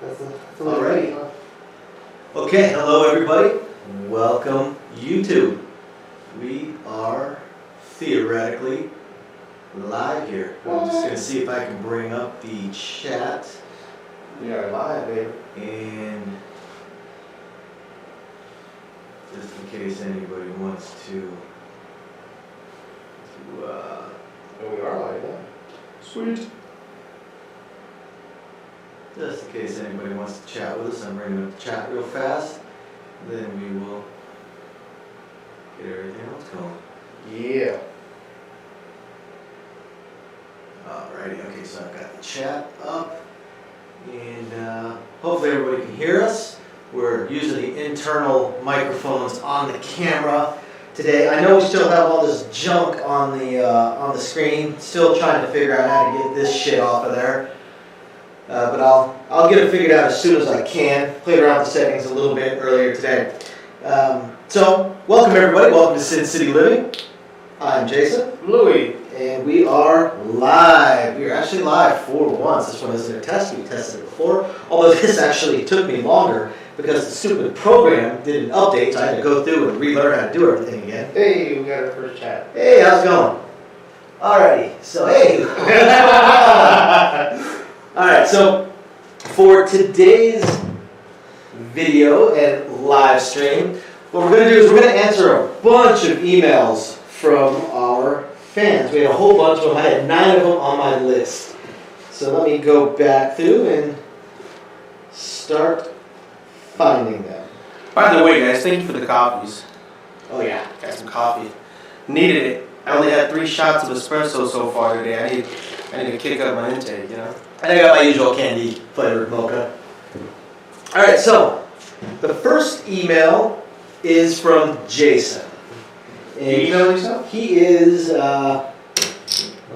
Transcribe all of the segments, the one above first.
Alrighty. Okay, hello everybody. Welcome YouTube. We are theoretically live here. I'm just gonna see if I can bring up the chat. We are live, baby. And just in case anybody wants to Oh, we are live, yeah. Sweet. just in case anybody wants to chat with us, I'm bringing up the chat real fast. Then we will get everything else going. Yeah. Alrighty, okay, so I've got the chat up, and hopefully everybody can hear us. We're using the internal microphones on the camera today. I know we still have all this junk on the screen. Still trying to figure out how to get this shit off of there, but I'll get it figured out as soon as I can. Played around with the settings a little bit earlier today. So welcome everybody. Welcome to Sin City Living. I'm Jason. Louis. And we are live. We are actually live for once. This one isn't a test. We tested it before. Although this actually took me longer because the stupid program did an update, so I had to go through and relearn how to do everything again. Hey, we got our first chat. Hey, how's it going? Alrighty. So, hey. Alright, so for today's video and live stream, what we're going to do is we're going to answer a bunch of emails from our fans. We had a whole bunch of them. I had 9 of them on my list. So let me go back through and start finding them. By the way, guys, thank you for the coffees. Oh yeah. Got some coffee. Needed it. I only had 3 shots of espresso so far today. I need to kick up my intake, you know? And I got my usual candy flavored mocha. Alright, so the first email is from Jason. And you know yourself? He is, what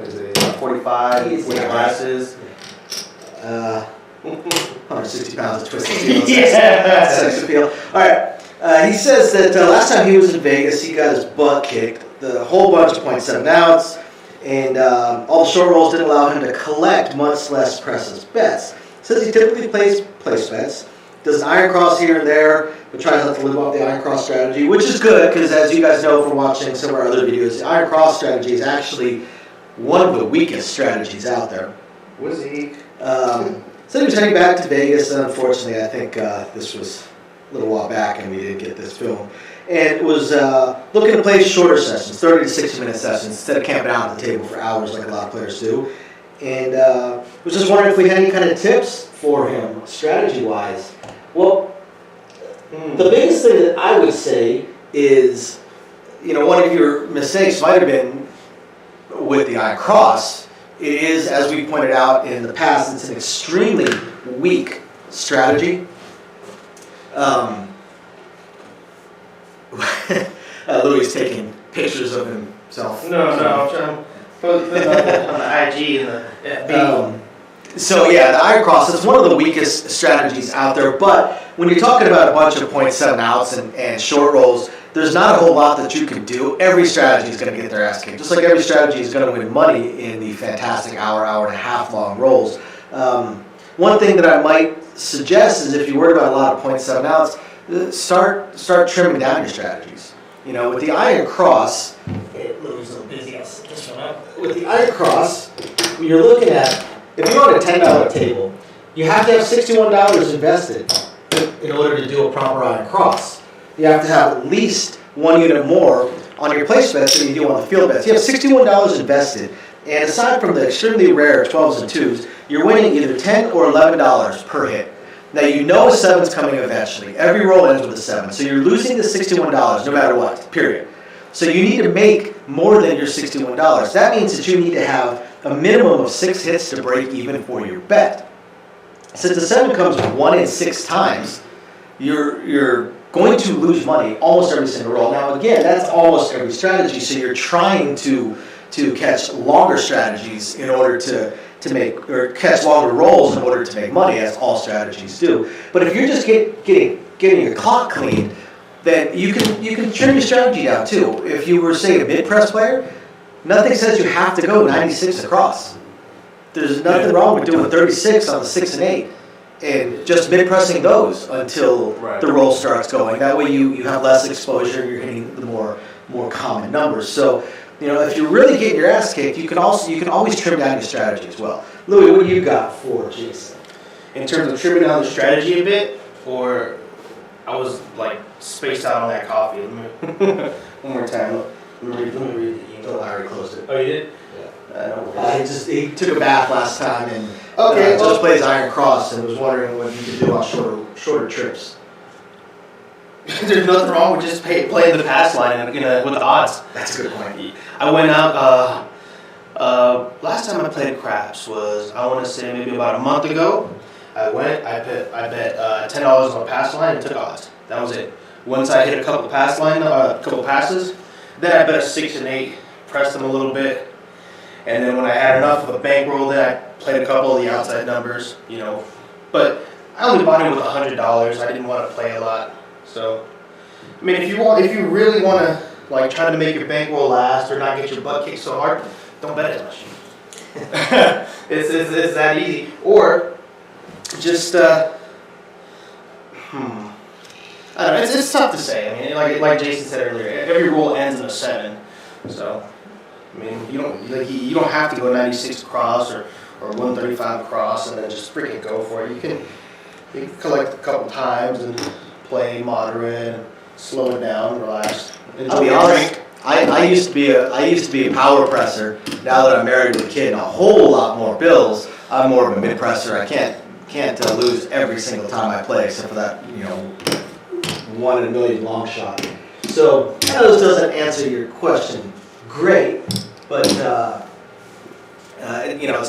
is it, 45, with glasses? 160 pounds of twisted steel. Yeah! Sex appeal. Alright, he says that last time he was in Vegas, he got his butt kicked, the whole bunch of .7 outs, and all the short rolls didn't allow him to collect, much less press his bets. Says he typically plays place bets, does an iron cross here and there, but tries not to live up the iron cross strategy, which is good, because as you guys know from watching some of our other videos, the iron cross strategy is actually one of the weakest strategies out there. Weak. So he was heading back to Vegas, and unfortunately, I think this was a little while back, and we didn't get this film. And was looking to play shorter sessions, 30 to 60-minute sessions, instead of camping out at the table for hours like a lot of players do. And was just wondering if we had any kind of tips for him, strategy-wise. Well, the biggest thing that I would say is, you know, one of your mistakes might have been with the iron cross. It is, as we pointed out in the past, it's an extremely weak strategy. Louis is taking pictures of himself. No, I'm trying to put it on the IG and the FB. So yeah, the iron cross is one of the weakest strategies out there, but when you're talking about a bunch of .7 outs and short rolls, there's not a whole lot that you can do. Every strategy is going to get their ass kicked, just like every strategy is going to win money in the fantastic hour and a half long rolls. One thing that I might suggest is if you're worried about a lot of .7 outs, start trimming down your strategies. You know, with the iron cross, Louis is a little busy. I'll set this one up. With the iron cross, you're looking at, if you're on a $10 table, you have to have $61 invested in order to do a proper iron cross. You have to have at least 1 unit more on your place bets than you do on the field bets. You have $61 invested, and aside from the extremely rare 12s and 2s, you're winning either $10 or $11 per hit. Now you know a 7's coming eventually. Every roll ends with a 7, so you're losing the $61 no matter what, period. So you need to make more than your $61. That means that you need to have a minimum of 6 hits to break even for your bet. Since the 7 comes 1 in 6 times, you're going to lose money almost every single roll. Now again, that's almost every strategy, so you're trying to catch longer strategies in order to make, or catch longer rolls in order to make money, as all strategies do. But if you're just getting your clock cleaned, then you can trim your strategy down too. If you were, say, a mid-press player, nothing says you have to go 96 across. There's nothing wrong with doing 36 on the 6 and 8 and just mid-pressing those until the roll starts going. That way you have less exposure, you're hitting the more common numbers. So, if you're really getting your ass kicked, you can always trim down your strategy as well. Louis, what do you got for Jason? In terms of trimming down the strategy a bit, or I was like spaced out on that coffee. One more time. Let me read the email. I already closed it. Oh, you did? Yeah. He took a bath last time and just plays Iron Cross and was wondering what you could do on shorter trips. There's nothing wrong with just playing the pass line with the odds. That's a good point. I went out. Last time I played craps was, I want to say, maybe about a month ago. I bet $10 on a pass line and took odds. That was it. Once I hit a couple passes, then I bet a 6 and 8, pressed them a little bit, and then when I had enough of a bankroll, then I played a couple of the outside numbers, But I only bought in with $100. I didn't want to play a lot, so I mean, if you really want to try to make your bankroll last or not get your butt kicked so hard, don't bet as much. It's that easy. Or just I don't know. It's tough to say. I mean, like Jason said earlier, every roll ends in a 7. So I mean, you don't have to go 96 across or 135 across and then just freaking go for it. You can collect a couple times and play moderate and slow it down, relax. I'll be honest. I used to be a power presser. Now that I'm married with a kid and a whole lot more bills, I'm more of a mid presser. I can't lose every single time I play, except for that 1 in a million long shot. So I know this doesn't answer your question great, but it's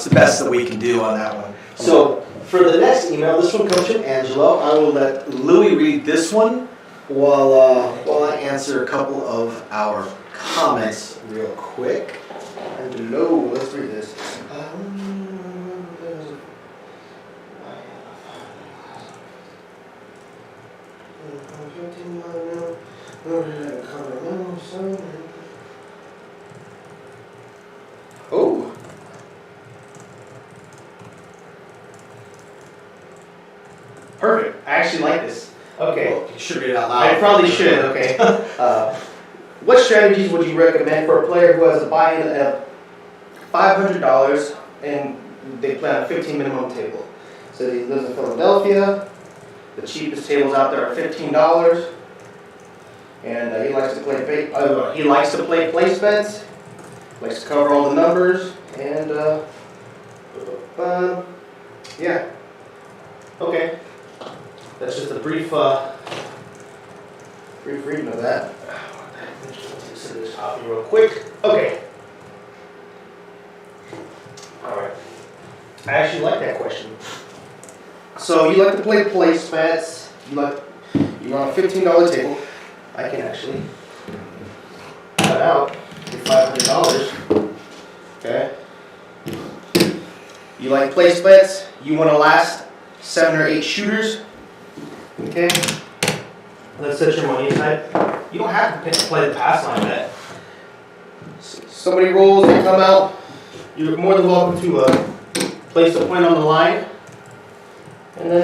the best that we can do on that one. So for the next email, this one comes from Angelo. I will let Louis read this one while I answer a couple of our comments real quick. Angelo, let's read this. Oh. Perfect. I actually like this. Okay. Well, you should read it out loud. I probably should. Okay. What strategies would you recommend for a player who has a buy-in of $500 and they play on a 15 minimum table? So he lives in Philadelphia. The cheapest tables out there are $15, and he likes to play place bets. Likes to cover all the numbers, and yeah. Okay. That's just a brief reading of that. Let's set this copy real quick. Okay. All right. I actually like that question. So you like to play place bets. You're on a $15 table. I can actually cut out your $500. Okay. You like place bets. You want to last 7 or 8 shooters. Okay. Let's set your money aside. You don't have to play the pass line bet. Somebody rolls, they come out. You're more than welcome to place a point on the line, and then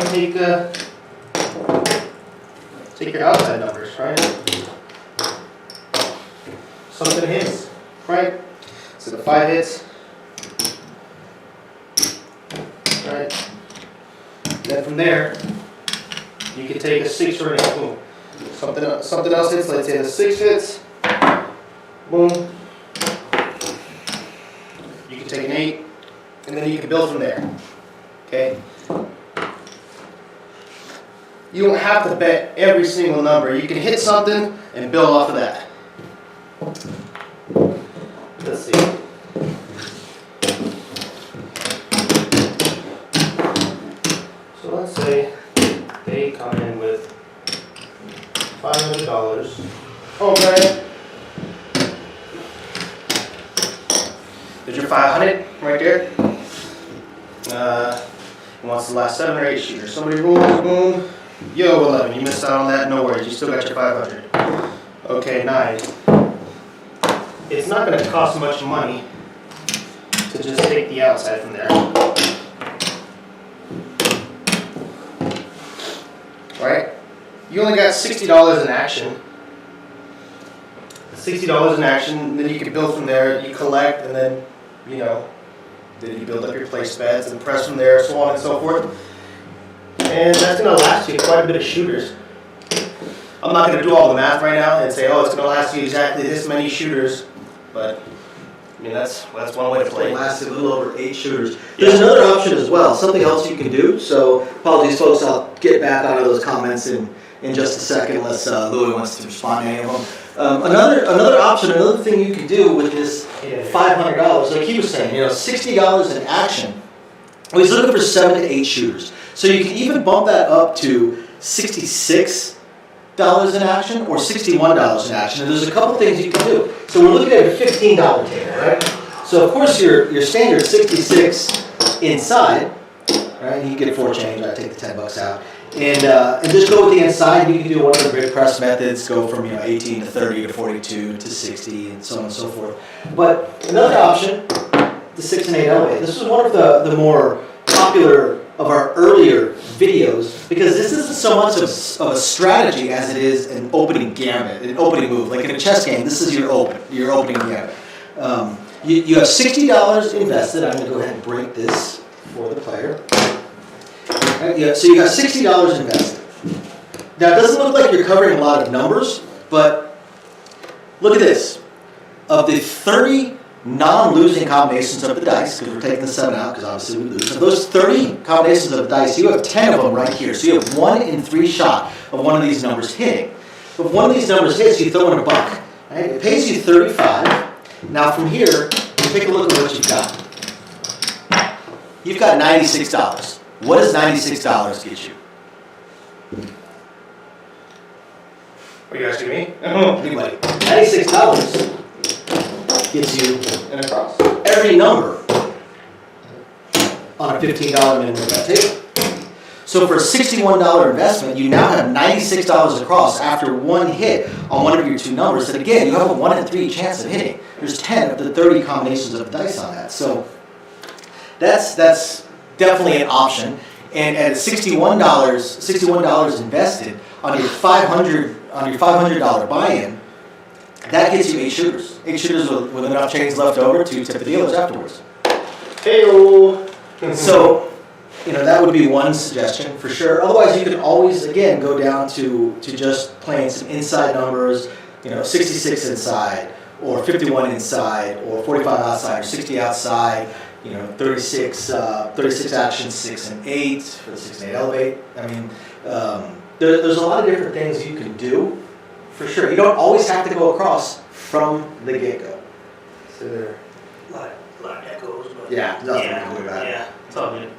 take your outside numbers, right? Something hits, right? So the 5 hits, right? Then from there, you can take a 6 or an 8, boom. Something else hits, let's say the 6 hits, boom. You can take an 8, and then you can build from there, okay? You don't have to bet every single number. You can hit something and build off of that. Let's see. So let's say they come in with $500. Okay. There's your 500 right there. Wants the last 7 or 8 shooters. Somebody rolls, boom. Yo, 11, you missed out on that, no worries, you still got your 500. Okay, 9. It's not going to cost much money to just take the outside from there. right? You only got $60 in action. $60 in action, then you can build from there. You collect, and then, then you build up your place bets and press from there, so on and so forth. And that's going to last you quite a bit of shooters. I'm not going to do all the math right now and say, oh, it's going to last you exactly this many shooters, but that's one way to play. It lasted a little over 8 shooters. There's another option as well, something else you can do. So apologies, folks. I'll get back onto those comments in just a second, unless Louis wants to respond to any of them. Another option, another thing you can do with this $500, like he was saying, $60 in action. Well, he's looking for 7 to 8 shooters. So you can even bump that up to $66 in action or $61 in action. And there's a couple things you can do. So we're looking at a $15 table, right? So of course your standard 66 inside, right? You get 4 change. I take the $10 out, and just go with the inside. You can do one of the grid press methods. Go from 18 to 30 to 42 to 60 and so on and so forth. But another option, the 6 and 8 elevate. This was one of the more popular of our earlier videos, because this isn't so much of a strategy as it is an opening gambit, an opening move. Like in a chess game, this is your opening gambit. You have $60 invested. I'm going to go ahead and break this for the player. Right, so you got $60 invested. Now it doesn't look like you're covering a lot of numbers, but look at this. Of the 30 non-losing combinations of the dice, because we're taking the 7 out, because obviously we lose. So those 30 combinations of the dice, you have 10 of them right here. So you have 1 in 3 shot of one of these numbers hitting. If one of these numbers hits, you throw in a buck. Right? It pays you $35. Now from here, take a look at what you've got. You've got $96. What does $96 get you? Are you asking me? Anybody. $96 gets you And across. every number on a $15 minimum bet table. So for a $61 investment, you now have $96 across after one hit on one of your 2 numbers. And again, you have a 1 in 3 chance of hitting. There's 10 of the 30 combinations of dice on that. So that's definitely an option. And at $61 invested on your $500 buy-in, that gets you 8 shooters. 8 shooters with enough change left over to tip the dealers afterwards. Hey-o. So, that would be one suggestion for sure. Otherwise, you can always, again, go down to just playing some inside numbers, 66 inside, or 51 inside, or 45 outside, or 60 outside, 36 action, 6 and 8 for the 6 and 8 elevate. I mean, there's a lot of different things you can do. For sure. You don't always have to go across from the get-go. So there. A lot of echoes. But Yeah, nothing to do about it. Yeah, it's all good.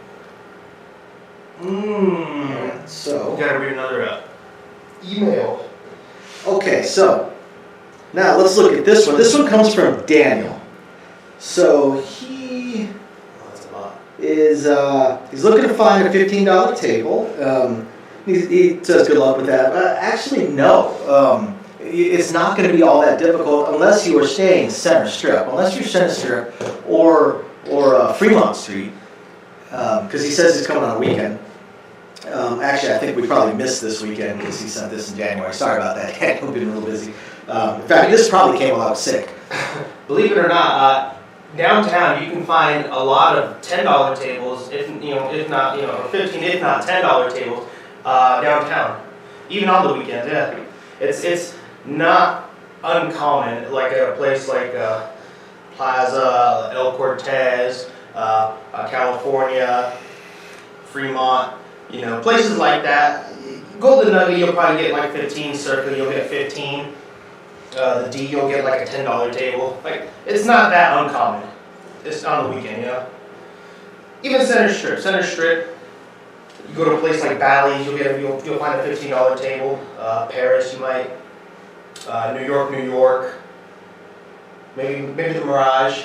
So, You gotta read another email. okay, so now let's look at this one. This one comes from Daniel. So he That's a lot. is he's looking to find a $15 table. He says good luck with that. Actually, no. It's not going to be all that difficult unless you are staying center strip. Unless you're center strip or Fremont Street, because he says he's coming on a weekend. Actually, I think we probably missed this weekend because he sent this in January. Sorry about that. Daniel, been real busy. In fact, this probably came while I was sick. Believe it or not, downtown you can find a lot of $10 tables, if not, or 15, if not $10 tables downtown, even on the weekends. Yeah, it's not uncommon, like a place like Plaza, El Cortez, California, Fremont, places like that. Golden Nugget, you'll probably get like 15. Circle, you'll get 15. The D, you'll get like a $10 table. Like, it's not that uncommon. It's on the weekend, Even Center Strip. You go to a place like Bally's, you'll find a $15 table. Paris, you might. New York. Maybe the Mirage.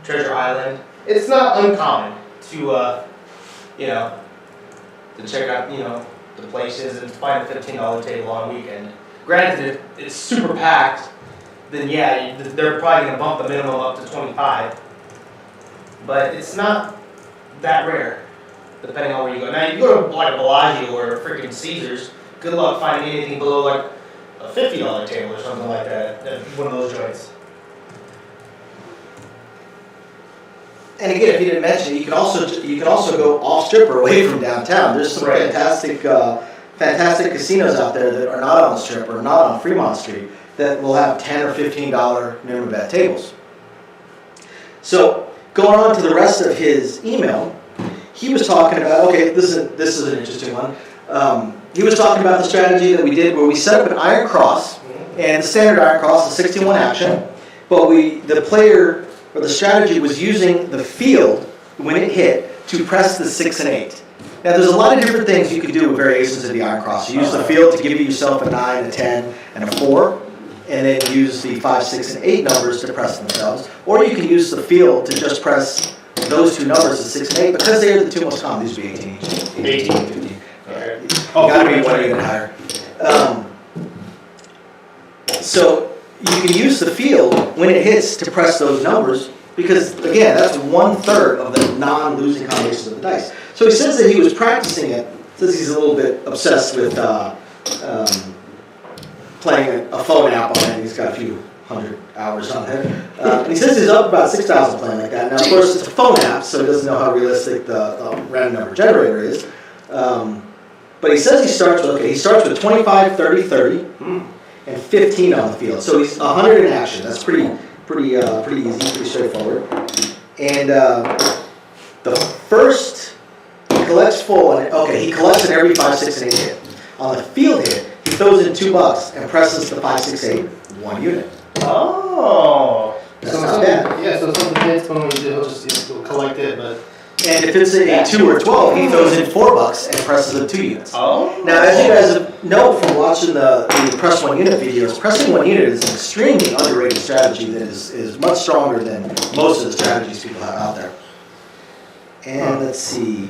Treasure Island. It's not uncommon to to check out the places and find a $15 table on a weekend. Granted, if it's super packed, then yeah, they're probably going to bump the minimum up to 25. But it's not that rare. depending on where you go. Now, if you go to like a Bellagio or freaking Caesars, good luck finding anything below like a $50 table or something like that at one of those joints. And again, if you didn't mention it, you can also go off strip or away from downtown. There's some fantastic casinos out there that are not on the strip or not on Fremont Street that will have $10 or $15 minimum bet tables. So going on to the rest of his email, he was talking about, okay, this is an interesting one. He was talking about the strategy that we did where we set up an iron cross, and the standard iron cross is 61 action, but the player or the strategy was using the field when it hit to press the 6 and 8. Now there's a lot of different things you can do with variations of the iron cross. You use the field to give yourself a 9, a 10, and a 4, and then use the 5, 6, and 8 numbers to press themselves. Or you can use the field to just press those two numbers, the 6 and 8, because they are the two most common. These would be 18 each. 18 and 15. Okay. You got to be one unit higher. So you can use the field when it hits to press those numbers because, again, that's 1/3 of the non-losing combinations of the dice. So he says that he was practicing it. Says he's a little bit obsessed with playing a phone app on it. He's got a few hundred hours on it. And he says he's up about 6,000 playing like that. Now, of course, it's a phone app, so he doesn't know how realistic the random number generator is. But he says he starts with 25, 30, 30, and 15 on the field. So he's 100 in action. That's pretty easy, pretty straightforward. And the first, he collects full, he collects in every 5, 6, and 8 hit. On the field hit, he throws in $2 and presses the 5, 6, 8, 1 unit. Oh. That's not bad. Yeah, so something hits when he'll just collect it, but... And if it's a 2 or 12, he throws in $4 and presses in 2 units. Oh. Now, as you guys know from watching the press 1 unit videos, pressing 1 unit is an extremely underrated strategy that is much stronger than most of the strategies people have out there. And let's see.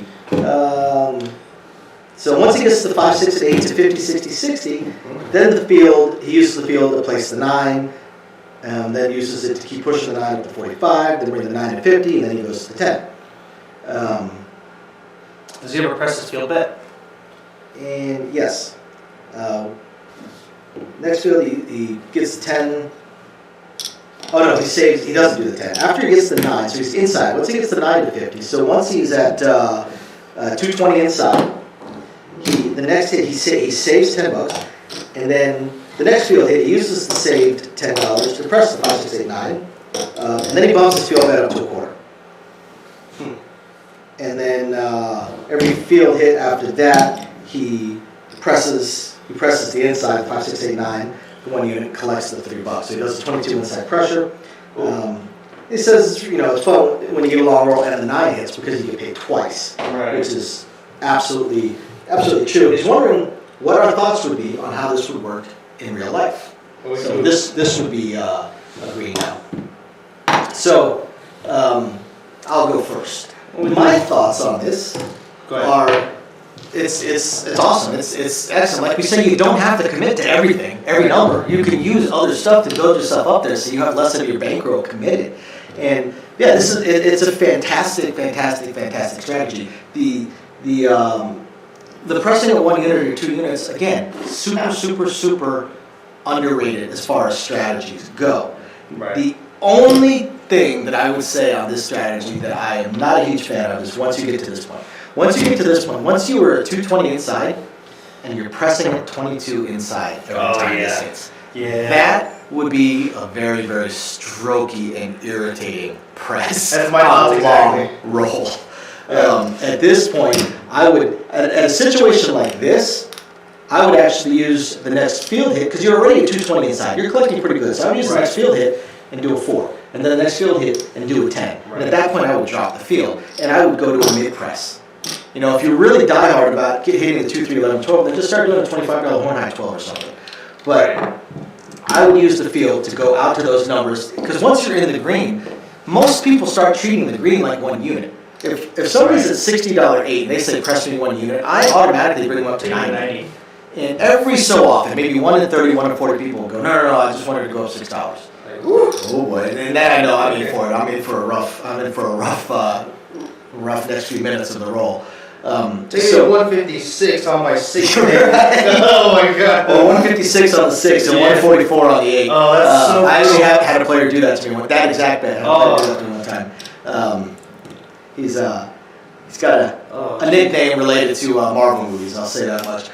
So once he gets to the 5, 6, and 8 to 50, 60, 60, then he uses the field to place the 9, then uses it to keep pushing the 9 up to 45, then bring the 9 to 50, and then he goes to 10. Does he ever press his field bet? And yes. Next field, he gets the 10. Oh no, he saves. He doesn't do the 10. After he gets the 9, so he's inside. Once he gets the 9 to 50, so once he's at 220 inside, the next hit he saves $10, and then the next field hit he uses the saved $10 to press the 5, 6, 8, 9, and then he bumps his field bet up to a quarter. And then every field hit after that, he presses the inside, 5, 6, 8, 9, the 1 unit, collects the $3. So he does 22 inside pressure. He says, it's fun when you get a long roll and the 9 hits because you get paid twice, which is absolutely true. He's wondering what our thoughts would be on how this would work in real life. So this would be a green now. So I'll go first. My thoughts on this are it's awesome. It's excellent. Like we say, you don't have to commit to everything, every number. You can use other stuff to build yourself up there, so you have less of your bankroll committed. And yeah, it's a fantastic strategy. The pressing of 1 unit or 2 units, again, super underrated as far as strategies go. Right. The only thing that I would say on this strategy that I am not a huge fan of is once you get to this point. Once you were at 220 inside and you're pressing at 22 inside every time this hits. Yeah. That would be a very, very strokey and irritating press. That's my thoughts exactly. Roll. At this point, I would, at a situation like this, I would actually use the next field hit, because you're already at 220 inside. You're collecting pretty good. So I would use the next field hit and do a 4. And then the next field hit and do a 10. Right. And at that point, I would drop the field, and I would go to a mid-press. If you really die hard about hitting the 2, 3, 11, 12, then just start doing a $25 horn high 12 or something. But I would use the field to go out to those numbers, because once you're in the green, most people start treating the green like 1 unit. If somebody's at $60 8 and they say press me 1 unit, I automatically bring them up to $9.90. And every so often, maybe 1 in 30, 1 in 40 people will go, no, I just wanted to go up $6. Like, oh boy, and then I know I'm in for it. I'm in for a rough next few minutes of the roll. Take a 156 on my 6. Oh my god. Well, 156 on the 6 and 144 on the 8. Oh, that's so I actually had a player do that to me. That exact bet. I had a player do that to me one time. He's got a nickname related to Marvel movies. I'll say that much.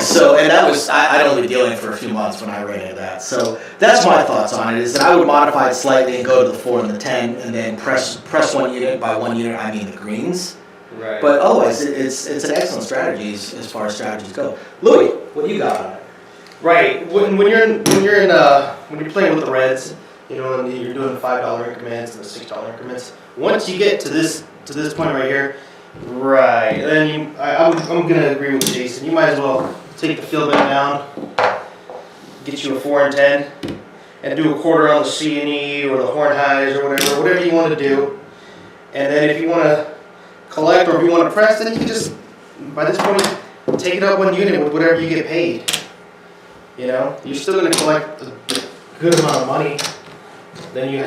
So, and that was, I'd only been dealing for a few months when I ran into that. So that's my thoughts on it, is that I would modify it slightly and go to the 4 and the 10 and then press 1 unit. By 1 unit, I mean the greens. Right. But otherwise, it's an excellent strategy as far as strategies go. Louis, what do you got on it? Right. When you're playing with the reds, you know, and you're doing the $5 increments and the $6 increments. Once you get to this point right here, right, then I'm gonna agree with Jason. You might as well take the field bet down, get you a 4 and 10, and do a quarter on the C and E or the horn highs or whatever you want to do. And then if you want to collect or if you want to press, then you can just, by this point, take it up 1 unit with whatever you get paid. You know, you're still going to collect a good amount of money. Then you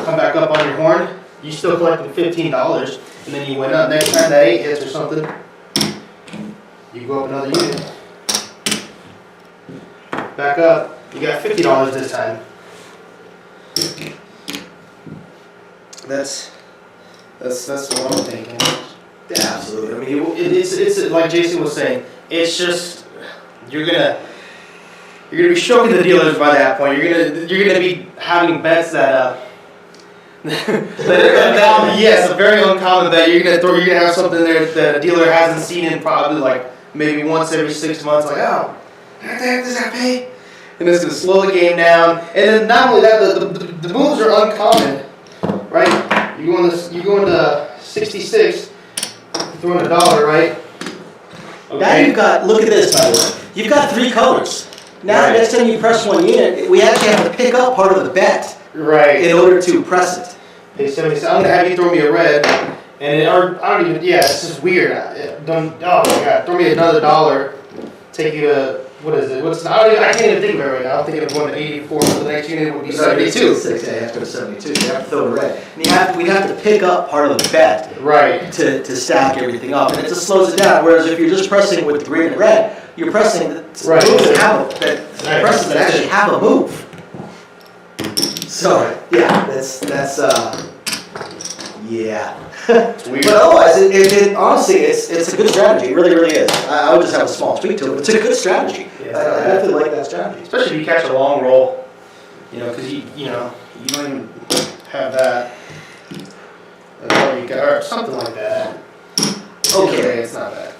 come back up on your horn, you still collected $15, and then you went up. Next time that 8 hits or something, you go up another unit. Back up, you got $50 this time. That's what I'm thinking. Yeah, absolutely. I mean, It's like Jason was saying. It's just you're gonna be stroking the dealers by that point. You're gonna be having bets that yes, a very uncommon bet. You're gonna have something there that a dealer hasn't seen in probably like maybe once every 6 months. Like, oh, how the heck does that pay? And it's gonna slow the game down. And then not only that, the moves are uncommon, right? You go into 66, throwing $1, right? Okay. now you've got, look at this, by the way. You've got 3 colors. Now, Right. next time you press 1 unit, we actually have to pick up part of the bet Right. in order to press it. Pay 76. I'm gonna have you throw me a red, and I don't even. Yeah, it's just weird. Oh my god, throw me another $1. Take you to what is it? I can't even think of it right now. I'm thinking of going to 84. So the next unit would be 72. 6, yeah, you have to go to 72. You have to throw a red. And we'd have to pick up part of the bet Right. to stack everything up, and it just slows it down. Whereas if you're just pressing with green and red, you're pressing Right. moves that presses that actually have a move. So yeah, that's yeah. It's weird. But otherwise, it honestly, it's a good strategy. It really, really is. I would just have a small tweak to it, but it's a good strategy. Yeah. I definitely like that strategy. Especially if you catch a long roll, you know, because you don't even have that. That's all you got, or something like that. Okay, it's not bad.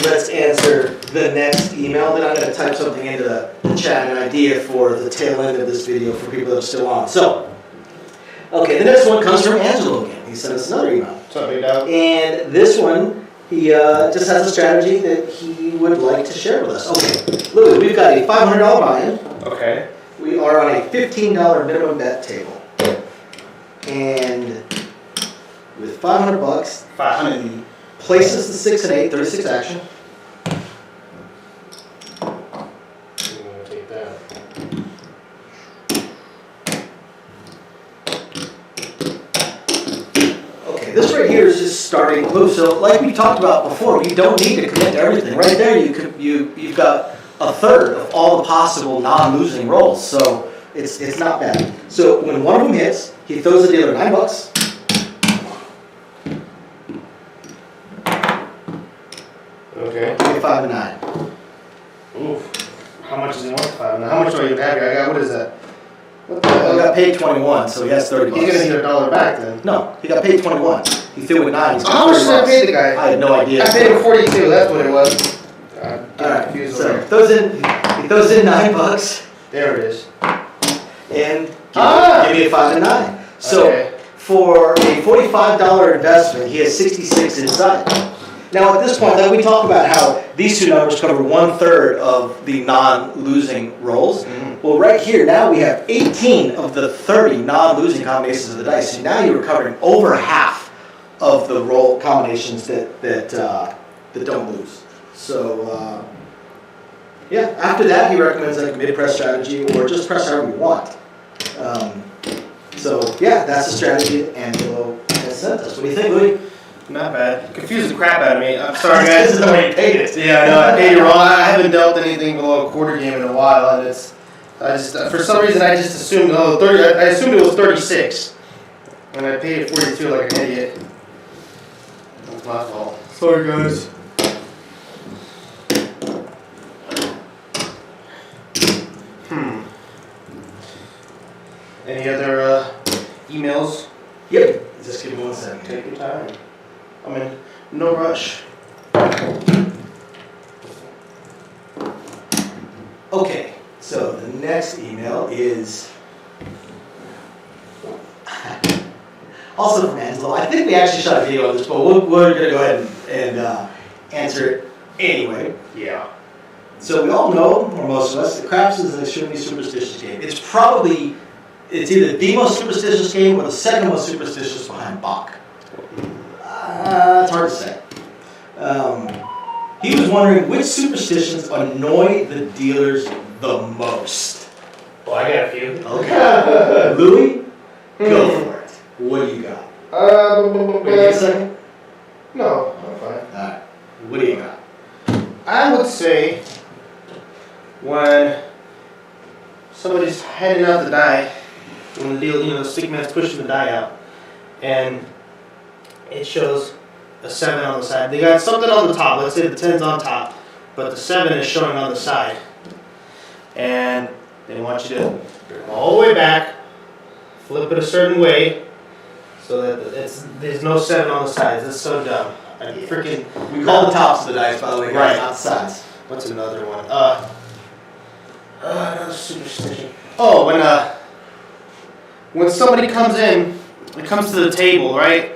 let's answer the next email. Then I'm going to type something into the chat, an idea for the tail end of this video for people that are still on. So, okay, the next one comes from Angelo again. He sent us another email. What's up, big dog? And this one, he just has a strategy that he would like to share with us. Okay, Louis, we've got a $500 buy-in. Okay. We are on a $15 minimum bet table. And with $500, 500. he places the 6 and 8, 36 action. I'm gonna take that. Okay, this right here is just starting to move. So, like we talked about before, you don't need to commit to everything. Right there, you've got a third of all the possible non-losing rolls. So it's not bad. So when one of them hits, he throws the dealer $9. Okay. Give me 5 and 9. Oof. How much does he want? 5 now? How much do I even have here? I got, what is that? What the He hell? got paid 21, so he has $30. He's gonna need $1 back then. No, he got paid 21. He threw with 9. He's got How much did I $30. pay the guy? I had no idea. I paid him 42. That's what it was. I'm All getting right, confused so over he throws in $9, There it is. and Ah! give me a 5 and 9. So Okay. for a $45 investment, he has 66 inside. Now at this point, like we talked about how these two numbers cover 1/3 of the non-losing rolls. Mhm. Well, right here now we have 18 of the 30 non-losing combinations of the dice. So now you're recovering over half of the roll combinations that don't lose. So yeah, after that he recommends like a mid-press strategy or just press however you want. So yeah, that's the strategy that Angelo has sent us. What do you think, Louis? Not bad. Confused the crap out of me. I'm sorry, This guys. is the way you paid it. Yeah, I know. I paid you wrong. I haven't dealt anything below a quarter game in a while, and for some reason, I just assumed, I assumed it was 36. And I paid it 42 like an idiot. That's my fault. Sorry, guys. Any other emails? Yep. Just give me 1 second. Take your time. I'm in no rush. Okay, so the next email is also from Angelo. I think we actually shot a video of this, but we're going to go ahead and answer it anyway. Yeah. So we all know, or most of us, that craps is an extremely superstitious game. It's either the most superstitious game or the second most superstitious behind Bach. It's hard to say. He was wondering which superstitions annoy the dealers the most. Well, I got a few. Okay. Louis, go for it. What do you got? Wait a second. No, I'm fine. Alright. What do you got? I would say when somebody's handing out the die, when the deal, the stick man's pushing the die out, and it shows a 7 on the side. They got something on the top. Let's say the 10's on top, but the 7 is showing on the side. And they want you to bring it all the way back, flip it a certain way, so that there's no 7 on the sides. That's so dumb. We call the tops of the dice, by the way, Right. not the sides. What's another one? Another superstition. Oh, when somebody comes in, it comes to the table, right?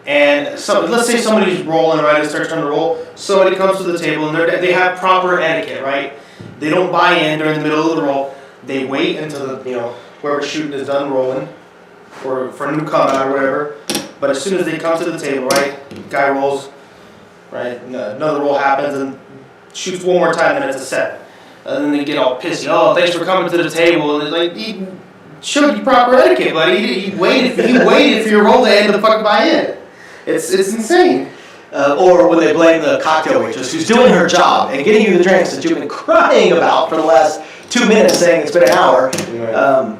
And let's say somebody's rolling, right? They start trying to roll. Somebody comes to the table and they have proper etiquette, right? They don't buy in during the middle of the roll. They wait until whoever's shooting is done rolling, or for a new come out or whatever. But as soon as they come to the table, right? Guy rolls, right? Another roll happens and shoots one more time, and it's a 7. And then they get all pissy. Oh, thanks for coming to the table. And like, he showed you proper etiquette, buddy. He waited for your roll to end the fuck buy in. It's insane. Or when they blame the cocktail waitress who's doing her job and getting you the drinks that you've been crying about for the last 2 minutes, saying it's been an hour. Right.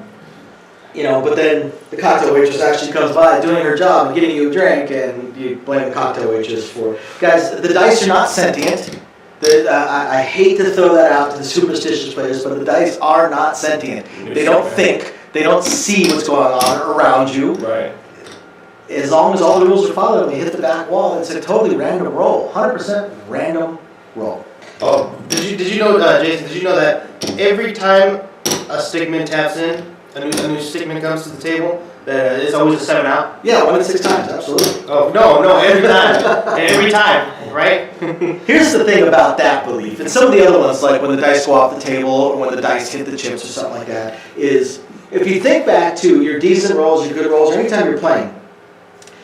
But then the cocktail waitress actually comes by doing her job and getting you a drink, and you blame the cocktail waitress for. Guys, the dice are not sentient. I hate to throw that out to the superstitious players, but the dice are not sentient. They don't think. They don't see what's going on around you. Right. As long as all the rules are followed and they hit the back wall, it's a totally random roll. 100% random roll. Oh, did you know, Jason? Did you know that every time a stickman taps in, a new stickman comes to the table, that it's always a 7 out? Yeah, 1 in 6 times, absolutely. Oh no, every time, every time, right? Here's the thing about that belief, and some of the other ones, like when the dice go off the table or when the dice hit the chips or something like that, is if you think back to your decent rolls, your good rolls, or anytime you're playing,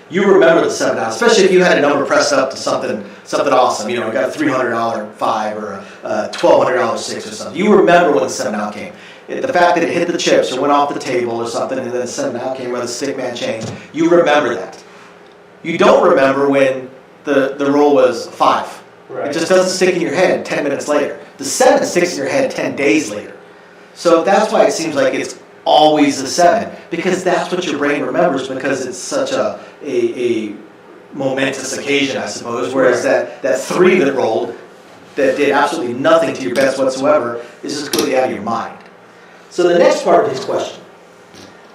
you remember the 7 out, especially if you had a number pressed up to something awesome. You got a $300 5 or a $1,200 6 or something. You remember when the 7 out came. The fact that it hit the chips or went off the table or something, and then the 7 out came where the stick man changed, you remember that. You don't remember when the roll was 5. Right. It just doesn't stick in your head 10 minutes later. The 7 sticks in your head 10 days later. So that's why it seems like it's always a 7, because that's what your brain remembers, because it's such a momentous occasion, I suppose, whereas that 3 that rolled that did absolutely nothing to your bets whatsoever is just completely out of your mind. So the next part of his question,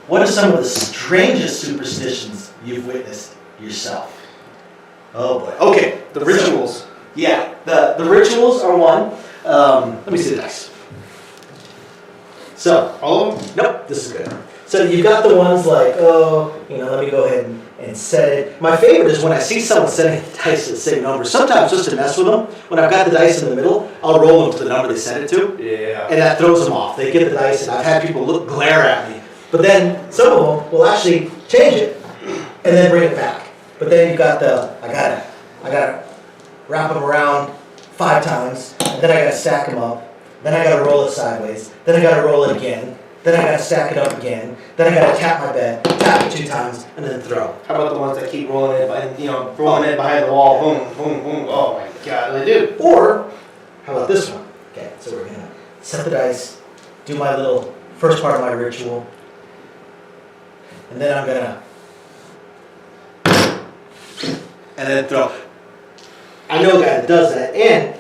what are some of the strangest superstitions you've witnessed yourself? Oh boy. Okay, The rituals. Yeah, the rituals are one. Let me see the dice. So, All of them? nope, this is good. So you've got the ones like, let me go ahead and set it. My favorite is when I see someone setting the dice to the same number. Sometimes just to mess with them, when I've got the dice in the middle, I'll roll them to the number they set it to. Yeah. And that throws them off. They get the dice, and I've had people glare at me. But then some of them will actually change it and then bring it back. But then you've got I gotta wrap them around 5 times, and then I gotta stack them up. Then I gotta roll it sideways. Then I gotta roll it again. then I gotta stack it up again, then I gotta tap my bet, tap it 2 times, and then throw. How about the ones that keep rolling it, rolling it behind the wall, boom, boom, boom. Oh my God, they do. Or, how about this one? Okay, so we're gonna set the dice, do my little first part of my ritual, and then I'm gonna, and then throw. I know a guy that does that, and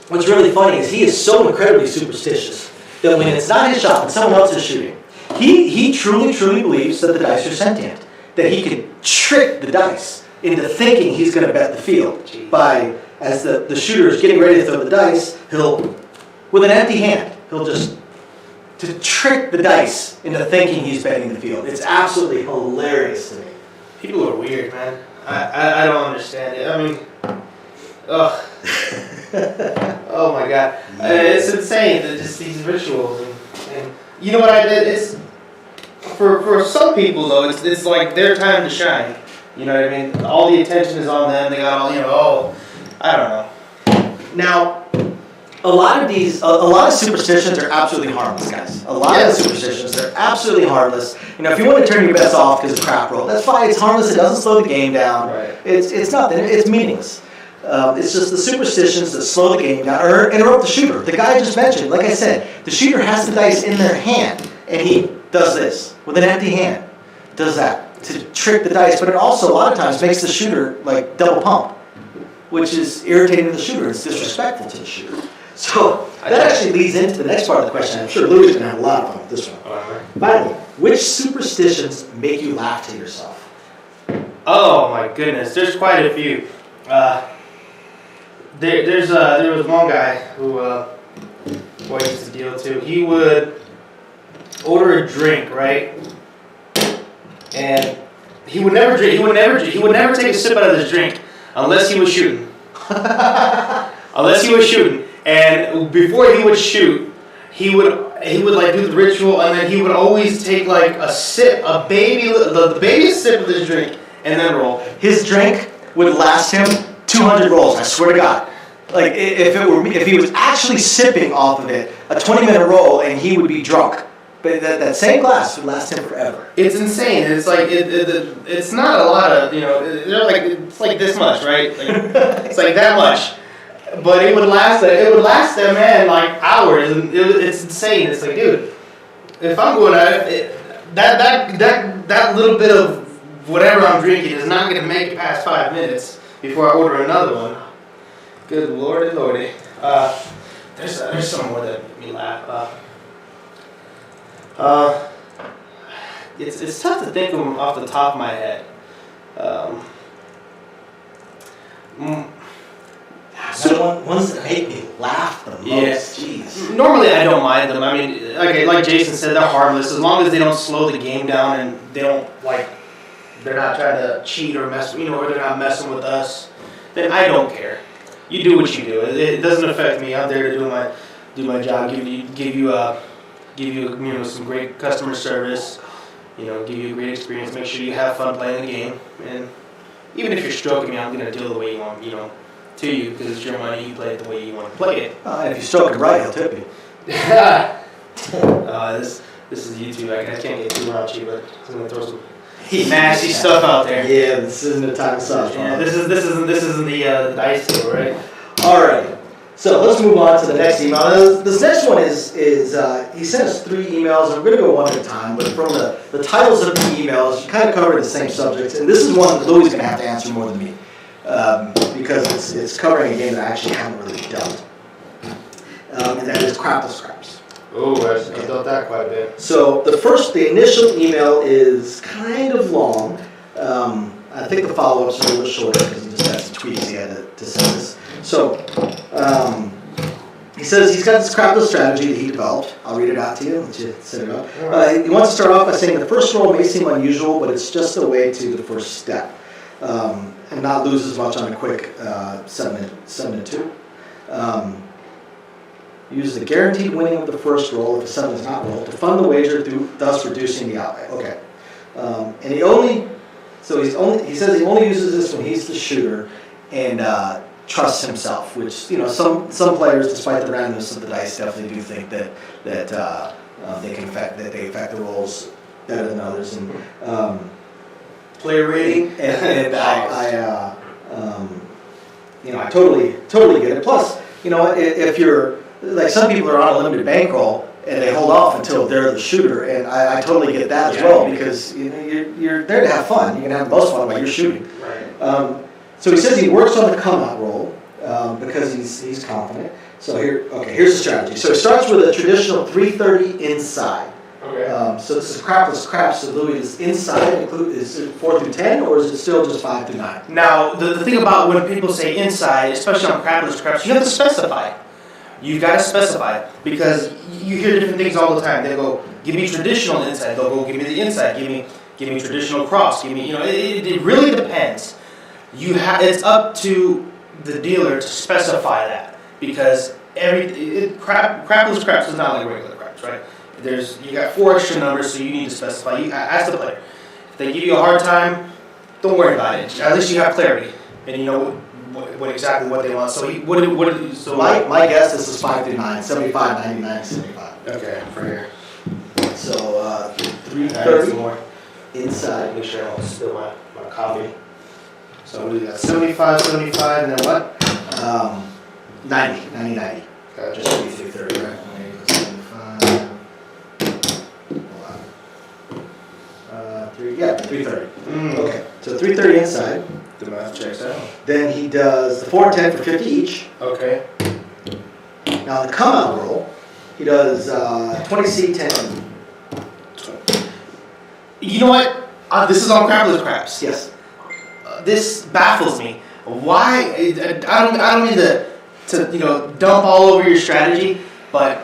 what's really funny is he is so incredibly superstitious that when it's not his shot and someone else is shooting, he truly believes that the dice are sentient, that he can trick the dice into thinking he's going to bet the field by, as the shooter is getting ready to throw the dice, he'll, with an empty hand, he'll just, to trick the dice into thinking he's betting the field. It's absolutely hilarious to me. People are weird, man. I don't understand it. I mean, ugh. Oh my God, it's insane. Just these rituals, and you know what I did? It's for some people though. It's like their time to shine. You know what I mean? All the attention is on them. They got all I don't know. Now, a lot of superstitions are absolutely harmless, guys. A lot of superstitions, they're absolutely harmless. You know, if you want to turn your bets off because of crap roll, that's fine. It's harmless. It doesn't slow the game down. Right. It's nothing. It's meaningless. It's just the superstitions that slow the game down or interrupt the shooter. The guy I just mentioned, like I said, the shooter has the dice in their hand, and he does this with an empty hand. Does that to trick the dice, but it also a lot of times makes the shooter like double pump, which is irritating to the shooter. It's disrespectful to the shooter. So that actually leads into the next part of the question. I'm sure Louis is going to have a lot of fun with this one. Finally, which superstitions make you laugh to yourself? Oh my goodness, there's quite a few. There was one guy who I used to deal to. He would order a drink, right? And he would never drink. He would never take a sip out of this drink unless he was shooting. Unless he was shooting. And before he would shoot, he would like do the ritual, and then he would always take like a sip, the babyest sip of this drink, and then roll. His drink would last him 200 rolls. I swear to God. Like if he was actually sipping off of it, a 20-minute roll, and he would be drunk. But that same glass would last him forever. It's insane. It's like it's not a lot of they're like it's like this much, right? Like, it's like that much. But it would last that man like hours, and it's insane. It's like, dude, if I'm going out, that little bit of whatever I'm drinking is not going to make it past 5 minutes before I order another one. Good lordy, lordy. There's some more that make me laugh. It's tough to think of them off the top of my head. Ones that make me laugh the most. Yeah. Jeez. Normally I don't mind them. I mean, like Jason said, they're harmless as long as they don't slow the game down and they don't they're not trying to cheat or mess, or they're not messing with us. Then I don't care. You do what you do. It doesn't affect me. I'm there to do my job. Give you some great customer service. Give you a great experience. Make sure you have fun playing the game. And even if you're stroking me, I'm gonna do it the way you want. To you, because it's your money, you play it the way you want to play it. If you stroke it right, he'll tip you. This is YouTube. I can't get too raunchy, but I'm gonna throw some nasty stuff out there. Yeah, this isn't the time to stop. Yeah, this isn't the dice deal, right? All right. So let's move on to the next email. This next one is he sent us 3 emails, and we're going to go one at a time. But from the titles of the emails, you kind of cover the same subjects, and this is one that Louis is going to have to answer more than me. Because it's covering a game that I actually haven't really dealt. And that is Crapple Scraps. Oh, I've dealt that quite a bit. So the initial email is kind of long. I think the follow-ups are a little shorter because he just had some tweaks he had to send us. So he says he's got this Crapple strategy that he developed. I'll read it out to you. Let you set it up. He wants to start off by saying the first roll may seem unusual, but it's just a way to the first step. And not lose as much on a quick 7-2. Use the guaranteed winning of the first roll if the 7 is not rolled to fund the wager, thus reducing the outlay. Okay. And he says he only uses this when he's the shooter and trusts himself, which some players, despite the randomness of the dice, definitely do think that they affect the rolls better than others, and Player rating. and I totally get it. Plus, if you're like some people are on a limited bankroll and they hold off until they're the shooter, and I totally get that as well, because you're there to have fun. You can have the most fun while you're shooting. Right. So he says he works on the come out roll because he's confident. So here's the strategy. So it starts with a traditional 330 inside. Okay. So this is crapless craps. So Louis, is inside is it 4 through 10, or is it still just 5 through 9? Now, the thing about when people say inside, especially on crapless craps, you have to specify. You've got to specify, because you hear different things all the time. They go, give me traditional inside. They'll go, give me the inside. Give me traditional cross. Give me, it really depends. It's up to the dealer to specify that, because crapless craps is not like regular craps, right? You got 4 extra numbers, so you need to specify. Ask the player. If they give you a hard time, don't worry about it. At least you have clarity, and you know what exactly what they want. So My guess is 5 through 9, 75, 99, 75. Okay, for here. So 330 more inside. Make sure I don't spill my coffee. So we got 75, 75, and then what? 90, 90. Gotcha. Just be 330, right? 330. Okay, so 330 inside. The math checks out. Then he does the 4 and 10 for 50 each. Okay. Now the come out roll, he does 20C, 10. You know what? This is on crapless craps. Yes. This baffles me. Why? I don't mean to dump all over your strategy, but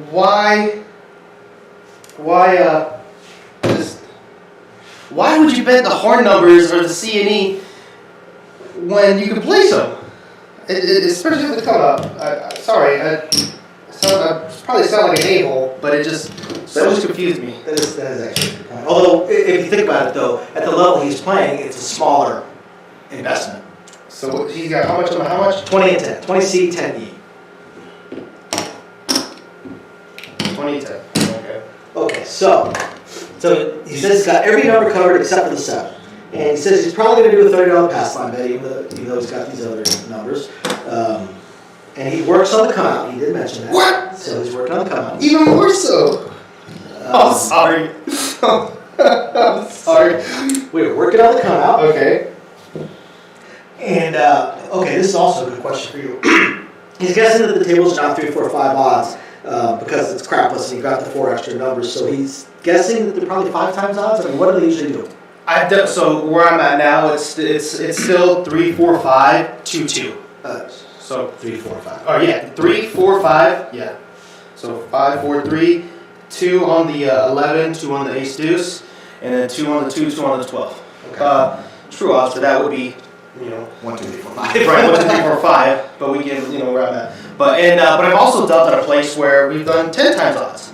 why would you bet the horn numbers or the C and E when you can place them? Especially with the come up. Sorry, I probably sound like an a-hole, but it always confused me. That is actually a good point. Although, if you think about it though, at the level he's playing, it's a smaller investment. So he's got how much? 20 and 10. 20C, 10E. 20 and 10. Okay. Okay, so he says he's got every number covered except for the 7. And he says he's probably going to do a $30 pass line bet, even though he's got these other numbers. And he works on the come out. He did mention that. What? So he's working on the come out. Even more so. Sorry. I'm sorry. We were working on the come out. Okay. And, this is also a good question for you. He's guessing that the table's not 3, 4, 5 odds because it's crapless and you've got the 4 extra numbers. So he's guessing that they're probably 5 times odds. I mean, what do they usually do? So where I'm at now, it's still 3, 4, 5, 2, 2. So 3, 4, 5. Oh yeah, 3, 4, 5. Yeah. So 5, 4, 3, 2 on the 11, 2 on the ace deuce, and then 2 on the 2, 2 on the 12. Okay. True odds for that would be 1, 2, 3, 4, 5. right, 1, 2, 3, 4, 5. But we can where I'm at. But I've also dealt at a place where we've done 10 times odds.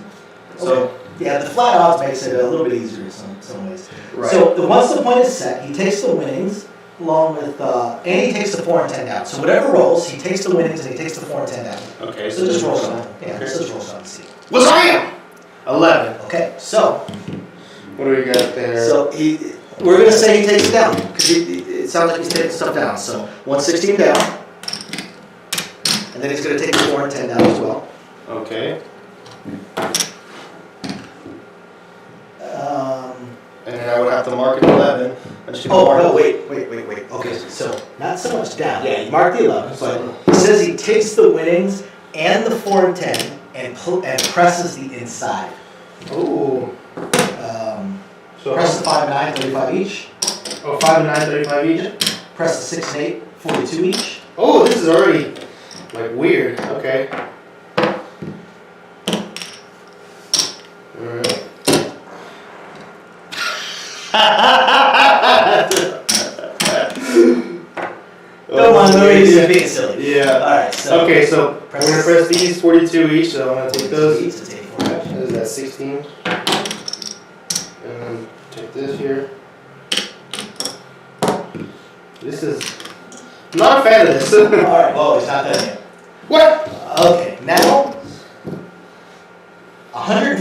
So. Okay. Yeah, the flat odds makes it a little bit easier in some ways. Right. So once the point is set, he takes the winnings along with, and he takes the 4 and 10 down. So whatever rolls, he takes the winnings and he takes the 4 and 10 down. Okay. So just roll some. Yeah, so just roll some and see. What's I am? 11. Okay, so. What do we got there? So we're going to say he takes it down because it sounds like he's taking stuff down. So 116 down. And then he's going to take the 4 and 10 down as well. Okay. And then I would have to mark it 11. Wait. Okay, so not so much down. Yeah, you mark the 11, but he says he takes the winnings and the 4 and 10 and presses the inside. Ooh. So Press the 5 and 9, 35 each. Oh, 5 and 9, 35 each? Press the 6 and 8, 42 each. Oh, this is already weird. Okay. Alright. Come on, Louis, you're being silly. Yeah. Alright, so. Okay, so I'm going to press these 42 each, so I'm going to take those. Each to take 4 action. What is that, 16? And then take this here. This is. I'm not a fan of this. Alright, well, it's not done yet. What? Okay, now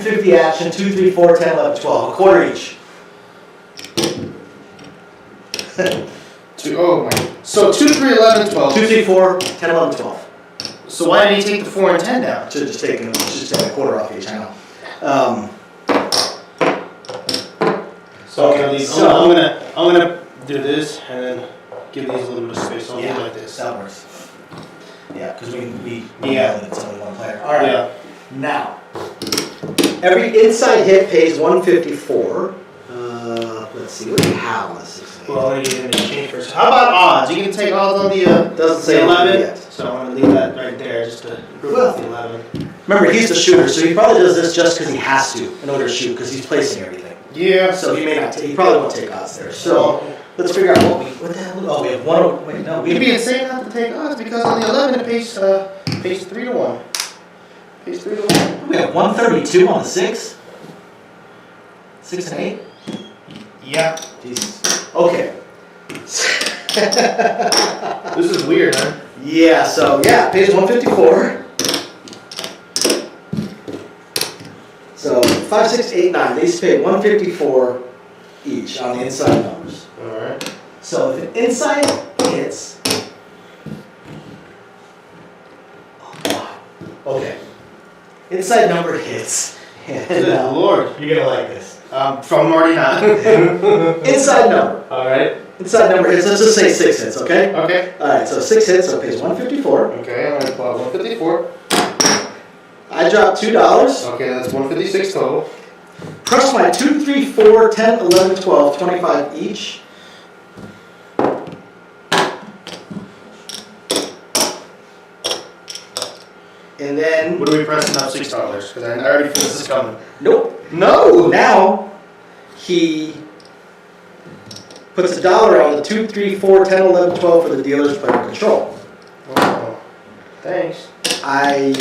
150 action, 2, 3, 4, 10, 11, 12. A quarter each. Oh my. So 2, 3, 11, 12. 2, 3, 4, 10, 11, 12. So why did he take the 4 and 10 down? Should have just taken a quarter off each, I know. So Okay, I'm gonna do this and then give these a little bit of space. So I'll do it like this. That works. Yeah, because we Yeah. know that it's only one player. All right. Yeah. Now, every inside hit pays 154. Let's see, what do you have on the 6? Well, I'm gonna give him a change first. How about odds? You can take odds on the Doesn't say 11. yet. So I'm gonna leave that right there just to improve the 11. Remember, he's the shooter, so he probably does this just because he has to in order to shoot, because he's placing everything. Yeah. So he may not. He probably won't take odds there. So let's figure out what the hell. Oh, we have one. Wait, no, It'd be insane not to take odds because on the 11 it pays 3 to 1. Pays 3 to 1. We have 132 on the 6. 6 and 8. Yeah. Jesus. Okay. This is weird, huh? Yeah. So yeah, it pays 154. So 5, 6, 8, 9. They pay 154 each on the inside numbers. All right. So if an inside hits. Okay. Inside number hits. Good Lord. You're gonna like this. From already not. Inside number. All right. Inside number hits. Let's just say 6 hits, okay? Okay. All right. So 6 hits. So it pays 154. Okay. I'm gonna pull out 154. I dropped $2. Okay, that's 156 total. Press my 2, 3, 4, 10, 11, 12, 25 each. And then, What are we pressing up $6? Because I already feel this is coming. nope. No. Now, he puts $1 on the 2, 3, 4, 10, 11, 12 for the dealer's player control. Oh, thanks. I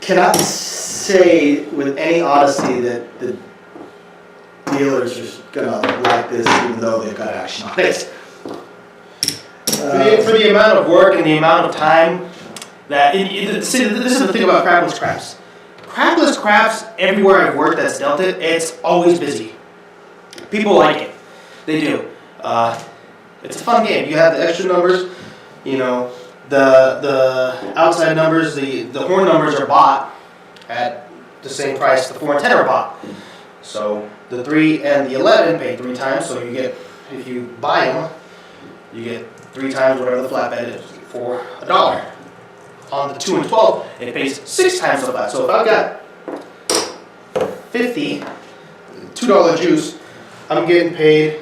cannot say with any honesty that the dealers are gonna like this, even though they've got action on it. For the amount of work and the amount of time that see, this is the thing about crapless craps. Crapless craps, everywhere I've worked that's dealt it, it's always busy. People like it. They do. It's a fun game. You have the extra numbers, you know, the outside numbers, the horn numbers are bought at the same price the 4 and 10 are bought. So the 3 and the 11 pay 3 times, so you get, if you buy them, you get 3 times whatever the flat bet is for $1. On the 2 and 12, it pays 6 times the flat. So if I've got 50, $2 juice, I'm getting paid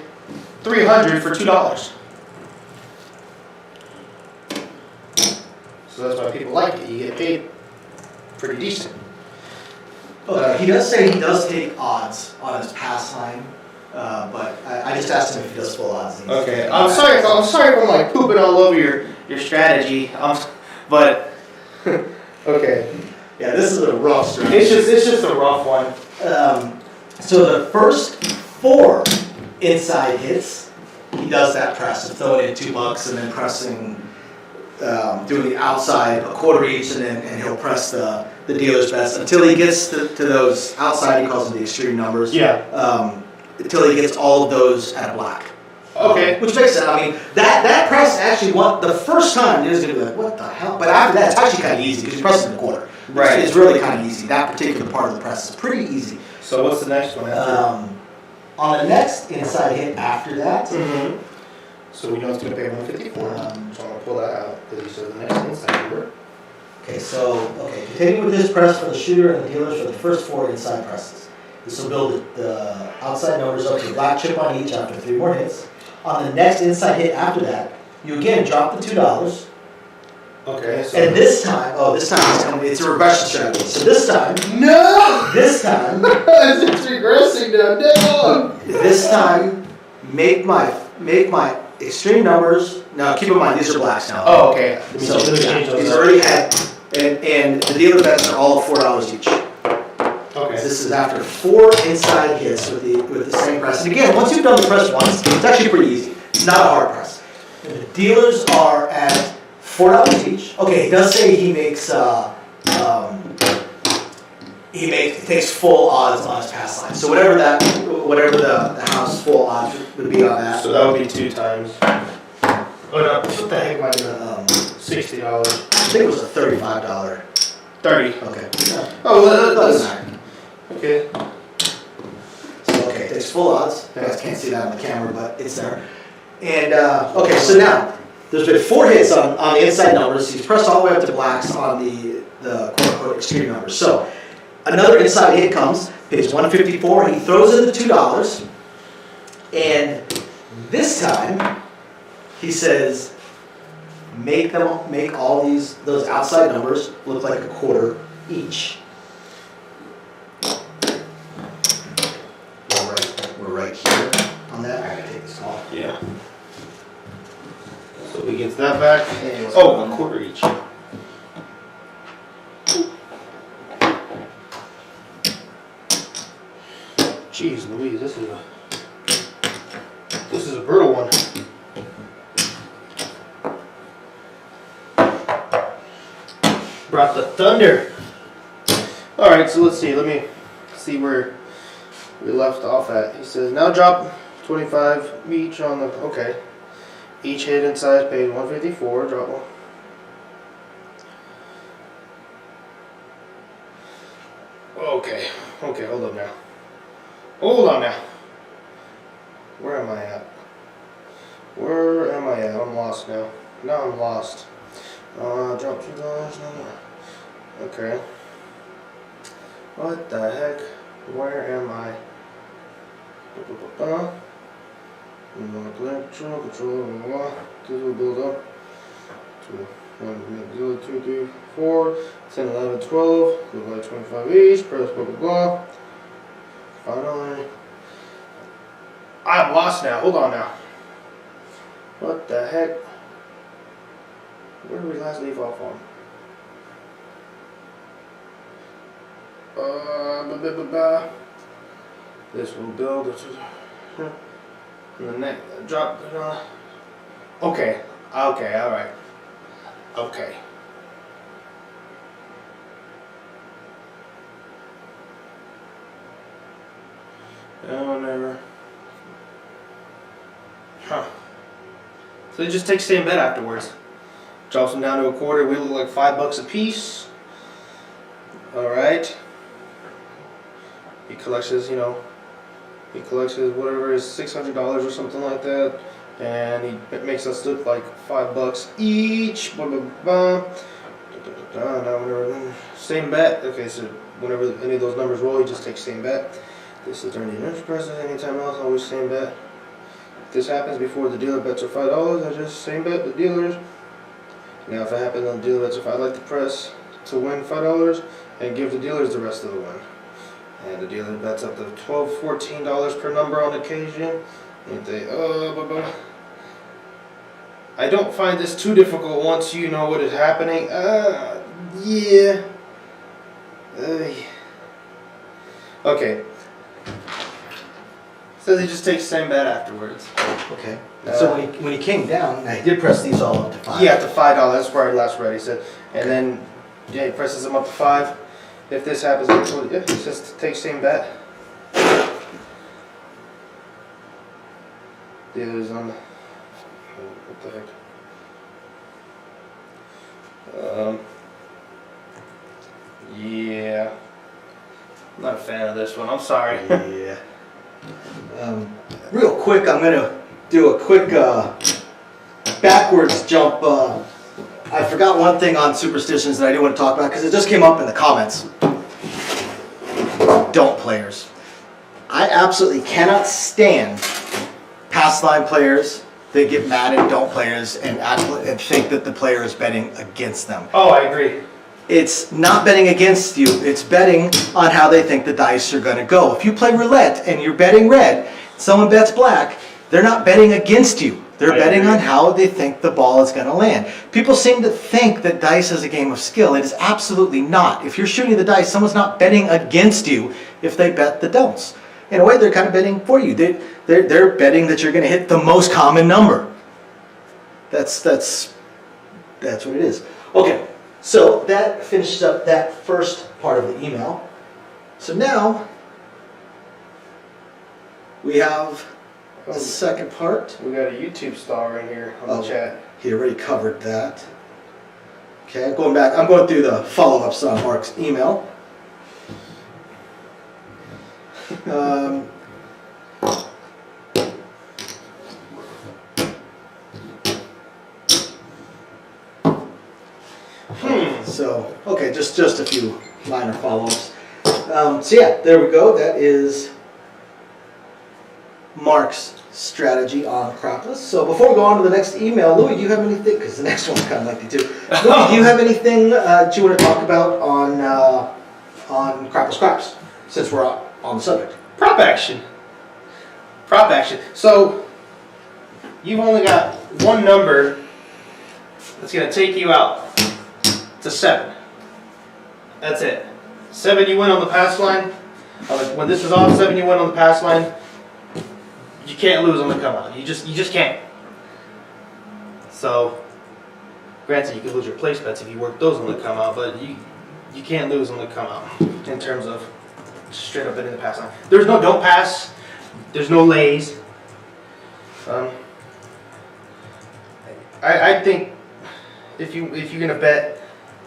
$300 for $2. So that's why people like it. You get paid pretty decent. Okay, he does say he does take odds on his pass line, but I just asked him if he does full odds. Okay, I'm sorry if I'm like pooping all over your strategy, but okay. Yeah, this is a rough strategy. It's just a rough one. So the first 4 inside hits, he does that press of throwing in $2 and then pressing, doing the outside a quarter each, and he'll press the dealer's best until he gets to those outside. He calls them the extreme numbers. Yeah. Until he gets all of those at a black. Okay. Which makes sense. I mean, that press actually the first time he was gonna be like, what the hell? But after that, it's actually kind of easy because he's pressing the quarter. Right. It's really kind of easy. That particular part of the press is pretty easy. So what's the next one after? On the next inside hit after that, Mm-hmm. So we know it's going to pay 154. So I'm going to pull that out because you said the next inside number. continue with this press for the shooter and the dealers for the first 4 inside presses. This will build the outside numbers up to a black chip on each after 3 more hits. On the next inside hit after that, you again drop the $2. Okay. So And this time it's a regression strategy. So this time, it's regressing now. No. This time, make my extreme numbers. Now, keep in mind these are blacks now. Oh, okay. So these already had, and the dealer bets are all $4 each. Okay. This is after 4 inside hits with the same press. And again, once you've done the press once, it's actually pretty easy. It's not a hard press. And the dealers are at $4 each. Okay, he does say he makes he takes full odds on his pass line. So whatever the house full odds would be on that. So that would be 2 times. Oh no, what the heck am I doing? $60. I think it was a $35. 30. Okay. Oh, Doesn't that's matter. okay. So okay, it takes full odds. You guys can't see that on the camera, but it's there. And okay, so now there's been 4 hits on the inside numbers. He's pressed all the way up to blacks on the quote unquote extreme numbers. So another inside hit comes, pays 154. He throws in the $2, and this time he says, make all those outside numbers look like a quarter each. We're right here on that. I gotta take this off. Yeah. So we get that back. And Oh, a quarter each. Jeez Louise, this is a brutal one. Brought the thunder. All right, so let's see. Let me see where we left off at. He says now drop 25 each on the okay. Each hit inside paid 154. Drop one. Okay, hold up now. Hold on now. Where am I at? I'm lost now. Now I'm lost. Drop $2. Okay. What the heck? Where am I? Control, this will build up. 2, 3, 4, 10, 11, 12. Look like 25 each. Press blah blah blah. Finally. I'm lost now. Hold on now. What the heck? Where did we last leave off on? This will build and the next drop. Okay, all right. Okay. Oh, never. Huh. So they just take same bet afterwards. Drops them down to a quarter. We look like $5 a piece. All right. He collects his, whatever is $600 or something like that, and he makes us look like $5 each. Blah blah blah. Now whenever same bet. Okay, so whenever any of those numbers roll, he just takes same bet. This is during the inertia presses. Anytime else, always same bet. If this happens before the dealer bets are $5, I just same bet the dealers. Now if it happens on the dealer bets, if I like to press to win $5 and give the dealers the rest of the win. And the dealer bets up to $12, $14 per number on occasion. And they, blah, blah. I don't find this too difficult once you know what is happening. Yeah. Okay. Says he just takes the same bet afterwards. Okay. So when he came down, now he did press these all up to 5. Yeah, to $5. That's where I last read. He said, and then he presses them up to 5. If this happens, it's just take same bet. The others on. What the heck? Yeah. I'm not a fan of this one. I'm sorry. Yeah. Real quick, I'm gonna do a quick backwards jump. I forgot one thing on superstitions that I do want to talk about because it just came up in the comments. Don't players. I absolutely cannot stand pass line players that get mad at don't players and think that the player is betting against them. Oh, I agree. It's not betting against you. It's betting on how they think the dice are going to go. If you play roulette and you're betting red, someone bets black, they're not betting against you. They're betting on how they think the ball is going to land. People seem to think that dice is a game of skill. It is absolutely not. If you're shooting the dice, someone's not betting against you if they bet the don'ts. In a way, they're kind of betting for you. They're betting that you're going to hit the most common number. That's what it is. Okay, so that finishes up that first part of the email. So now we have the second part. We got a YouTube star in here on the chat. He already covered that. Okay, going back. I'm going through the follow-ups on Mark's email. So, okay, just a few minor follow-ups. So yeah, there we go. That is Mark's strategy on crapless. So before we go on to the next email, Louis, do you have anything? Because the next one's kind of lengthy too. Louis, do you have anything that you want to talk about on crapless scraps? Since we're on the subject. Prop action. Prop action. So you've only got one number that's going to take you out. It's a 7. That's it. 7, you win on the pass line. When this is off, 7, you win on the pass line. You can't lose on the come out. You just can't. So, granted, you could lose your place bets if you work those on the come out, but you can't lose on the come out in terms of straight up betting the pass line. There's no don't pass. There's no lays. I think if you're gonna bet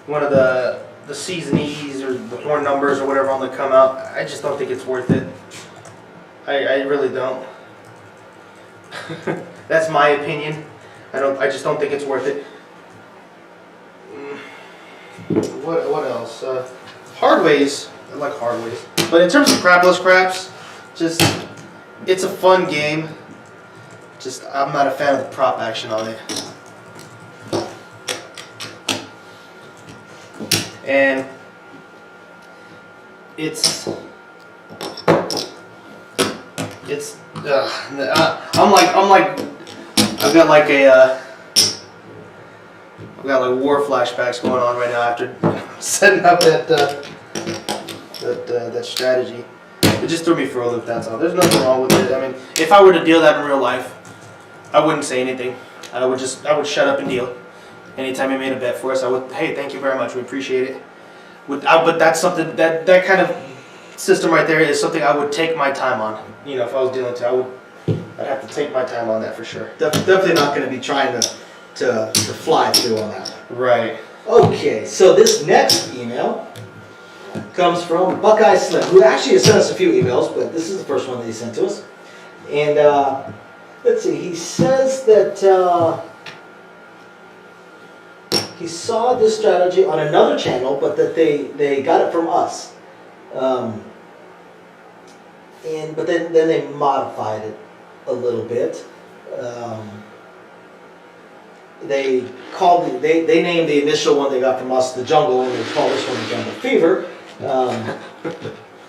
one of the seasonies or the horn numbers or whatever on the come out, I just don't think it's worth it. I really don't. That's my opinion. I just don't think it's worth it. What else? Hard ways. I like hard ways. But in terms of crapless craps, just it's a fun game. Just I'm not a fan of the prop action on it. And I've got like war flashbacks going on right now after setting up that strategy. It just threw me for a loop, that's all. There's nothing wrong with it. I mean, if I were to deal that in real life, I wouldn't say anything. I would shut up and deal. Anytime you made a bet for us, I would, hey, thank you very much, we appreciate it. But that's something, that kind of system right there is something I would take my time on. You know, if I was dealing to, I'd have to take my time on that for sure. Definitely not going to be trying to fly through on that. Right. Okay, so this next email comes from Buckeye Slim, who actually has sent us a few emails, but this is the first one that he sent to us. And let's see, he says that he saw this strategy on another channel, but that they got it from us. But then they modified it a little bit. They named the initial one they got from us the Jungle, and they call this one the Jungle Fever.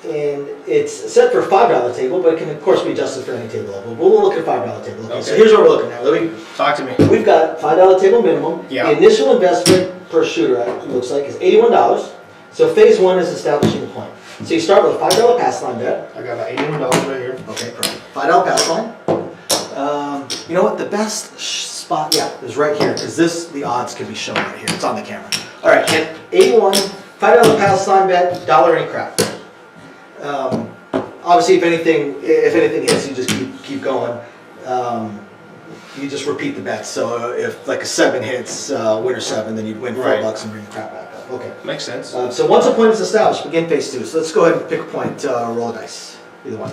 And it's set for a $5 table, but it can of course be adjusted for any table level. We'll look at $5 table. Okay. So here's what we're looking at. Louis, talk to me. We've got $5 table minimum. Yeah. The initial investment per shooter, it looks like, is $81. So phase 1 is establishing the point. So you start with a $5 pass line bet. I got my $81 right here. Okay, perfect. $5 pass line. You know what? The best spot, is right here, because the odds can be shown right here. It's on the camera. All right, and 81, $5 pass line bet, dollar any crap. Obviously, if anything hits, you just keep going. You just repeat the bet. So if like a 7 hits, winner 7, then you'd win $4 and bring the crap back up. Okay. Makes sense. So once a point is established, begin phase 2. So let's go ahead and pick a point. Roll a dice. Either one.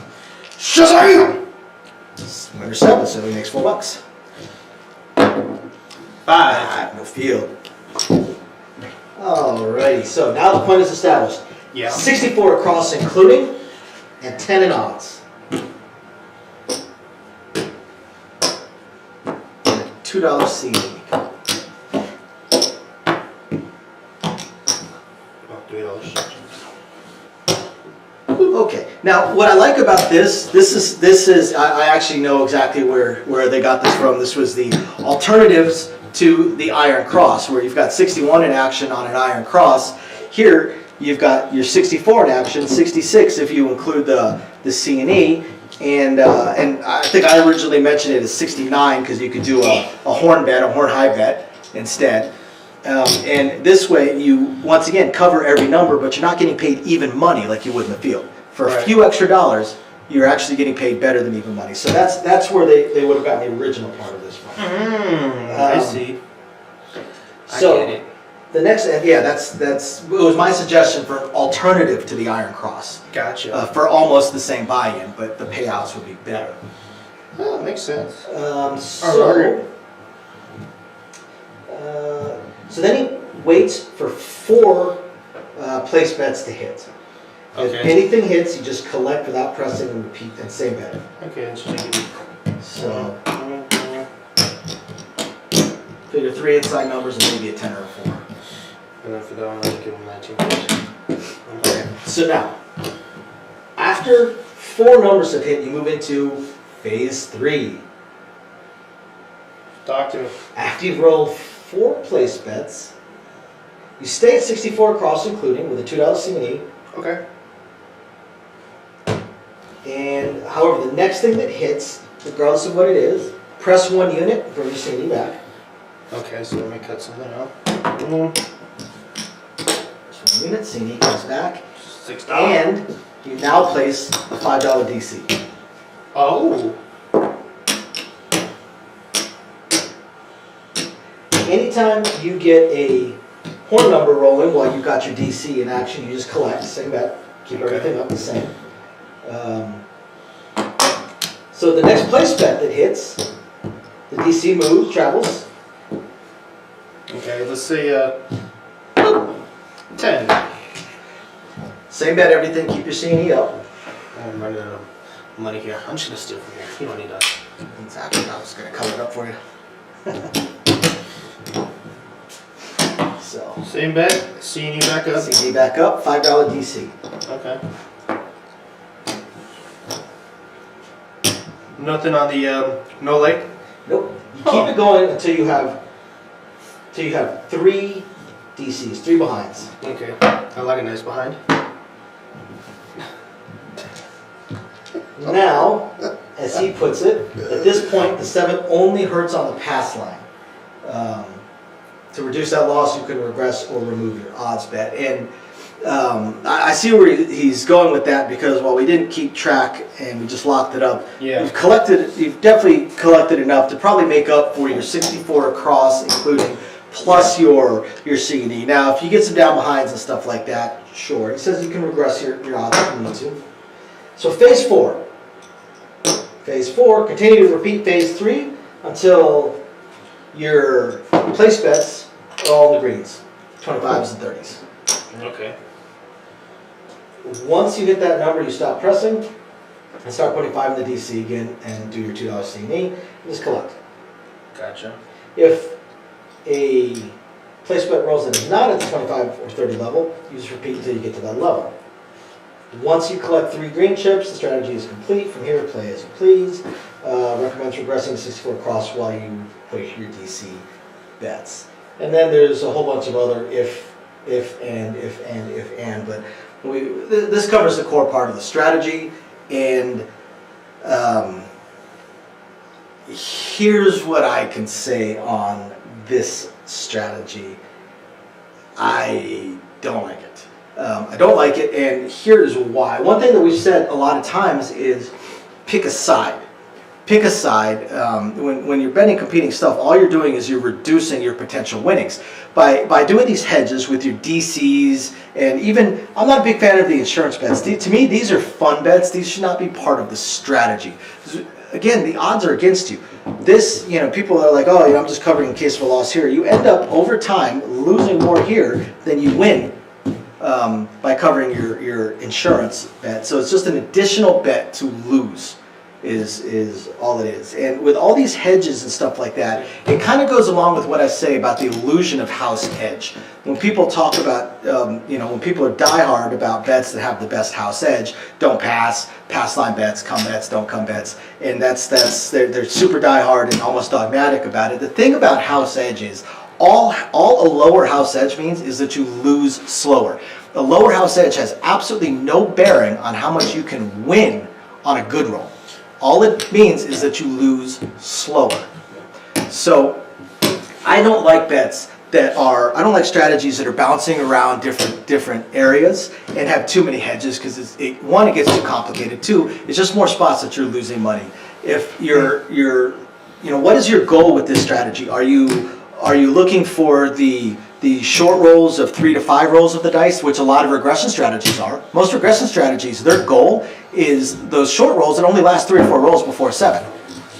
Shazam! Winner 7, so he makes $4. 5. No field. Alrighty. So now the point is established. Yeah. 64 across, including, and 10 in odds. $2 CD. Okay. Now, what I like about this is I actually know exactly where they got this from. This was the alternatives to the Iron Cross, where you've got 61 in action on an Iron Cross. Here, you've got your 64 in action, 66 if you include the C&E, and I think I originally mentioned it as 69 because you could do a horn bet, a horn high bet instead. And this way, you once again cover every number, but you're not getting paid even money like you would in the field. For a few extra dollars, you're actually getting paid better than even money. So that's where they would have gotten the original part of this from. I see. So I get it. the next, it was my suggestion for an alternative to the Iron Cross. Gotcha. For almost the same buy-in, but the payouts would be better. Oh, that makes sense. So then he waits for 4 place bets to hit. If anything hits, you just collect without pressing and repeat that same bet. Okay, let's check it. So figure 3 inside numbers and maybe a 10 or a 4. And then for that one, I'll give him 19. Okay. So now, after 4 numbers have hit, you move into phase 3. Talk to me. After you've rolled 4 place bets, you stay at 64 across, including with a $2 C&E. Okay. And however, the next thing that hits, regardless of what it is, press 1 unit and bring your C&E back. Okay, so let me cut something out. Press 1 unit, C&E comes back, $6. and you now place a $5 DC. Oh. Anytime you get a horn number rolling while you've got your DC in action, you just collect, same bet, keep everything up the same. So the next place bet that hits, the DC moves, travels. Okay, let's say 10. Same bet, everything, keep your C&E up. I'm running out of money here. I'm just gonna steal from here. You don't need that. Exactly, I was going to cover it up for you. So, Same bet. C&E back up. C&E back up, $5 DC. Okay. Nothing on the no leg. Nope. You keep it going until you have 3 DCs, 3 behinds. Okay. I like a nice behind. Now, as he puts it, at this point, the 7 only hurts on the pass line. To reduce that loss, you can regress or remove your odds bet. And I see where he's going with that, because while we didn't keep track and we just locked it up, you've definitely collected enough to probably make up for your 64 across, including plus your C&E. Now, if you get some down behinds and stuff like that, sure. He says you can regress your odds if you need to. So phase 4. Phase 4, continue to repeat phase 3 until your place bets are all in the greens, 25s and 30s. Okay. Once you hit that number, you stop pressing and start putting 5 in the DC again and do your $2 C&E and just collect. Gotcha. If a place bet rolls that is not at the 25 or 30 level, you just repeat until you get to that level. Once you collect 3 green chips, the strategy is complete. From here, play as you please. Recommends regressing to 64 across while you push your DC bets. And then there's a whole bunch of other if, but this covers the core part of the strategy. And here's what I can say on this strategy. I don't like it. I don't like it, and here's why. One thing that we've said a lot of times is pick a side. Pick a side. When you're betting competing stuff, all you're doing is you're reducing your potential winnings. By doing these hedges with your DCs, and even, I'm not a big fan of the insurance bets. To me, these are fun bets. These should not be part of the strategy. Again, the odds are against you. This, people are like, oh, I'm just covering in case of a loss here. You end up, over time, losing more here than you win by covering your insurance bet. So it's just an additional bet to lose is all it is. And with all these hedges and stuff like that, it kind of goes along with what I say about the illusion of house edge. When people talk about, when people are diehard about bets that have the best house edge, don't pass line bets, come bets, don't come bets, and they're super diehard and almost dogmatic about it. The thing about house edge is, all a lower house edge means is that you lose slower. The lower house edge has absolutely no bearing on how much you can win on a good roll. All it means is that you lose slower. So I don't like bets that are, I don't like strategies that are bouncing around different areas and have too many hedges, because one, it gets too complicated. Two, it's just more spots that you're losing money. If what is your goal with this strategy? Are you looking for the short rolls of 3 to 5 rolls of the dice, which a lot of regression strategies are? Most regression strategies, their goal is those short rolls that only last 3 or 4 rolls before 7,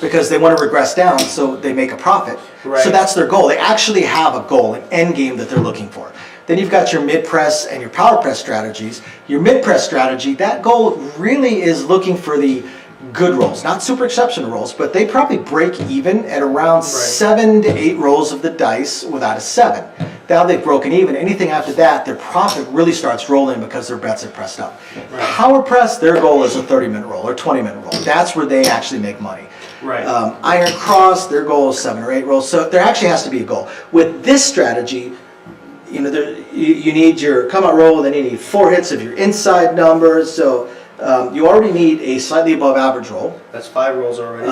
because they want to regress down so they make a profit. Right. So that's their goal. They actually have a goal, an end game that they're looking for. Then you've got your mid-press and your power press strategies. Your mid-press strategy, that goal really is looking for the good rolls, not super exceptional rolls, but they probably break even at around 7 to 8 rolls of the dice without a 7. Now they've broken even. Anything after that, their profit really starts rolling because their bets are pressed up. Right. Power press, their goal is a 30-minute roll or 20-minute roll. That's where they actually make money. Right. Iron cross, their goal is 7 or 8 rolls. So there actually has to be a goal. With this strategy, you need your come out roll, then you need 4 hits of your inside numbers. So you already need a slightly above average roll. That's 5 rolls already.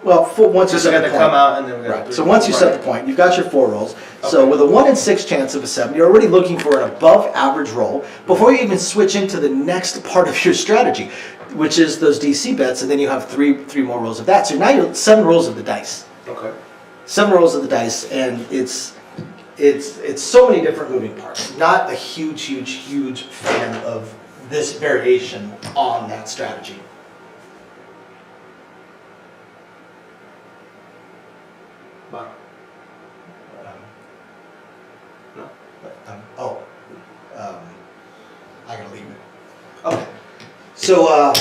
Once you set the point. Come out and then we got Right. So once you set the point, you've got your 4 rolls. So with a 1 in 6 chance of a 7, you're already looking for an above average roll before you even switch into the next part of your strategy, which is those DC bets, and then you have three more rolls of that. So now you're 7 rolls of the dice. Okay. 7 rolls of the dice, and it's so many different moving parts. Not a huge fan of this variation on that strategy. Wow. No. I gotta leave it. Okay. So,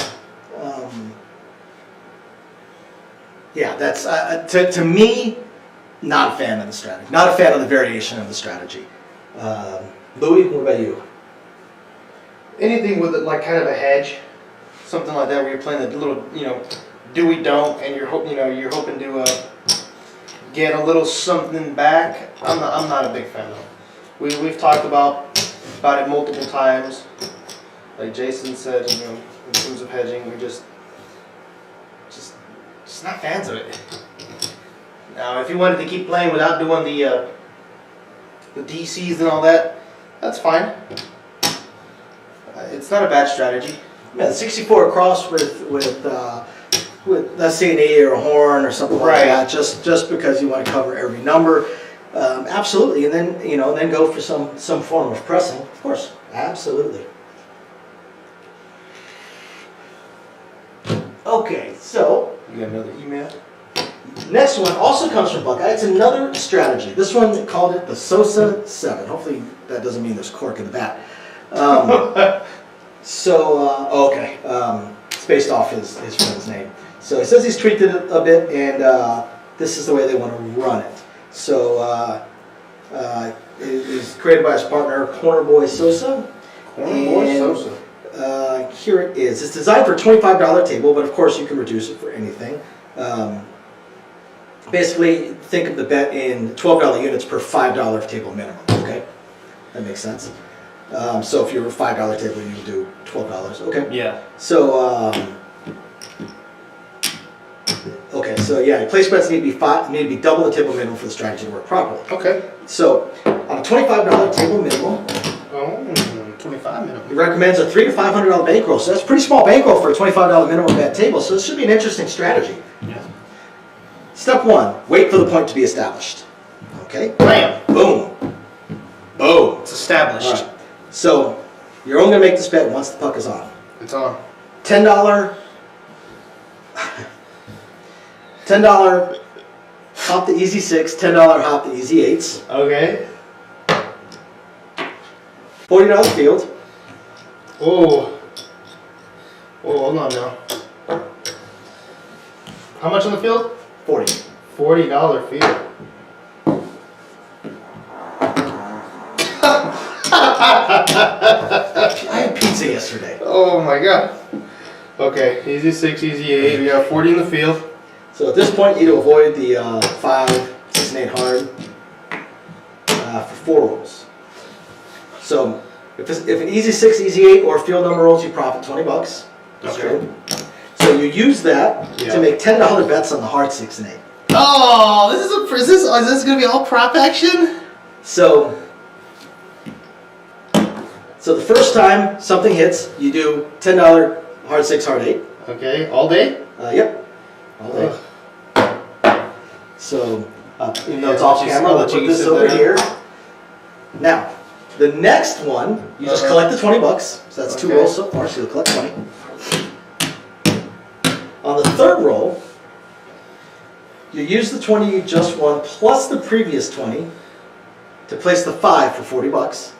yeah, that's to me, not a fan of the strategy. Not a fan of the variation of the strategy. Louis, what about you? Anything with like kind of a hedge, something like that, where you're playing the little, do we don't, and you're hoping to get a little something back. I'm not a big fan of. We've talked about it multiple times. Like Jason said, in terms of hedging, we're just not fans of it. Now, if you wanted to keep playing without doing the DCs and all that, that's fine. It's not a bad strategy. Yeah, the 64 across with let's say an 8 or a horn or something like that, just because you want to cover every number, absolutely. And then go for some form of pressing, of course, absolutely. Okay, so You got another email? next one also comes from Buckeye. It's another strategy. This one called it the Sosa 7. Hopefully that doesn't mean there's cork in the bat. It's based off his friend's name. So he says he's tweaked it a bit, and this is the way they want to run it. So it is created by his partner, Corner Boy Sosa. Here it is. It's designed for a $25 table, but of course you can reduce it for anything. Basically, think of the bet in $12 units per $5 table minimum. Okay, that makes sense. So if you're a $5 table, you would do $12. Okay. Yeah. So place bets need to be double the table minimum for the strategy to work properly. Okay. So on a $25 table minimum, $25 minimum. he recommends a $300 to $500 bankroll. So that's a pretty small bankroll for a $25 minimum bet table. So it should be an interesting strategy. Yeah. Step 1: wait for the point to be established. Okay. Bam. Boom. Boom. It's established. All right. So you're only gonna make this bet once the puck is on. It's on. $10 hop the easy 6, $10 hop the easy 8s, Okay. $40 field, Oh, hold on now. How much on the field? 40. $40 field. I had pizza yesterday. Oh my god. Okay, easy 6, easy 8. We got 40 in the field. So at this point, you need to avoid the 5, 6, and 8 hard for 4 rolls. So if an easy 6, easy 8, or field number rolls, you profit $20. That's Okay. true. So you use that to make $10 bets on the hard 6 and 8. Oh, is this gonna be all prop action? So the first time something hits, you do $10 hard 6, hard 8. Okay, all day? Yep. All day. So, even though it's off camera, I'll put this over here. Now, the next one, you just collect the $20. So that's 2 rolls so far, so you'll collect 20. On the third roll, you use the 20 you just won plus the previous 20 to place the 5 for $40.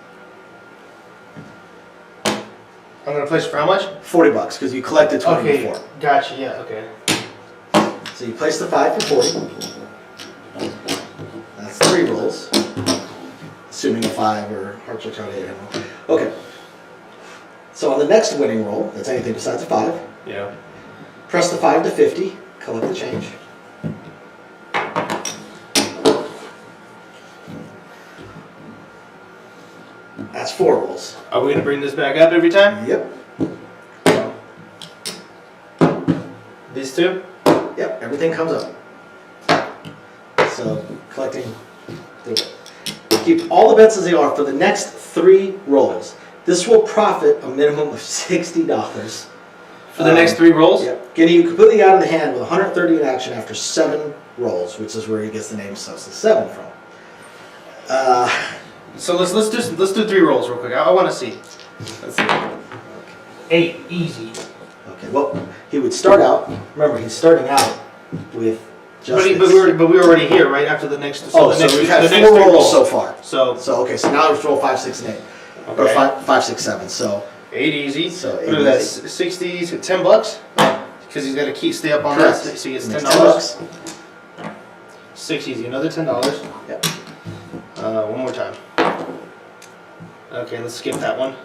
I'm gonna place for how much? $40 because you collected 20 before. Gotcha. Yeah. Okay. So you place the 5 for 40. That's 3 rolls, assuming a 5 or heart check out 8. Okay. So on the next winning roll, that's anything besides a 5. Yeah. Press the 5 to 50. Collect the change. That's 4 rolls. Are we gonna bring this back up every time? Yep. These two? Yep. Everything comes up. So collecting. Keep all the bets as they are for the next 3 rolls. This will profit a minimum of $60. For the next 3 rolls? Yep. Getting you completely out of the hand with 130 in action after 7 rolls, which is where he gets the name Sosa 7 from. So let's do 3 rolls real quick. I want to see. Let's see. 8, easy. Okay. Well, he would start out. Remember, he's starting out with just. But we're already here right after the next. So we've had 4 rolls so far. So okay. So now let's roll 5, 6, and 8, okay. or 5, 6, 7. So 8 easy. So 8 what is that? easy. 60, $10. Because he's got to stay up on Correct. that. So he gets Makes $10. $10. 6 easy. Another $10. Yep. One more time. Okay, let's skip that one.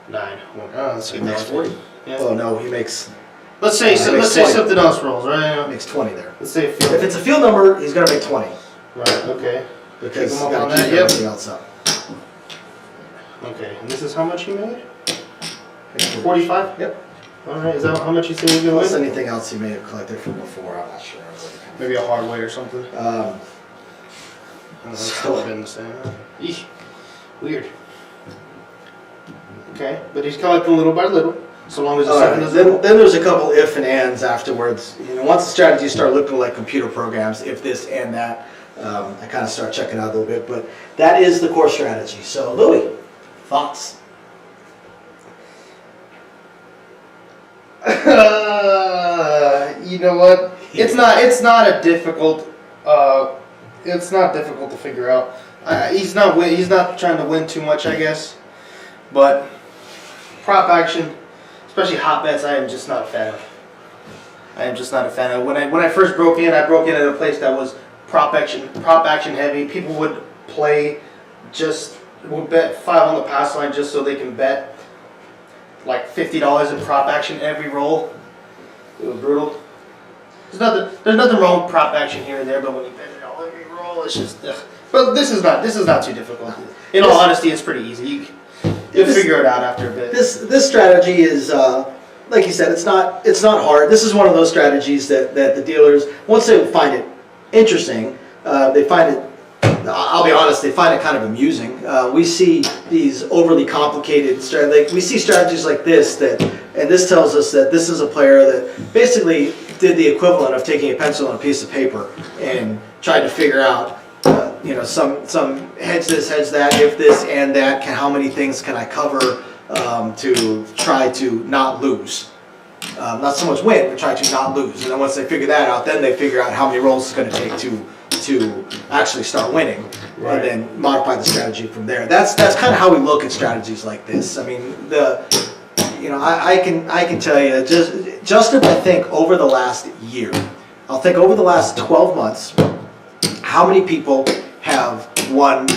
9. Let's He skip makes that one. 40. Yeah. Oh no, he makes Let's say he makes 20. something else rolls, right? makes 20 there. Let's say If it's a field number, he's gonna make 20 right. Okay. because Keep he's him up got on to keep that, yep. everything else up. Okay. And this is how much you made? 45. Yep. All right. Is that how much you say you're Plus going? anything else he may have collected from before, I'm not sure. Maybe a hard way or something. It's still been the same. Eesh. Weird. Okay, but he's collecting little by little, so long as the Alright, second doesn't. then there's a couple if and ands afterwards. You know, once the strategies start looking like computer programs, if this and that, I kind of start checking out a little bit. But that is the core strategy. So, Louis, thoughts? You know what? It's not a difficult. It's not difficult to figure out. He's not trying to win too much, I guess. But prop action, especially hot bets, I am just not a fan of. When I first broke in, I broke in at a place that was prop action heavy. People would bet 5 on the pass line just so they can bet like $50 in prop action every roll. It was brutal. There's nothing wrong with prop action here and there, but when you bet it all every roll, it's just. Ugh. But this is not too difficult. In all honesty, it's pretty easy. You'll figure it out after a bit. This strategy is, like you said, it's not hard. This is one of those strategies that the dealers, once they find it interesting, they find it. I'll be honest, they find it kind of amusing. We see these overly complicated we see strategies like this and this tells us that this is a player that basically did the equivalent of taking a pencil and a piece of paper and tried to figure out, some hedge this, hedge that, if this and that, how many things can I cover to try to not lose. Not so much win, but try to not lose. And then once they figure that out, then they figure out how many rolls it's going to take to actually start winning, right. And then modify the strategy from there. That's kind of how we look at strategies like this. I mean, I can tell you just if I think over the last year, I'll think over the last 12 months, how many people have won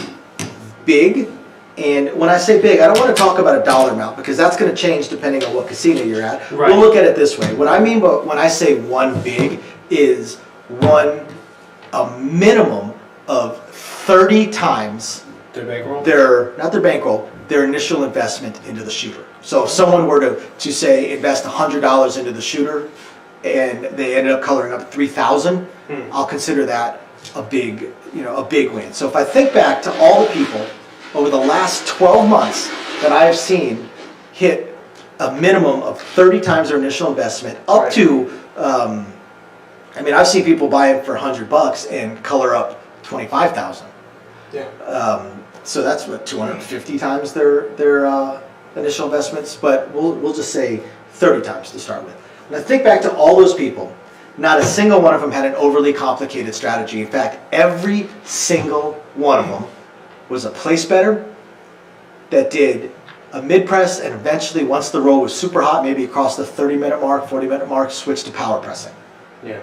big. And when I say big, I don't want to talk about a dollar amount because that's going to change depending on what casino you're at. Right. We'll look at it this way. What I mean by when I say one big is won a minimum of 30 times Their bankroll? not their bankroll, their initial investment into the shooter. So if someone were to say invest $100 into the shooter and they ended up coloring up $3,000, I'll consider that a big win. So if I think back to all the people over the last 12 months that I have seen hit a minimum of 30 times their initial investment, up to, I've seen people buy it for $100 and color up 25,000. Yeah. So that's what 250 times their initial investments, but we'll just say 30 times to start with. When I think back to all those people, not a single one of them had an overly complicated strategy. In fact, every single one of them was a place better that did a mid-press, and eventually, once the roll was super hot, maybe across the 30-minute mark, 40-minute mark, switched to power pressing. Yeah.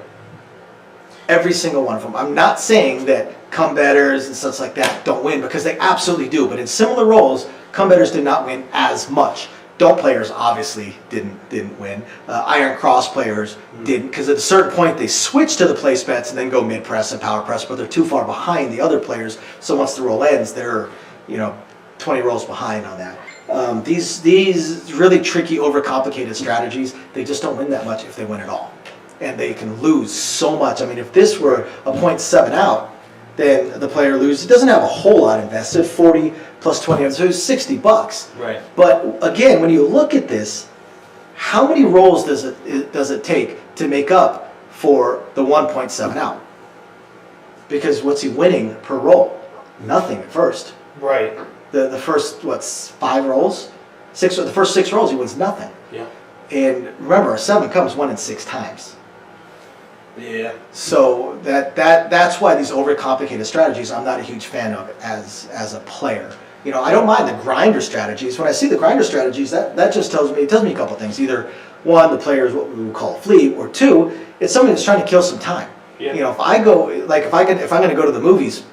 Every single one of them. I'm not saying that come betters and such like that don't win, because they absolutely do. But in similar roles, come betters did not win as much. Don't players obviously didn't win. Iron cross players didn't, because at a certain point they switch to the place bets and then go mid press and power press, but they're too far behind the other players. So once the roll ends, they're 20 rolls behind on that. These really tricky, overcomplicated strategies, they just don't win that much if they win at all, and they can lose so much. I mean, if this were a 0.7 out, then the player loses. It doesn't have a whole lot invested, 40 plus 20, so it's $60. Right. But again, when you look at this, how many rolls does it take to make up for the 1.7 out? Because what's he winning per roll? Nothing at first. Right. The first 5 rolls, the first 6 rolls he wins nothing. Yeah. And remember, a 7 comes 1 in 6 times. Yeah. So that's why these overcomplicated strategies I'm not a huge fan of as a player. I don't mind the grinder strategies. When I see the grinder strategies, that just tells me a couple things. Either one, the player is what we would call a flea, or two, it's somebody that's trying to kill some time. Yeah. If I'm going to go to the movies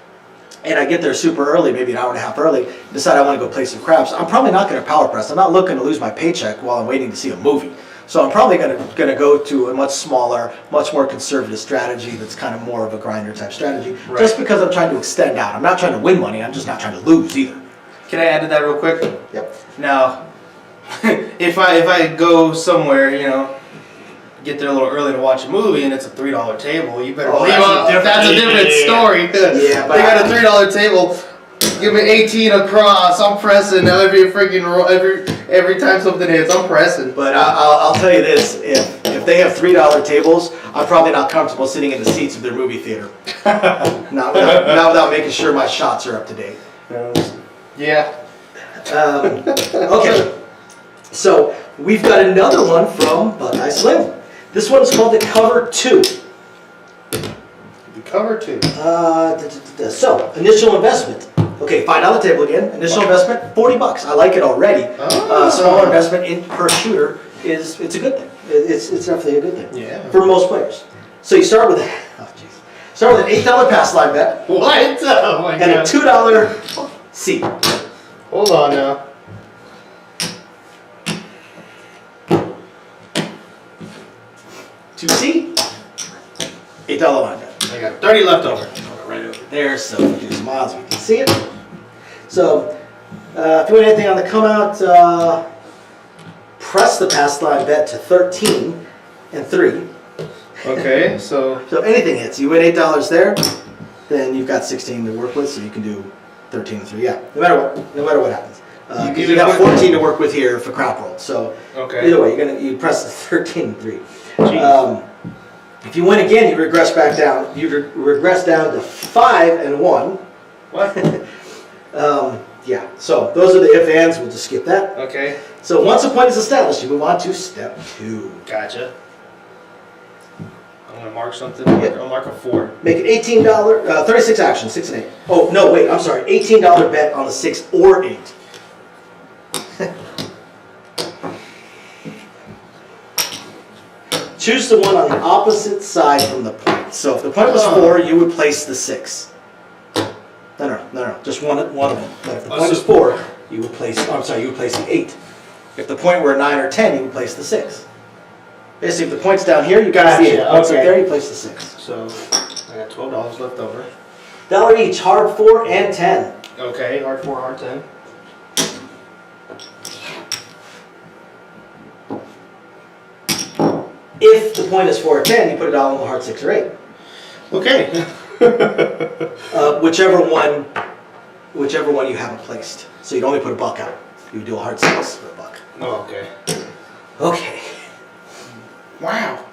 and I get there super early, maybe an hour and a half early, decide I want to go play some craps, I'm probably not going to power press. I'm not looking to lose my paycheck while I'm waiting to see a movie. So I'm probably going to go to a much smaller, much more conservative strategy that's kind of more of a grinder type strategy. Right. Just because I'm trying to extend out. I'm not trying to win money. I'm just not trying to lose either. Can I add to that real quick? Yep. Now, if I go somewhere, get there a little early to watch a movie and it's a $3 table, you better leave up. That's a different story. Yeah, but they got a $3 table. Give me 18 across. I'm pressing every time something hits. I'm pressing. But I'll tell you this: if they have $3 tables, I'm probably not comfortable sitting in the seats of their movie theater. not without making sure my shots are up to date. Yeah. Okay. So we've got another one from Buckeye Slim. This one is called the Cover 2. The Cover 2. So initial investment. Okay, $5 table again. Initial investment, $40. I like it already. Smaller investment per shooter it's a good thing. It's definitely a good thing. Yeah. For most players. So you start with an $8 pass line bet. What? Oh my and God. a $2 seat. Hold on now. To see, $8 line bet. I got 30 left over. Right over there, so do some odds we can see it. So, if you want anything on the come out, press the pass line bet to 13 and 3. Okay, so anything hits. You win $8 there, then you've got 16 to work with, so you can do 13 and 3. Yeah, no matter what happens. You got 14 to work with here for crap roll. So either way, you press the 13 and 3. If you win again, you regress back down. You regress down to 5 and 1. What? Yeah. So those are the if ands. We'll just skip that. Okay. So once a point is established, you move on to step 2. Gotcha. I'm gonna mark something. Yep. I'll mark a 4. Make an $18, 36 action, 6 and 8. Oh no, wait. I'm sorry. $18 bet on the 6 or 8. Choose the one on the opposite side from the point. So if the point was 4, you would place the 6. No. Just one of them. But if the point was 4, you would place the 8. If the point were 9 or 10, you would place the 6. Basically, if the point's down here, you got the 8. If the point's up there, you place the 6. So I got $12 left over. $1 each, hard 4 and 10. Okay, hard 4, hard 10. If the point is 4 or 10, you put $1 on the hard 6 or 8. Okay. Whichever one you haven't placed. So you'd only put a buck out. You would do a hard 6 for a buck. Oh, okay. Okay. Wow.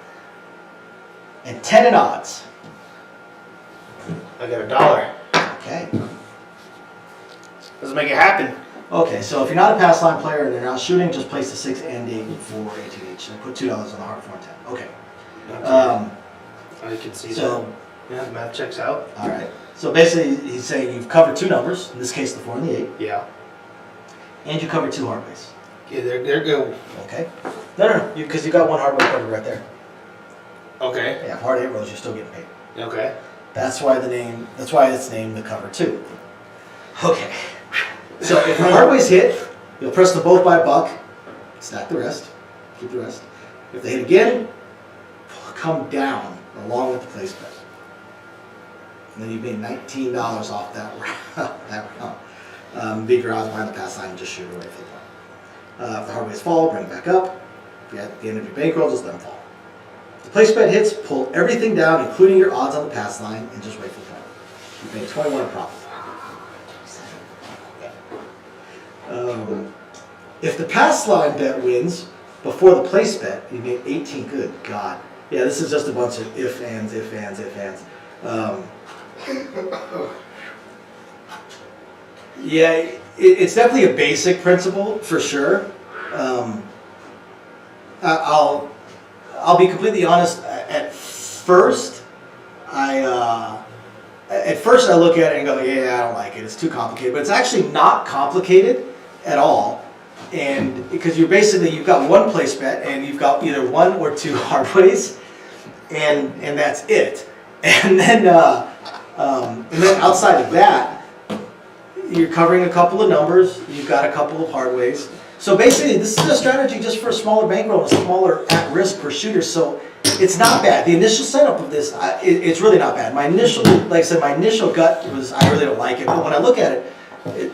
And 10 in odds. I got $1. Okay. Let's make it happen. Okay, so if you're not a pass line player and you're not shooting, just place the 6 and 8 for 18 each. And put $2 on the hard 4 and 10. Okay. I can see So, that. Yeah, math checks out. all right. So basically, he's saying you've covered 2 numbers, in this case the 4 and the 8, Yeah. and you covered 2 hard ways. Yeah, they're good. Okay. No, because you got 1 hard way covered right there. Okay. Yeah, hard 8 rolls, you're still getting paid. Okay. That's why it's named the cover 2. Okay. So if the hard ways hit, you'll press them both by a buck, stack the rest, keep the rest. If they hit again, come down along with the place bet. And then you made $19 off that round. Big your odds behind the pass line and just shoot away for the point. If the hard ways fall, bring it back up. If you're at the end of your bankroll, just let them fall. If the place bet hits, pull everything down, including your odds on the pass line, and just wait for the point. You made 21 in profit. If the pass line bet wins before the place bet, you get 18. Good God. Yeah, this is just a bunch of if, ands, if, ands, if, ands. Yeah, it's definitely a basic principle for sure. I'll be completely honest. At first, I look at it and go, yeah, I don't like it. It's too complicated. But it's actually not complicated at all. And because you've got 1 place bet and you've got either 1 or 2 hard ways, and that's it. And then outside of that, you're covering a couple of numbers. You've got a couple of hard ways. So basically, this is a strategy just for a smaller bankroll, a smaller at risk per shooter. So it's not bad. The initial setup of this, it's really not bad. My initial gut was I really don't like it. But when I look at it,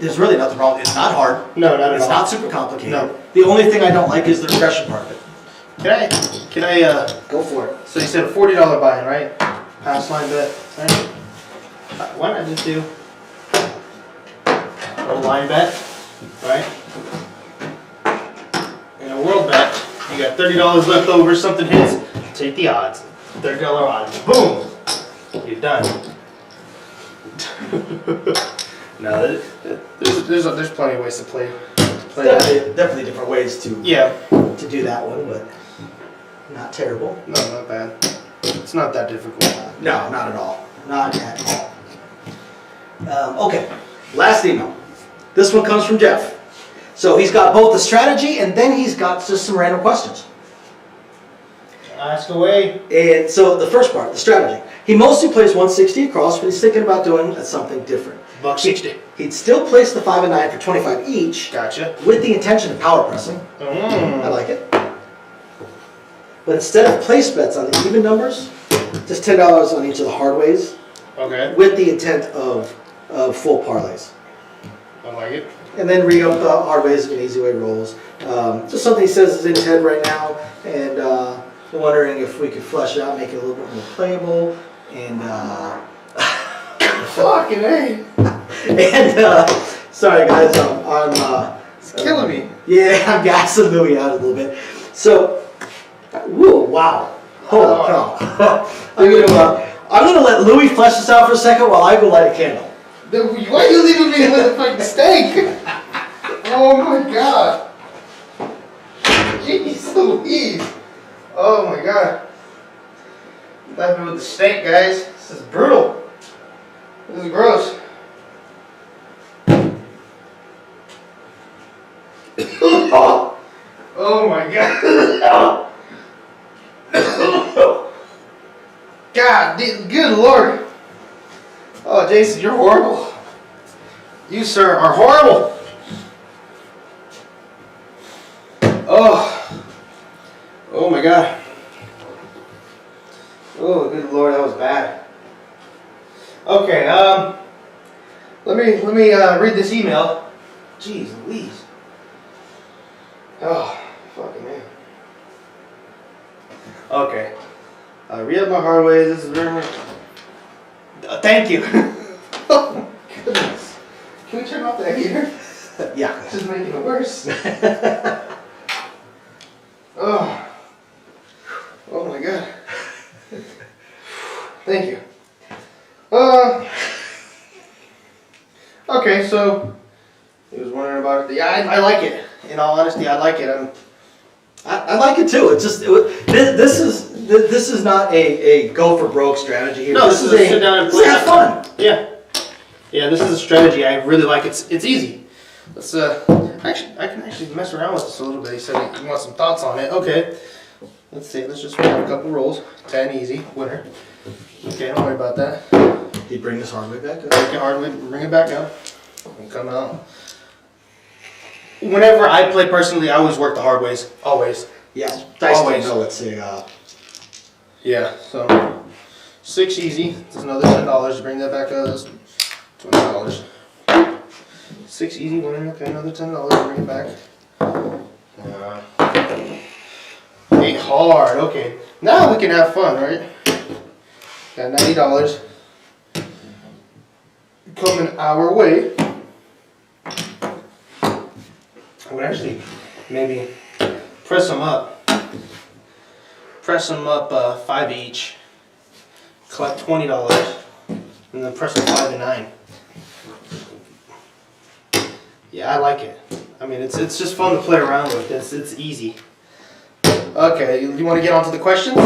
there's really nothing wrong. It's not hard. No, not at all. It's not super complicated. No. The only thing I don't like is the regression part of it. Can I Go for it. So you said a $40 buy-in, right? Pass line bet, right? Why not just do a line bet, right? And a world bet, you got $30 left over, something hits, take the odds. $30 odds, boom! You're done. No, there's plenty of ways to play that. Definitely different ways to do that one, but not terrible. No, not bad. It's not that difficult. No, not at all. Not at all. Okay, last email. This one comes from Jeff. So he's got both the strategy and then he's got just some random questions. Ask away. And so the first part, the strategy. He mostly plays 160 across, but he's thinking about doing something different. $1.60. He'd still place the 5 and 9 for 25 each. Gotcha. With the intention of power pressing. I like it. But instead of place bets on the even numbers, just $10 on each of the hard ways. Okay. With the intent of full parlays. I like it. And then re-up the hard ways and easy way rolls. Just something he says is in his head right now, and wondering if we could flesh it out, make it a little bit more playable, and fucking A. And sorry guys, It's killing me. Yeah, I'm gassing Louie out a little bit. So, whoa, wow, holy cow! I'm gonna let Louie flesh this out for a second while I go light a candle. Why are you leaving me with a fucking steak? Oh my god. Jeez Louise. Oh my god. Left me with the steak, guys. This is brutal. This is gross. Oh my god. God, good lord. Oh, Jason, you're horrible. You, sir, are horrible. Oh my god. Oh, good lord, that was bad. Okay, let me read this email. Jeez Louise. Oh, fucking man. Okay. Read up my hard ways. This is very much. Thank you. Oh, goodness. Can we turn off the heater? Yeah. This is making it worse. Oh. Oh my god. Thank you. Okay, so he was wondering about it. Yeah, I like it. In all honesty, I like it. I like it too. It's just this is not a go for broke strategy here. No, this is a sit down and play. Have fun. Yeah. Yeah, this is a strategy I really like. It's easy. Let's I can actually mess around with this a little bit. He said he wants some thoughts on it. Okay. Let's see. Let's just have a couple rolls. 10 easy winner. Okay, don't worry about that. You bring this hardware back up. Take it hardware, bring it back up, and come out. Whenever I play personally, I always work the hard ways. Always. Yeah. Dice Always. no, let's say Yeah. So 6 easy. That's another $10. Bring that back up. That's $20. 6 easy winner. Okay, another $10. Bring it back. 8 hard. Okay. Now we can have fun, right? Got $90 coming our way. I would actually maybe press them up. Press them up 5 each. Collect $20, and then press them 5 and 9. Yeah, I like it. I mean, it's just fun to play around with. It's easy. Okay, you want to get on to the questions?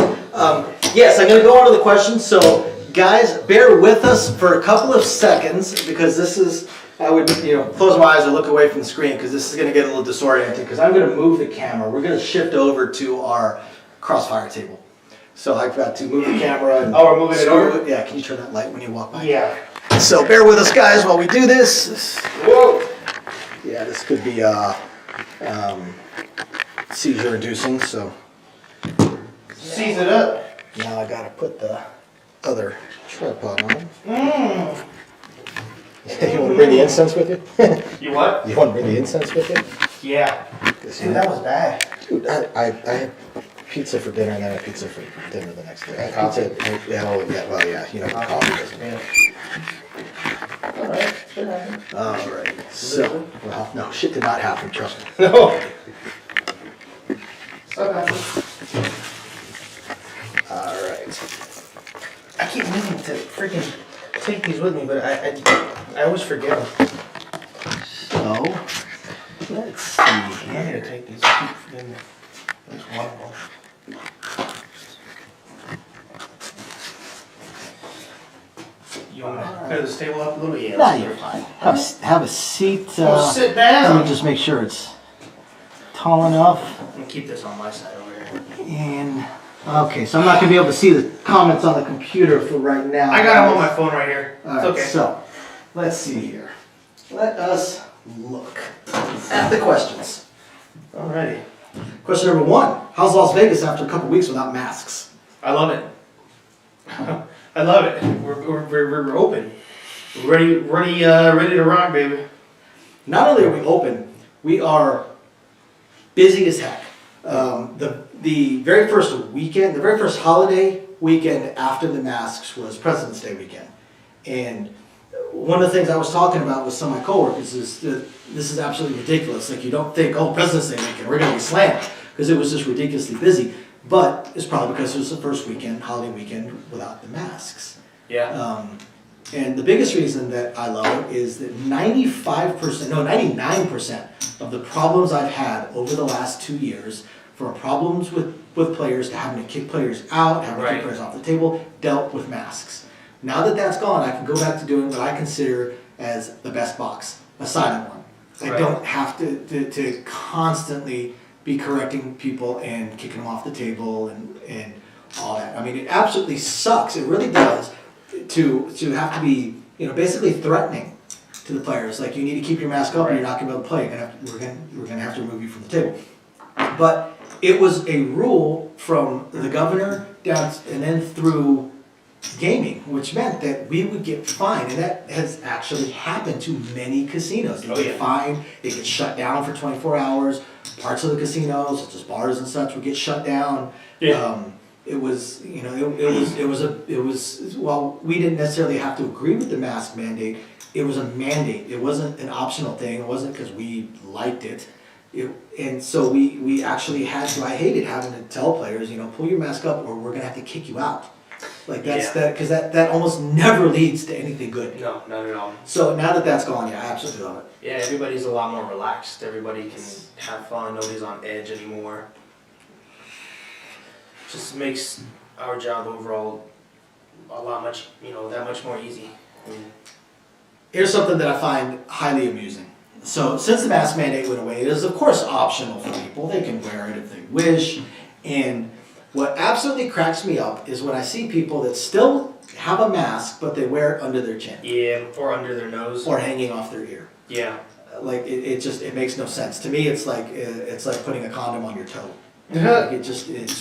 yes, I'm going to go on to the questions. So, guys, bear with us for a couple of seconds because this is, I would, close my eyes or look away from the screen because this is going to get a little disoriented because I'm going to move the camera. We're going to shift over to our crossfire table. So I've got to move the camera. And we're moving it over? Yeah, can you turn that light when you walk by? Yeah. So bear with us, guys, while we do this. Whoa! Yeah, this could be seizure-inducing, so. Seize it up. Now I gotta put the other tripod on. You want to bring the incense with you? You what? You want to bring the incense with you? Yeah. Dude, that was bad. Dude, I had pizza for dinner and then I had pizza for dinner the next day. I had pizza, coffee doesn't. Yeah. Alright, shit happened. Alright, so, well, no, shit did not happen, trust me. No. Stuff happened. Alright. I keep meaning to freaking take these with me, but I always forget them. So, let's see I'm here. gonna take these. I keep forgetting there's one of them. You want me to clear this table up a little? Yeah. No, you're fine. Have a seat. Sit down. Let me just make sure it's tall enough. I'm gonna keep this on my side over here. And, okay, so I'm not going to be able to see the comments on the computer for right now. I got them on my phone right here. All It's right, okay. so, let's see here. Let us look at the questions. Alrighty. Question number 1. How's Las Vegas after a couple weeks without masks? I love it. I love it. We're open. Ready to rock, baby. Not only are we open, we are busy as heck. The very first weekend, the very first holiday weekend after the masks was President's Day weekend. And one of the things I was talking about with some of my coworkers is that this is absolutely ridiculous. Like, you don't think, oh, President's Day weekend, we're going to be slammed, because it was just ridiculously busy. But it's probably because it was the first weekend, holiday weekend, without the masks. Yeah. And the biggest reason that I love it is that 99% of the problems I've had over the last 2 years, from problems with players to having to kick players out, having to kick players off the table, dealt with masks. Now that that's gone, I can go back to doing what I consider as the best box, a silent one. I don't have to constantly be correcting people and kicking them off the table and all that. I mean, it absolutely sucks. It really does to have to be, basically threatening to the players. Like, you need to keep your mask up or you're not going to be able to play. We're going to have to remove you from the table. But it was a rule from the governor down and then through gaming, which meant that we would get fined, and that has actually happened to many casinos. They get fined, they get shut down for 24 hours. Parts of the casinos, such as bars and such, would get shut down. Yeah. it was, you know, it was, well, we didn't necessarily have to agree with the mask mandate. It was a mandate. It wasn't an optional thing. It wasn't because we liked it. And so we actually had to, I hated having to tell players, you know, pull your mask up or we're going to have to kick you out. Like that's because that almost never leads to anything good. No, not at all. So now that that's gone, yeah, I absolutely love it. Yeah, everybody's a lot more relaxed. Everybody can have fun. Nobody's on edge anymore. Just makes our job overall a lot much, you know, that much more easy. I mean, here's something that I find highly amusing. So since the mask mandate went away, it is of course optional for people. They can wear it if they wish. And what absolutely cracks me up is when I see people that still have a mask, but they wear it under their chin. yeah, or under their nose. Or hanging off their ear. Yeah. Like it makes no sense. To me, it's like putting a condom on your toe. Yeah. Like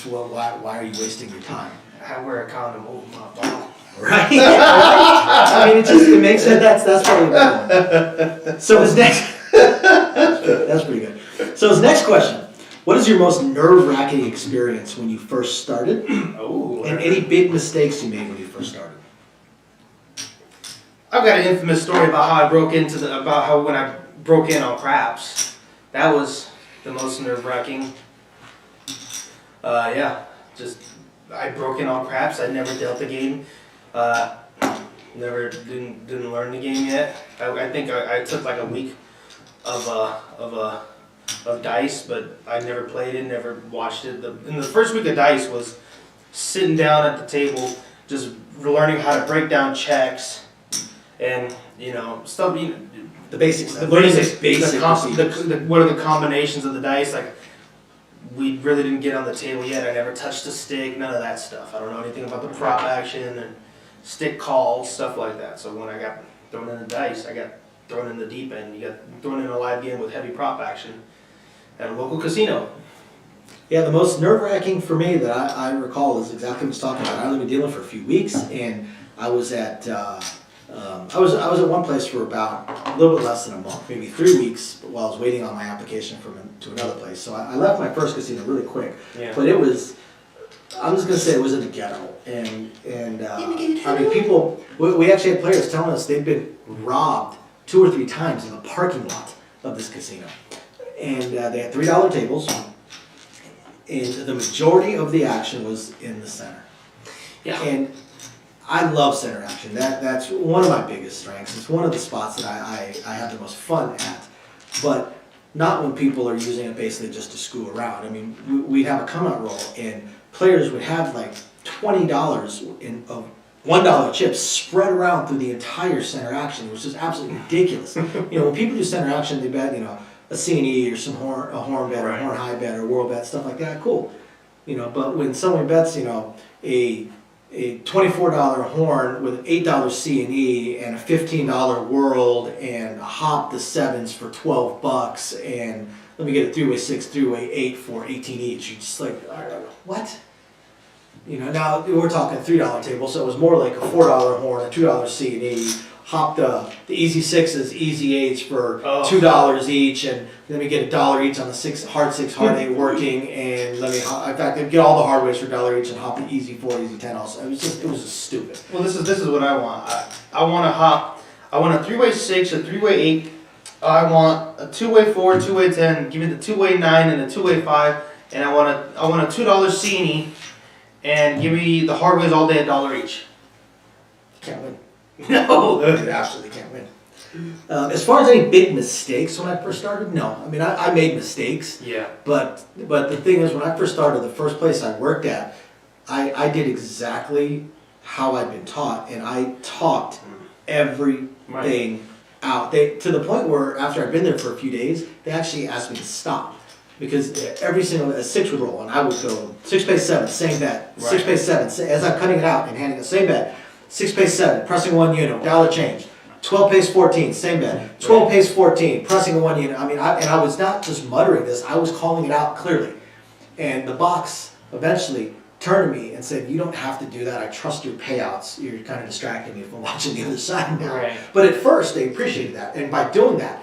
well, why are you wasting your time? I wear a condom over my ball. Right? I mean, it makes sense. That's probably good. So his next, that's pretty good. So his next question: what is your most nerve-wracking experience when you first started? Oh. And any big mistakes you made when you first started? I've got an infamous story about how when I broke in on craps. That was the most nerve-wracking. I broke in on craps. I never dealt the game. Didn't learn the game yet. I think I took like a week of dice, but I never played it, never watched it. And the first week of dice was sitting down at the table, just learning how to break down checks, and you know stuff. The basics. What are the combinations of the dice? Like we really didn't get on the table yet. I never touched a stick, none of that stuff. I don't know anything about the prop action and stick calls, stuff like that. So when I got thrown in the dice, I got thrown in the deep end. You got thrown in a live game with heavy prop action at a local casino. Yeah, the most nerve-wracking for me that I recall is exactly what he's talking about. I only been dealing for a few weeks, and I was at I was at one place for about a little bit less than a month, maybe 3 weeks, while I was waiting on my application to another place. So I left my first casino really quick, but it was. I'm just gonna say it was in the ghetto, and I mean people. We actually had players telling us they'd been robbed 2 or 3 times in the parking lot of this casino, and they had $3 tables, and the majority of the action was in the center. Yeah. And I love center action. That's one of my biggest strengths. It's one of the spots that I have the most fun at, but not when people are using it basically just to screw around. I mean, we'd have a come out roll and players would have like $20 of $1 chips spread around through the entire center action, which is absolutely ridiculous. You know, when people do center action, they bet, you know, a C&E or a horn bet or a horn high bet or world bet, stuff like that, cool. You know, but when someone bets, you know, a $24 horn with an $8 C&E and a $15 world and a hop the sevens for $12 and let me get a 3-way 6, 3-way 8 for 18 each. You're just like, what? You know, now we're talking $3 table, so it was more like a $4 horn, a $2 C&E, hop the easy 6s, easy 8s for $2 each, and let me get $1 each on the hard 6, hard 8 working, and let me, in fact, get all the hard ways for $1 each and hop the easy 4, easy 10 also. It was just stupid. Well, this is what I want. I want to hop. I want a 3-way 6, a 3-way 8. I want a 2-way 4, 2-way 10. Give me the 2-way 9 and the 2-way 5, and I want a $2 C&E, and give me the hard ways all day $1 each. Can't win. No, You absolutely can't win. As far as any big mistakes when I first started, no. I mean, I made mistakes. Yeah. But the thing is, when I first started, the first place I worked at, I did exactly how I'd been taught, and I talked everything out. To the point where after I'd been there for a few days, they actually asked me to stop. Because every single, a 6 would roll, and I would go 6 pays 7, same bet, 6 pays 7, as I'm cutting it out and handing the same bet, 6 pays 7, pressing 1 unit, $1 change, 12 pays 14, same bet, 12 pays 14, pressing 1 unit. I mean, I was not just muttering this, I was calling it out clearly. And the box eventually turned to me and said, you don't have to do that, I trust your payouts, you're kind of distracting me from watching the other side now. Right. But at first, they appreciated that, and by doing that,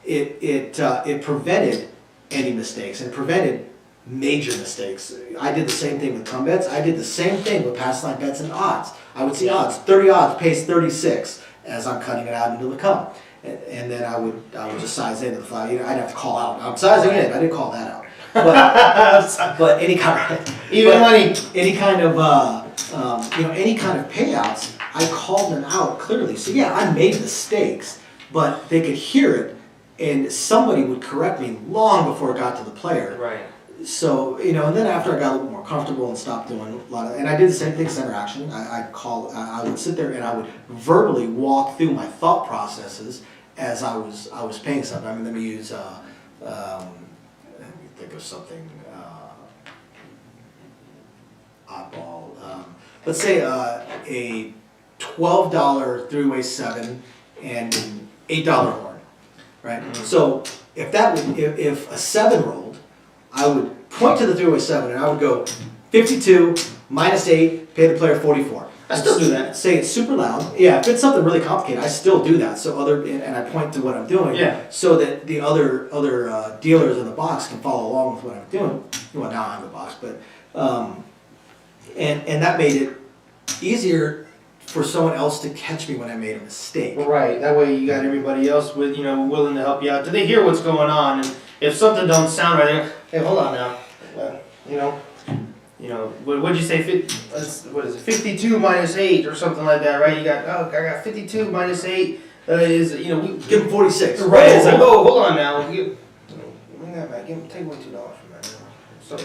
it prevented any mistakes and prevented major mistakes. I did the same thing with come bets. I did the same thing with pass line bets and odds. I would see odds, 30 odds pays 36 as I'm cutting it out into the come. And then I would just size into the fly. I'd have to call out. I'm sizing in. I didn't call that out. But any kind of any kind of payouts, I called them out clearly. So yeah, I made mistakes, but they could hear it, and somebody would correct me long before it got to the player. Right. So, and then after I got a little more comfortable and stopped doing a lot of, and I did the same thing, center action. I would sit there and I would verbally walk through my thought processes as I was paying something. I mean, let me use, let me think of something, oddball. Let's say a $12 three-way 7 and an $8 horn, right? Mm-hmm. So if a 7 rolled, I would point to the three-way 7 and I would go 52 minus 8, pay the player 44. I still do that. Say it's super loud. Yeah, if it's something really complicated, I still do that. So and I point to what I'm doing. Yeah. So that the other dealers in the box can follow along with what I'm doing. Well, now I have the box, but and that made it easier for someone else to catch me when I made a mistake. Right. That way you got everybody else with willing to help you out. Do they hear what's going on? And if something don't sound right, they go, hey, hold on now. What'd you say? What is it? 52 minus 8 or something like that, right? I got 52 minus 8 is we Give them 46. Right. It's like, oh, hold on now. Take away $2 from that. So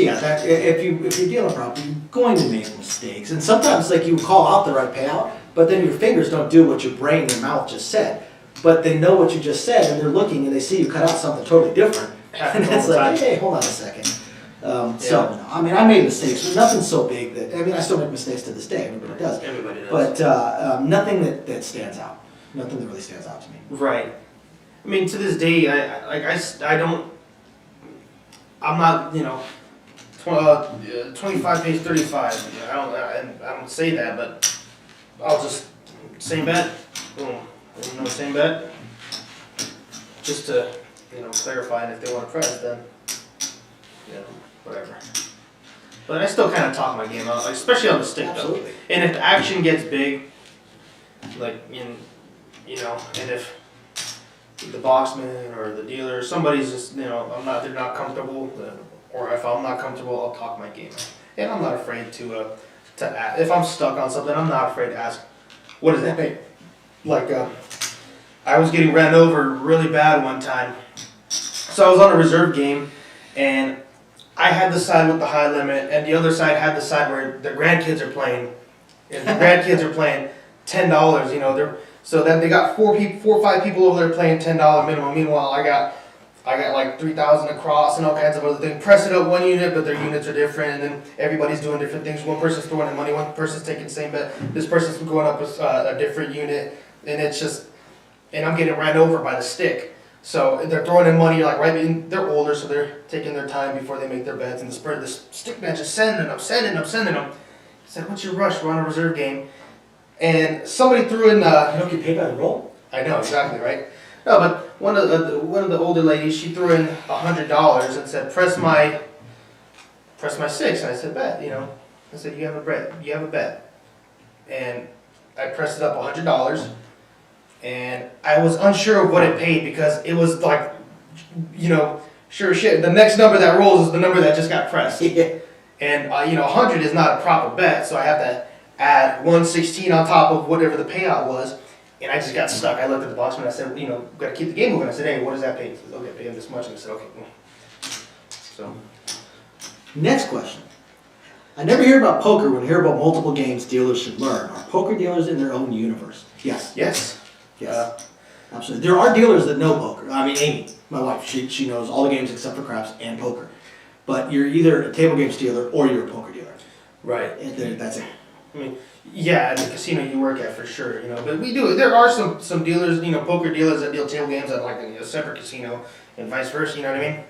yeah, if you're dealing properly, you're going to make mistakes, and sometimes like you call out the right payout, but then your fingers don't do what your brain and your mouth just said. But they know what you just said, and they're looking and they see you cut out something totally different, and it's like, hey, hold on a second. So I mean, I made mistakes, but nothing so big that I still make mistakes to this day. Everybody does. Everybody does. But nothing that stands out. Nothing that really stands out to me. Right. I mean, to this day, I'm not 25 pays 35. I don't say that, but I'll just same bet. Boom. Same bet. Just to clarify, and if they want to press, then whatever. But I still kind of talk my game out, especially on the stick. Absolutely. Though. And if the action gets big, and if the boxman or the dealer, somebody's just they're not comfortable, or if I'm not comfortable, I'll talk my game out. And I'm not afraid to ask. If I'm stuck on something, I'm not afraid to ask, what does that pay? Like I was getting ran over really bad one time. So I was on a reserve game, and I had the side with the high limit, and the other side had the side where the grandkids are playing, and the grandkids are playing $10. So then they got four or five people over there playing $10 minimum. Meanwhile, I got like 3,000 across and all kinds of other things. Press it up one unit, but their units are different, and then everybody's doing different things. One person's throwing in money, one person's taking the same bet. This person's going up with a different unit, and it's just, and I'm getting ran over by the stick. So they're throwing in money like right in. They're older, so they're taking their time before they make their bets. And the stick man just sending them. I said, "What's your rush? We're on a reserve game." And somebody threw in. You don't get paid by the roll. I know exactly right. No, but one of the older ladies, she threw in $100 and said, "Press my 6." And I said, "Bet." I said, "You have a bet." And I pressed it up $100. And I was unsure of what it paid because it was like, sure as shit. The next number that rolls is the number that just got pressed. Yeah. And 100 is not a proper bet, so I have to add 116 on top of whatever the payout was. And I just got stuck. I looked at the boxman and I said, got to keep the game moving. I said, hey, what does that pay? He said, okay, pay him this much. And I said, okay. So. Next question. I never hear about poker when I hear about multiple games dealers should learn. Are poker dealers in their own universe? Yes. Yes. Yes, absolutely. There are dealers that know poker. I mean, Amy, my wife, she knows all the games except for craps and poker. But you're either a table games dealer or you're a poker dealer. Right. And that's it. I mean, yeah, at the casino you work at for sure, But we do. There are some dealers, poker dealers that deal table games at like a separate casino and vice versa. You know what I mean?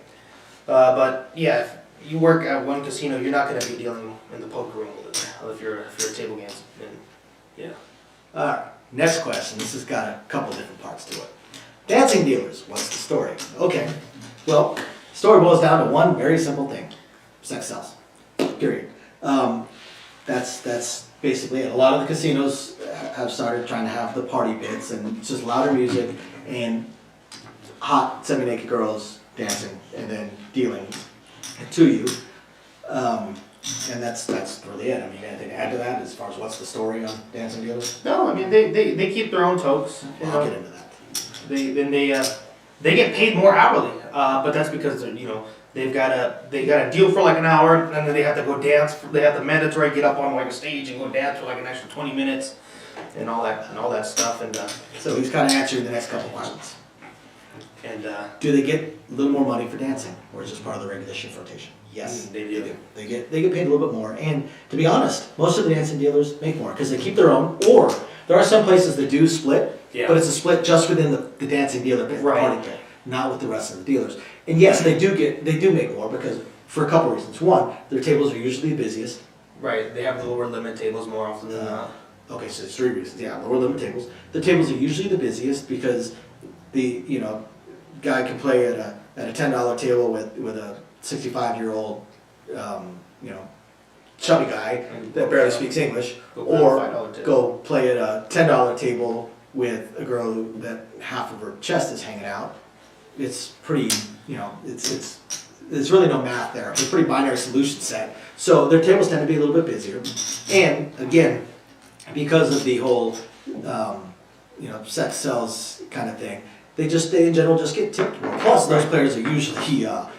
But yeah, if you work at one casino, you're not going to be dealing in the poker room if you're a table games. Yeah. All right. Next question. This has got a couple different parts to it. Dancing dealers. What's the story? Okay. Well, Story boils down to one very simple thing: sex sells. Period. That's basically it. A lot of the casinos have started trying to have the party bits, and it's just louder music and hot semi-naked girls dancing and then dealing to you. And that's really it. I mean, anything to add to that as far as what's the story on dancing dealers? No, I mean they keep their own tokes. I'll get into that. They get paid more hourly, but that's because they got a deal for like an hour, and then they have to go dance. They have the mandatory get up on like a stage and go dance for like an extra 20 minutes, and all that stuff. And So he's kind of answering the next couple questions. and Do they get a little more money for dancing, or is this part of the regular shift rotation? Yes, they do. They get paid a little bit more, and to be honest, most of the dancing dealers make more because they keep their own. Or there are some places that do split, but it's a split just within the dancing dealer pit, Right. party pit, not with the rest of the dealers. And yes, they do make more because for a couple reasons. One, their tables are usually the busiest. Right, they have the lower limit tables more often than not. Okay, so there's 3 reasons. Yeah, lower limit tables. The tables are usually the busiest because the guy can play at a $10 table with a 65-year-old chubby guy that barely speaks English, or go play at a $10 table with a girl that half of her chest is hanging out. It's pretty, there's really no math there. It's a pretty binary solution set. So their tables tend to be a little bit busier. And again, because of the whole, sex sells kind of thing, they in general just get tipped more. Plus, those players are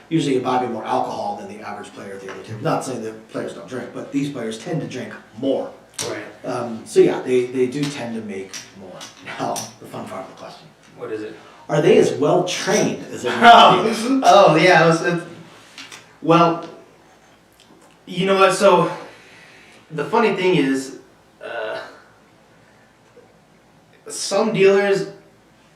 usually imbibing more alcohol than the average player at the other table. Not saying that players don't drink, but these players tend to drink more. Right. So yeah, they do tend to make more. Now, the fun part of the question. What is it? Are they as well trained as everyone else? Oh yeah. Well, you know what? So the funny thing is, some dealers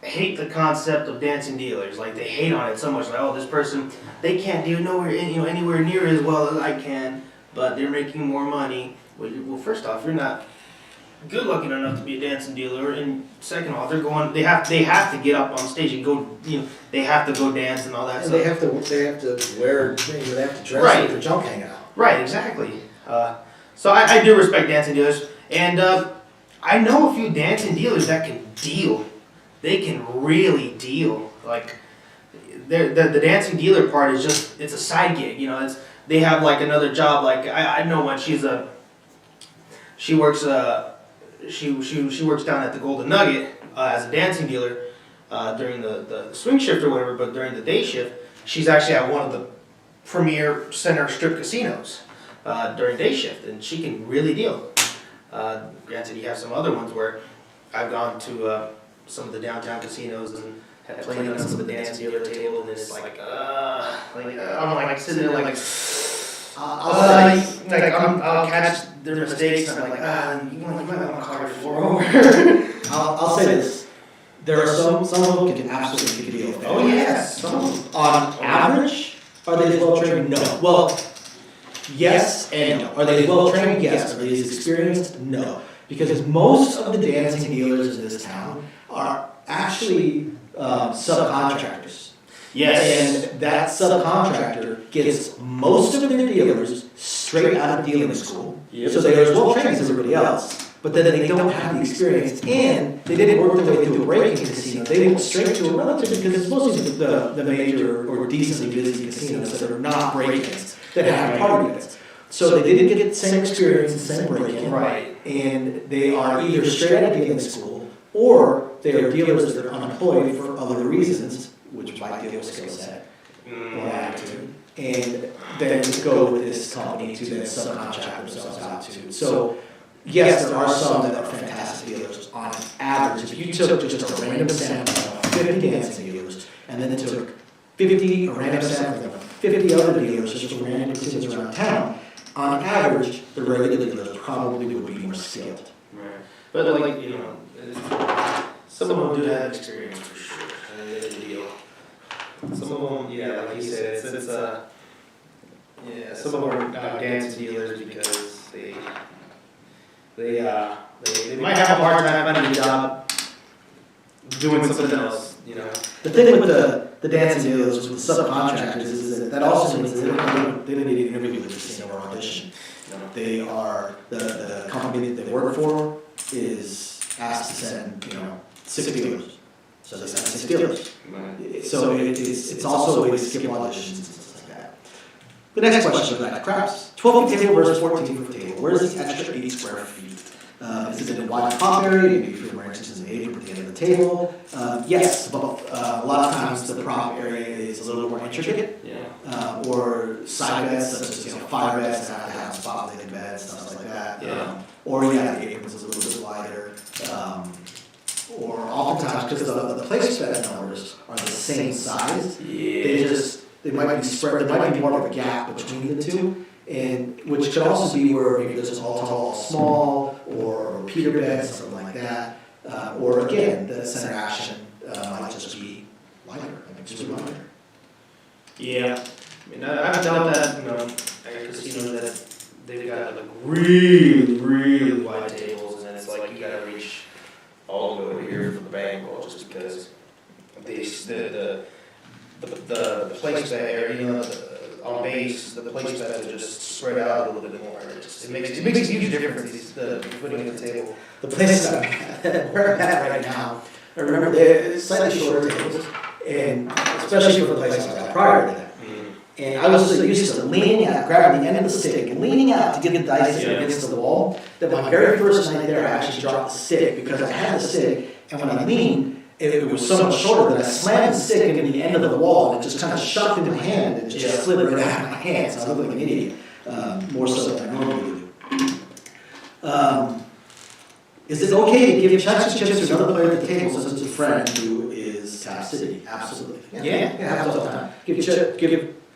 hate the concept of dancing dealers. Like they hate on it so much. Like, oh, this person, they can't do anywhere near as well as I can, but they're making more money. Well, first off, you're not good looking enough to be a dancing dealer, and second off, they have to get up on stage and go, they have to go dance and all that And stuff. they have to wear, they have to dress Right. with their junk hanging out. Right, exactly. So I do respect dancing dealers, and I know a few dancing dealers that can deal. They can really deal. Like, the dancing dealer part is just, it's a side gig, they have like another job. Like I know one. She works she works down at the Golden Nugget as a dancing dealer during the swing shift or whatever. But during the day shift, she's actually at one of the premier center strip casinos during day shift, and she can really deal. Granted, you have some other ones where I've gone to some of the downtown casinos and had played on some of the dancing dealer table, and it's like I'm like sitting there like. I'll catch their mistakes, and I'm like, you might want to call your floor over. I'll say this. There are some of them can absolutely deal. Oh yes, some. On average, are they as well trained? No. Well, yes and no. Are they as well trained? Yes. Are they as experienced? No. Because most of the dancing dealers in this town are actually subcontractors. Yes. And that subcontractor gets most of their dealers straight out of dealing school. Yep. So they're as well trained as everybody else. But then they don't have the experience, and they didn't work their way through a break-in casino. They went straight to a relatively, because it's mostly the major or decently busy casinos that are not break-ins, that have party bits. So they didn't get the same experience, the same break-in. Right. And they are either straight out of dealing school, or they are dealers that are unemployed for other reasons, which might deal with skill set or attitude, and then go with this company to then subcontract themselves out to. So, yes, there are some that are fantastic dealers on average. If you took just a random sample of 50 dancing dealers, and then took 50 random samples of 50 other dealers just from random casinos around town, on average, the regular dealers probably would be more skilled. Right. But like, some of them do have experience for sure, and they deal. Some of them, like you said, some of them are dancing dealers because they might have a hard time finding a job doing something else, The thing with the dancing dealers with subcontractors is that also means they don't need an interview with this or audition. They are the company that they work for is asked to send 6 dealers, so they send 6 dealers. So it's also a way to skip auditions and stuff like that. The next question is back to craps. 12-foot table versus 14-foot table. Where's the extra 8 square feet? Is it in a wide prop area? Maybe if you're more interested in the apron at the end of the table. Yes, but a lot of times the prop area is a little more intricate. Or side beds, such as fire beds that have to have spot lighted beds, stuff like that. Or the aprons is a little bit wider. Or oftentimes, because the place bed numbers are the same size, they might be spread. There might be more of a gap between the two. And which could also be where maybe there's an all tall, all small, or Peter bed, something like that. Or again, the center action might just be wider. Yeah, I mean, I've dealt that, at casinos that they've got like really wide tables, and it's like you gotta reach all the way over here for the bankroll just because the place bet area, on base, the place bets are just spread out a little bit more. It makes a huge difference. The putting at the table. The place that we're at right now, I remember they're slightly shorter tables, and especially for the place I got prior to that. And I was so used to leaning out, grabbing the end of the stick, and leaning out to get the dice against the wall, that my very first night there, I actually dropped the stick because I had the stick, and when I leaned, it was so much shorter that I slammed the stick into the end of the wall, and it just kind of shoved in my hand, and it just slid right out of my hand, so I looked like an idiot, more so than I normally do. Is it okay to give checks and chips to another player at the table, such as a friend who is Tap City? Absolutely. Yeah, happens all the time. Give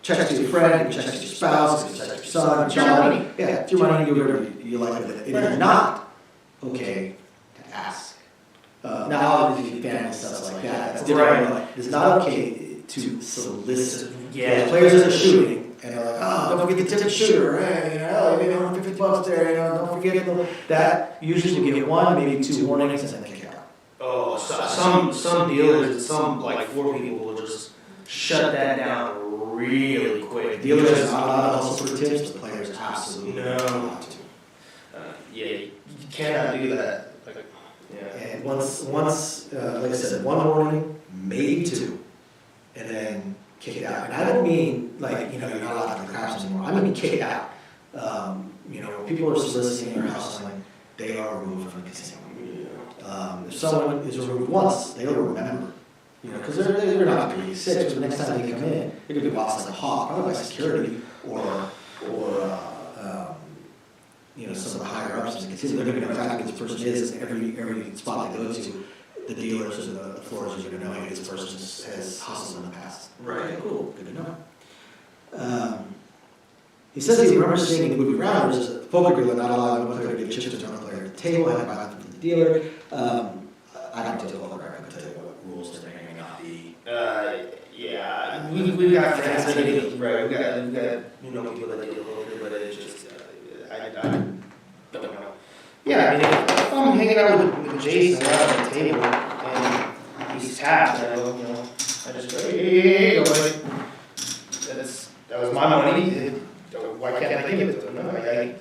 checks to your friend, give checks to your spouse, give checks to your son, your child. Yeah, it's your money, do whatever you like with it. It is not okay to ask. Now, if you family stuff like that, that's different. Right. It's not okay to solicit. Yeah, players that are shooting, and they're like, oh, don't forget to tip the shooter, hey, maybe $50 there, don't forget that. Usually we get 1, maybe 2 warnings, and then kick out. Oh, some dealers, some like 4 people will just shut that down really quick. Dealers are not allowed to hustle for tips, but players absolutely not to. You cannot do that. And once, like I said, 1 warning, maybe 2, and then kick it out. And I don't mean like you're not allowed to play craps anymore. I mean kick it out. When people are soliciting or hustling, they are removed from the casino. If someone is removed once, they'll remember. Because they're not going to be 6, but the next time they come in, they're going to be watched like a hawk, probably by security or some of the higher ups in the casino. They're going to know exactly who this person is, and every spot they go to, the dealers and the floors are going to know, hey, this person has hustled in the past. Right. Cool. Good to know. He says he remembers seeing in the movie Rounders as a poker dealer not allowing one player to give chips to another player at the table, had to buy them from the dealer. I don't do all the record to tell you what rules there may not be. Yeah, we've got friends that deal, right? We've got people that deal a little bit, but it's just I don't know. Yeah, I mean, if I'm hanging out with Jason around the table and he's tapped, and I just go, hey, that was my money. Why can't I give it to him? No, I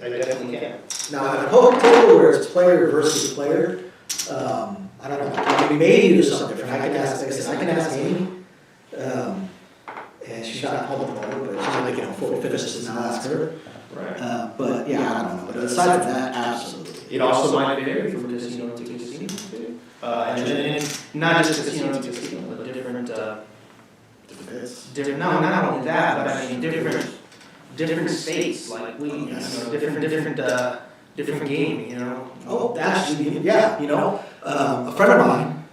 definitely can. Now, at a poker table where it's player versus player, I don't know. Maybe do something different. I can ask Amy, and she's not home at the moment, but she's like, before we finish this, and I'll ask her. Right. But yeah, I don't know. But aside from that, absolutely. It also might vary from casino to casino too. And not just casino to casino, but different bits. No, not only that, but I mean different states. Like different game. Oh, actually, yeah. A friend of mine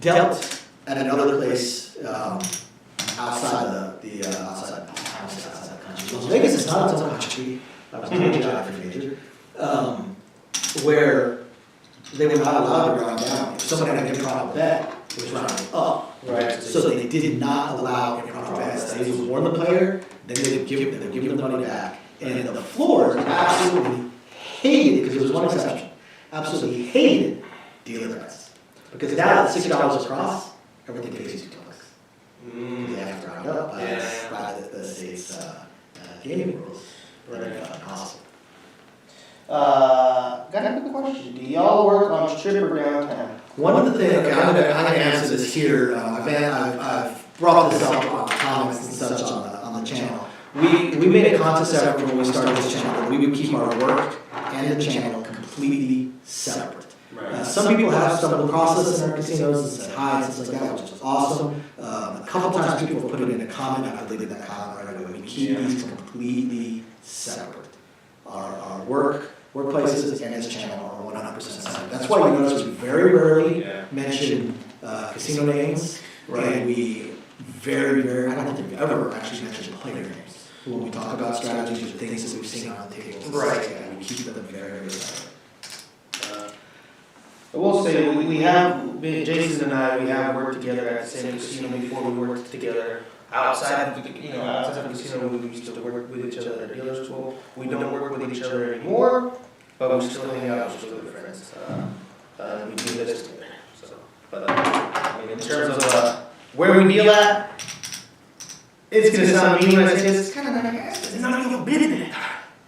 dealt at another place outside the country. Las Vegas is not its own country. I was a geography major. Where they were not allowed to round down. If someone had an improper bet, it was rounded up. Right. So they did not allow improper bets. They would warn the player, then they would give them the money back. And the floors absolutely hated, because there was one exception, absolutely hated dealer bets. Because now at $6 across, everything pays you $2. They have to round up by the state's gaming rules. Right. Awesome. Got a quick question. Do y'all work on Strip or downtown? One of the things, okay, I'm gonna answer this here. I've brought this up on comments and such on the channel. We made a conscious effort when we started this channel that we would keep our work and the channel completely separate. Right. Some people have stumbled across us in our casinos and said hi and stuff like that, which is awesome. A couple times people have put it in a comment, I deleted that comment right away. We keep these completely separate. Our workplaces and this channel are 100% separate. That's why you notice we very rarely mention casino names, right? And we I don't think we've ever actually mentioned player names. When we talk about strategies or things that we've seen on the tables, Right. And we keep them very, very separate. I will say we have Jason and I. We have worked together at the same casino before. We worked together outside of the casino. We used to work with each other at dealers' school. We don't work with each other anymore, but we still hang out. We're still good friends. We do this together. So, but I mean, in terms of where we deal at, it's gonna sound mean when I say this. It's kind of like it's none of your business.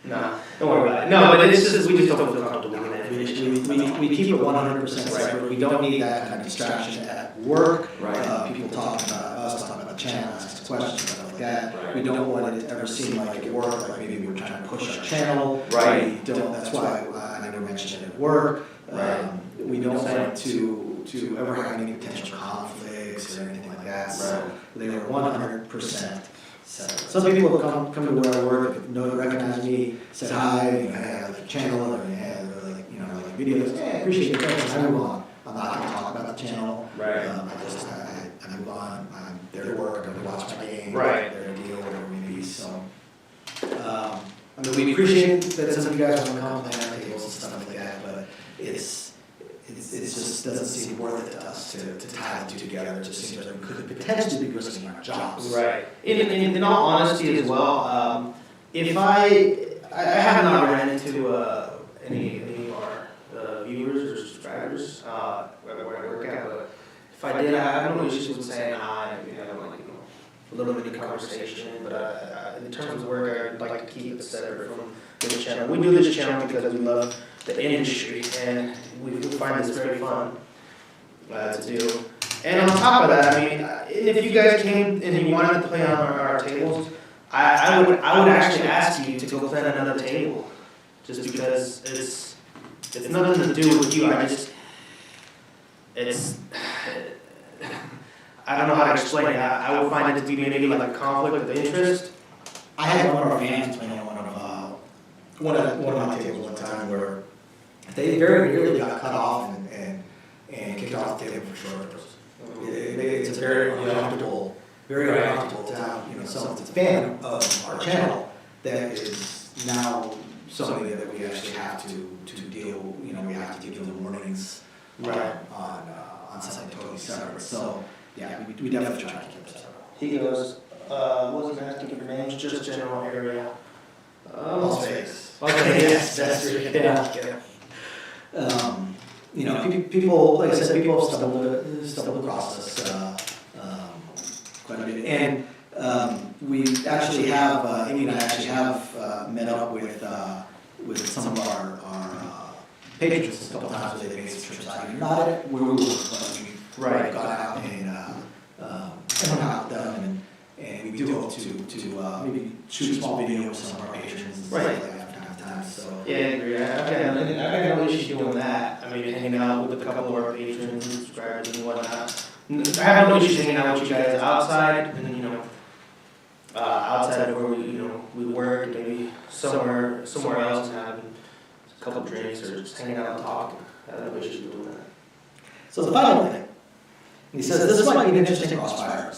No, don't worry about it. No, but it's just we just don't feel comfortable doing that. We keep it 100% separate. We don't need that kind of distraction at work. Right. People talking about us, talking about the channel, asking questions, stuff like that. Right. We don't want it to ever seem like at work, like maybe we're trying to push our channel. Right. We don't. That's why I never mentioned it at work. Right. We don't want to ever have any potential conflicts or anything like that. So they are 100%. Some people have come to where I work, recognize me, said hi, I like the channel, or like videos. Yeah, I appreciate it. I move on. I'm not going to talk about the channel. Right. I move on. I'm there to work. I'm going to watch my game. Right. There to deal, whatever it may be. So, I mean, we appreciate that some of you guys want to come play on tables and stuff like that, but it just doesn't seem worth it to us to tie the two together. It just seems like we could potentially be risking our jobs. Right. In all honesty as well, if I have not ran into any of our viewers or subscribers where I work at, but if I did, I have no issues with saying hi and having a little mini conversation. But in terms of work, I'd like to keep it separate from the channel. We do this channel because we love the industry and we find this very fun to do. And on top of that, I mean, if you guys came and you wanted to play on our tables, I would actually ask you to go play on another table, just because it's nothing to do with you. I don't know how to explain it. I would find it to be maybe like a conflict of interest. I had one of our fans playing on one of my tables one time where they very nearly got cut off and kicked off the table for short. It's a very uncomfortable to have someone that's a fan of our channel that is now somebody that we actually have to deal. We have to deal with the warnings on something totally separate. So yeah, we definitely try to keep it separate. He goes, wasn't asking for names, just general area. Las Vegas. Okay, yes, that's true. Yeah. People, like I said, people have stumbled across us quite a bit. And we actually have, Amy and I actually have met up with some of our patrons a couple times where they made some trips out. Not at where we were, but we got out and hung out with them. And we do hope to maybe shoot a small video with some of our patrons and stuff like that from time to time. So Yeah, I agree. I've got no issue doing that. I mean, hanging out with a couple of our patrons and subscribers and whatnot. I have no issue hanging out with you guys outside, and outside of where we work, maybe somewhere else, and having a couple of drinks or just hanging out and talking. I have no issue doing that. So the final thing, he says, this might be an interesting crossfire.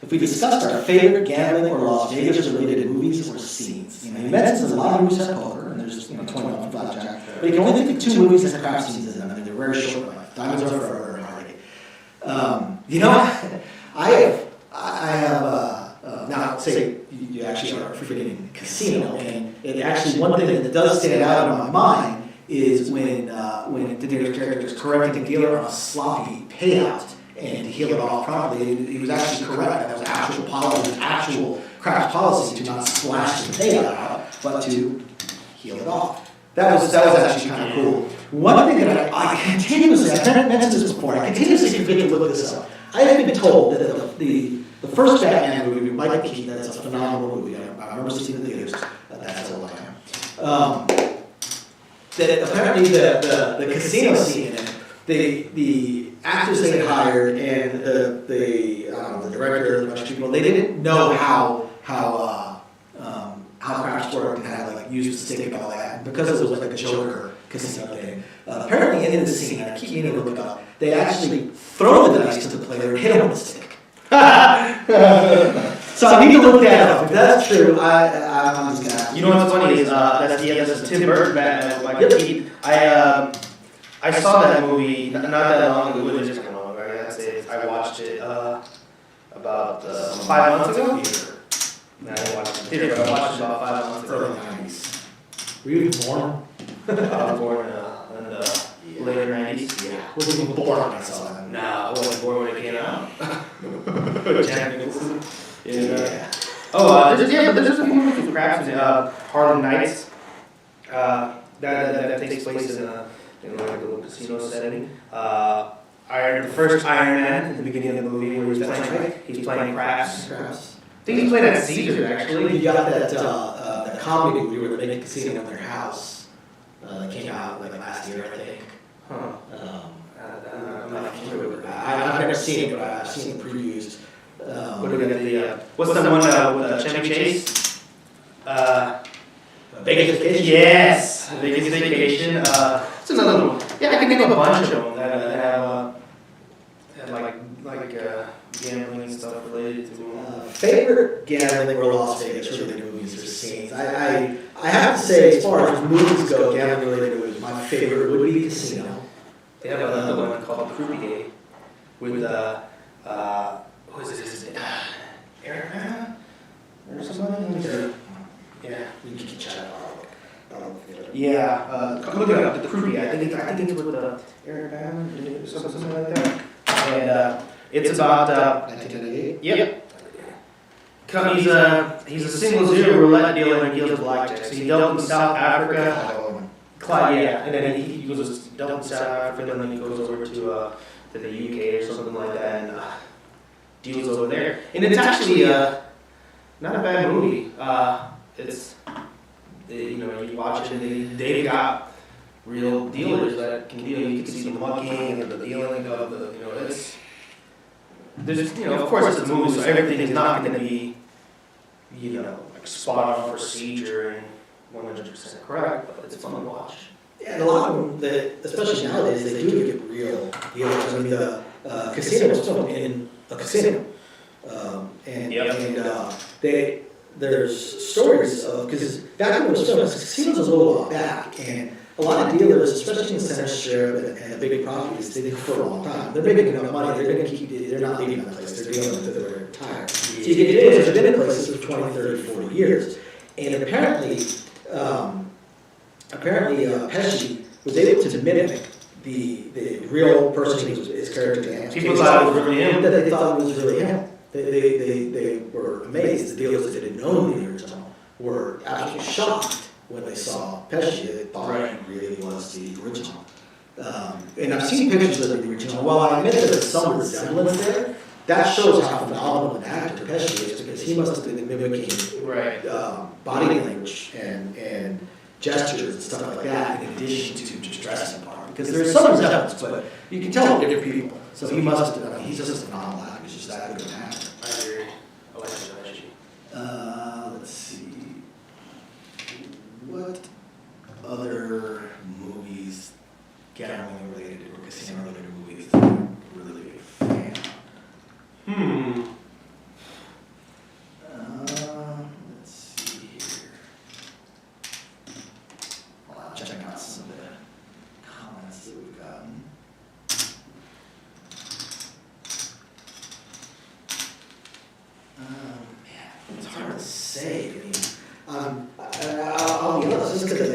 If we discussed our favorite gambling or Las Vegas-related movies or scenes, he mentions a lot of movies have poker, and there's 21 blackjack, but he can only think of 2 movies that have crap scenes in them, and they're very short, like Diamonds Are Forever and Hardy. I have now say you actually are forgetting Casino, and it actually one thing that does stand out in my mind is when De Niro's character is correcting the dealer on a sloppy payout. and to heal it off properly. He was actually correct. That was actual policy, actual craft policy to not splash the potato out, but to heal it off. That was actually kind of cool. One thing that I continuously, I've mentioned this before, I continuously forget to look this up. I have been told that the first Batman movie, Michael Keaton, that's a phenomenal movie. I remember seeing it in the theaters. That's all I am. That apparently the casino scene in it, the actors they had hired and the director and the bunch of people, they didn't know how crafts worked and how to like use the stick and all that. Because it was like a Joker casino thing. Apparently in the scene, I keep meaning to look up, they actually throw the dice to the player and hit him with a stick. So I need to look that up. If that's true, I'm just gonna. You know what's funny is that's the Tim Burton Batman with Michael Keaton. I saw that movie not that long ago. It was just kind of long ago. I'd say I watched it about 5 months ago. No, I didn't watch it in the theater. I watched it about 5 months ago. Early 90s. Were you even born? I was born in the later 90s. Yeah. Wasn't even born when I saw that. No, I wasn't born when it came out. Jack Nicholson. Yeah. Oh, there's a few movies with crafts in Harlem Nights. That takes place in like a little casino setting. The first Iron Man at the beginning of the movie where he's playing crafts. I think he played at Caesars actually. You got that comedy movie where they make a casino in their house. That came out like last year, I think. Huh. I'm not sure. I've never seen it, but I've seen the previews. What do we got? What's the one with Chevy Chase? Vegas Vacation? Yes, Vegas Vacation. It's another one. Yeah, I can think of a bunch of them that have like gambling and stuff related to them. Favorite gambling or Las Vegas related movies or scenes? I have to say, as far as movies go, gambling related movies, my favorite would be Casino. They have another one called Croupier with who is this? Eric or something? Yeah. You can check it out. Yeah, look it up. The Croupier. I think it's with Eric Bana or something like that. And it's about 1998. Yep. He's a single zero roulette dealer and deals blackjack. So he dealt in South Africa. Yeah, and then he goes dealt in South Africa, and then he goes over to the UK or something like that, and deals over there. And it's actually not a bad movie. It's you watch it, and they've got real dealers that can deal. You can see the mucking and the dealing of the it's. There's of course it's a movie, so everything is not going to be like spot on procedure and 100% correct, but it's fun to watch. Yeah, and a lot of them, especially nowadays, they do get real dealers. I mean, the casino was filmed in a casino, there's stories of, because back when it was filmed, casinos was a little off back, and a lot of dealers, especially in the center strip and the big properties, they do for a long time. They're making enough money, they're not leaving that place, they're dealing until they're retired. So you get dealers that have been in places for 20, 30, 40 years. And apparently Pesci was able to mimic the real person his character was. People thought it was really him. That they thought it was really him. They were amazed. The dealers that didn't know the original were absolutely shocked when they saw Pesci. They thought he really was the original. And I've seen pictures of the original. While I admit that there's some resemblance there, that shows how phenomenal an actor Pesci is, because he must have been mimicking body language and gestures and stuff like that, in addition to just dressing part. Because there's some resemblance, but you can tell they're different people. So he must have, he's just a phenomenal actor. He's just that good an actor. I agree. I like Pesci. Let's see. What other movies, gambling related or casino related movies, that you're really big fan of? Let's see here. Well, I'm checking out some of the comments that we've gotten. It's hard to say. I mean, I'll be honest, just because I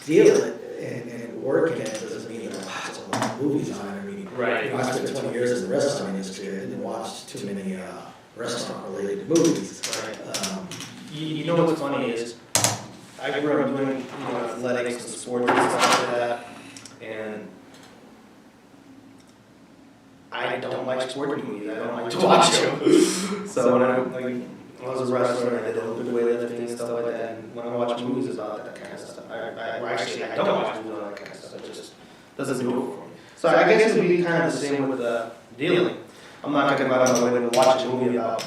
deal it and work in it doesn't mean watch a lot of movies on it. I mean, I spent 20 years in the restaurant industry. is good and watch too many restaurant-related movies. Right. You know what's funny is I grew up doing athletics and sports and stuff like that, and I don't like sports movies. I don't like to watch them. So when I was a wrestler and I did Olympic weightlifting and stuff like that, and when I watch movies about that kind of stuff, I don't watch movies about that kind of stuff. It just doesn't do it for me. So I guess it would be kind of the same with dealing. I'm not going to go out of my way to watch a movie about,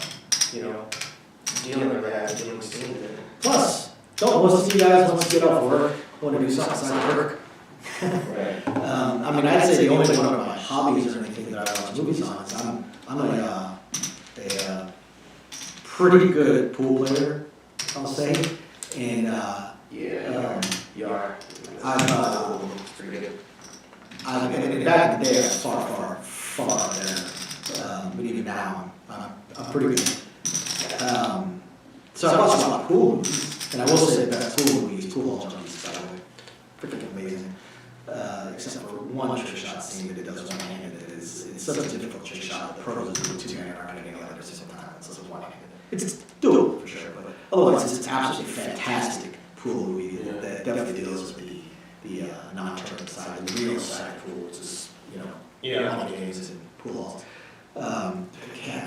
dealing or that, dealing scenes. Plus, don't most of you guys want to get off work, want to do something outside of work? Right. I mean, I'd say the only one of my hobbies or anything that I watch movies on is I'm a pretty good pool player, I'll say, and You are. Pretty good. And back in the day, I was far there. But even now, I'm pretty good. So I watch a lot of pool movies, and I will say the best pool movies, Pool Hall Junkies, by the way, freaking amazing. Except for one trick shot scene that it does one-handed. It's such a difficult trick shot. The pros do it two-handed, aren't getting other sometimes. So it's one-handed. It's doable for sure, but otherwise it's an absolutely fantastic pool movie that definitely deals with the non-tournament side, the real side of pool, which is money games and pool halls.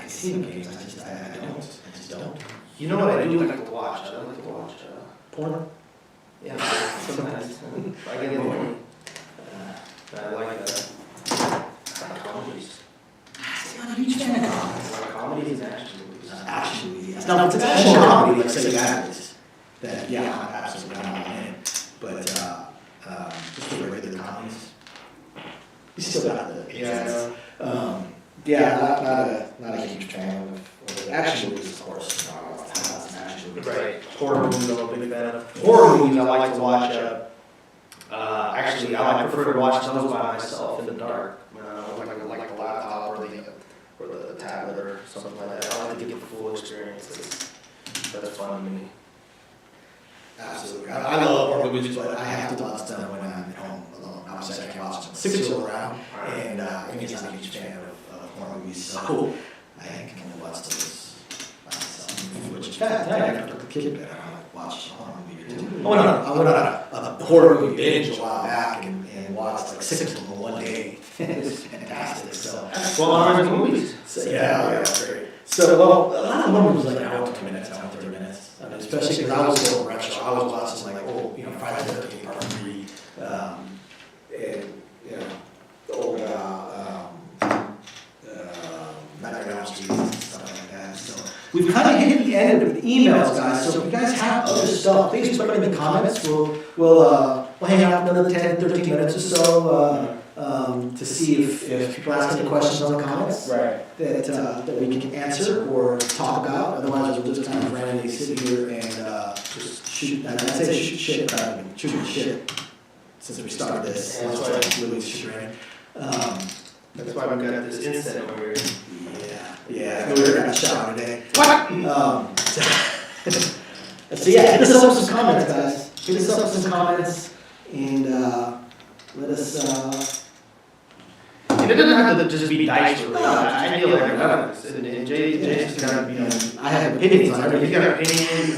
Casino games, I just don't. You know what I do like to watch? I like to watch Porn? yeah, sometimes. I get bored. I like comedies. I'm not a huge fan of comedies. Comedies and action movies. Action movies. Now, if it's action comedy, like say Guys, then yeah, I'm absolutely not in. But just the regular comedies, you still got the not a huge fan of action movies, of course. Action movies. Right. Horror movies I'm a big fan of. Horror movies I like to watch. Actually, I prefer to watch those by myself in the dark. Like the laptop or the tablet or something like that. I like to get the full experience. That's fun to me. Absolutely. I love horror movies, but I have to watch them when I'm at home alone. Obviously, I can watch them 6 years around, and I'm not a huge fan of horror movies, so I can only watch those by myself. Which is bad. Tonight, I took the kid to bed, I watched a horror movie or two. I went on a horror movie binge a while back and watched like 6 of them in one day. It was fantastic. So, Well, I like movies. So, yeah, great. So, well, a lot of horror movies like an hour, 2 minutes, hour, 30 minutes. I mean, especially because I was so retro. I was watching like old, Friday the 13th Part 3, and the old Nightmare on Elm Street and stuff like that. So we've kind of hit the end of the emails, guys. So if you guys have other stuff, please put it in the comments. We'll hang out another 10, 13 minutes or so to see if people ask any questions on the comments that we can answer or talk about. Otherwise, we'll just kind of randomly sit here and just shoot. I'd say shoot shit rather than shooting shit since we started this. That's why I really shoot around. That's why we got this incident where we're Yeah, we were in a shower today. What? So yeah, hit us up with some comments, guys. Hit us up with some comments and let us. It doesn't have to just be dice related. I feel like and Jay's got I have opinions on He's everything. got opinions.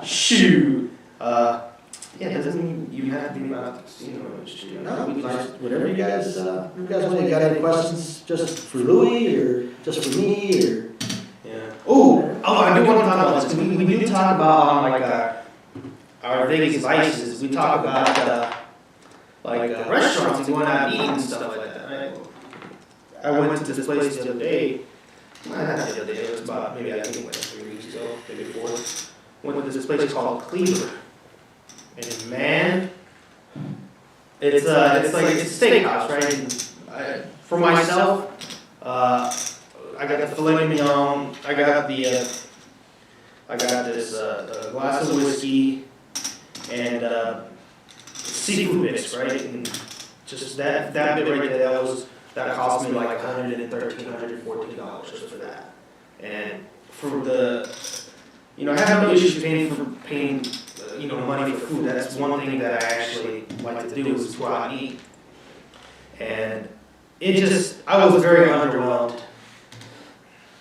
Shoot. Yeah, it doesn't mean you have to be about the casino industry. No, whatever you guys want. You got any questions just for Louie or just for me or? Yeah. I do want to talk about this. We do talk about our Vegas vices. We talk about restaurants and going out and eating and stuff like that. Right? I went to this place the other day. Not the other day. It was about maybe I think like 3 weeks ago, maybe 4. Went to this place called Cleaver. And man, it's like it's a steakhouse, right? For myself, I got the filet mignon. I got this glass of whiskey and seafood bits, right? And just that bit right there, that cost me like $113, $114 just for that. And for I have no issues paying money for food. That's one thing that I actually like to do is go out and eat. And I was very underwhelmed.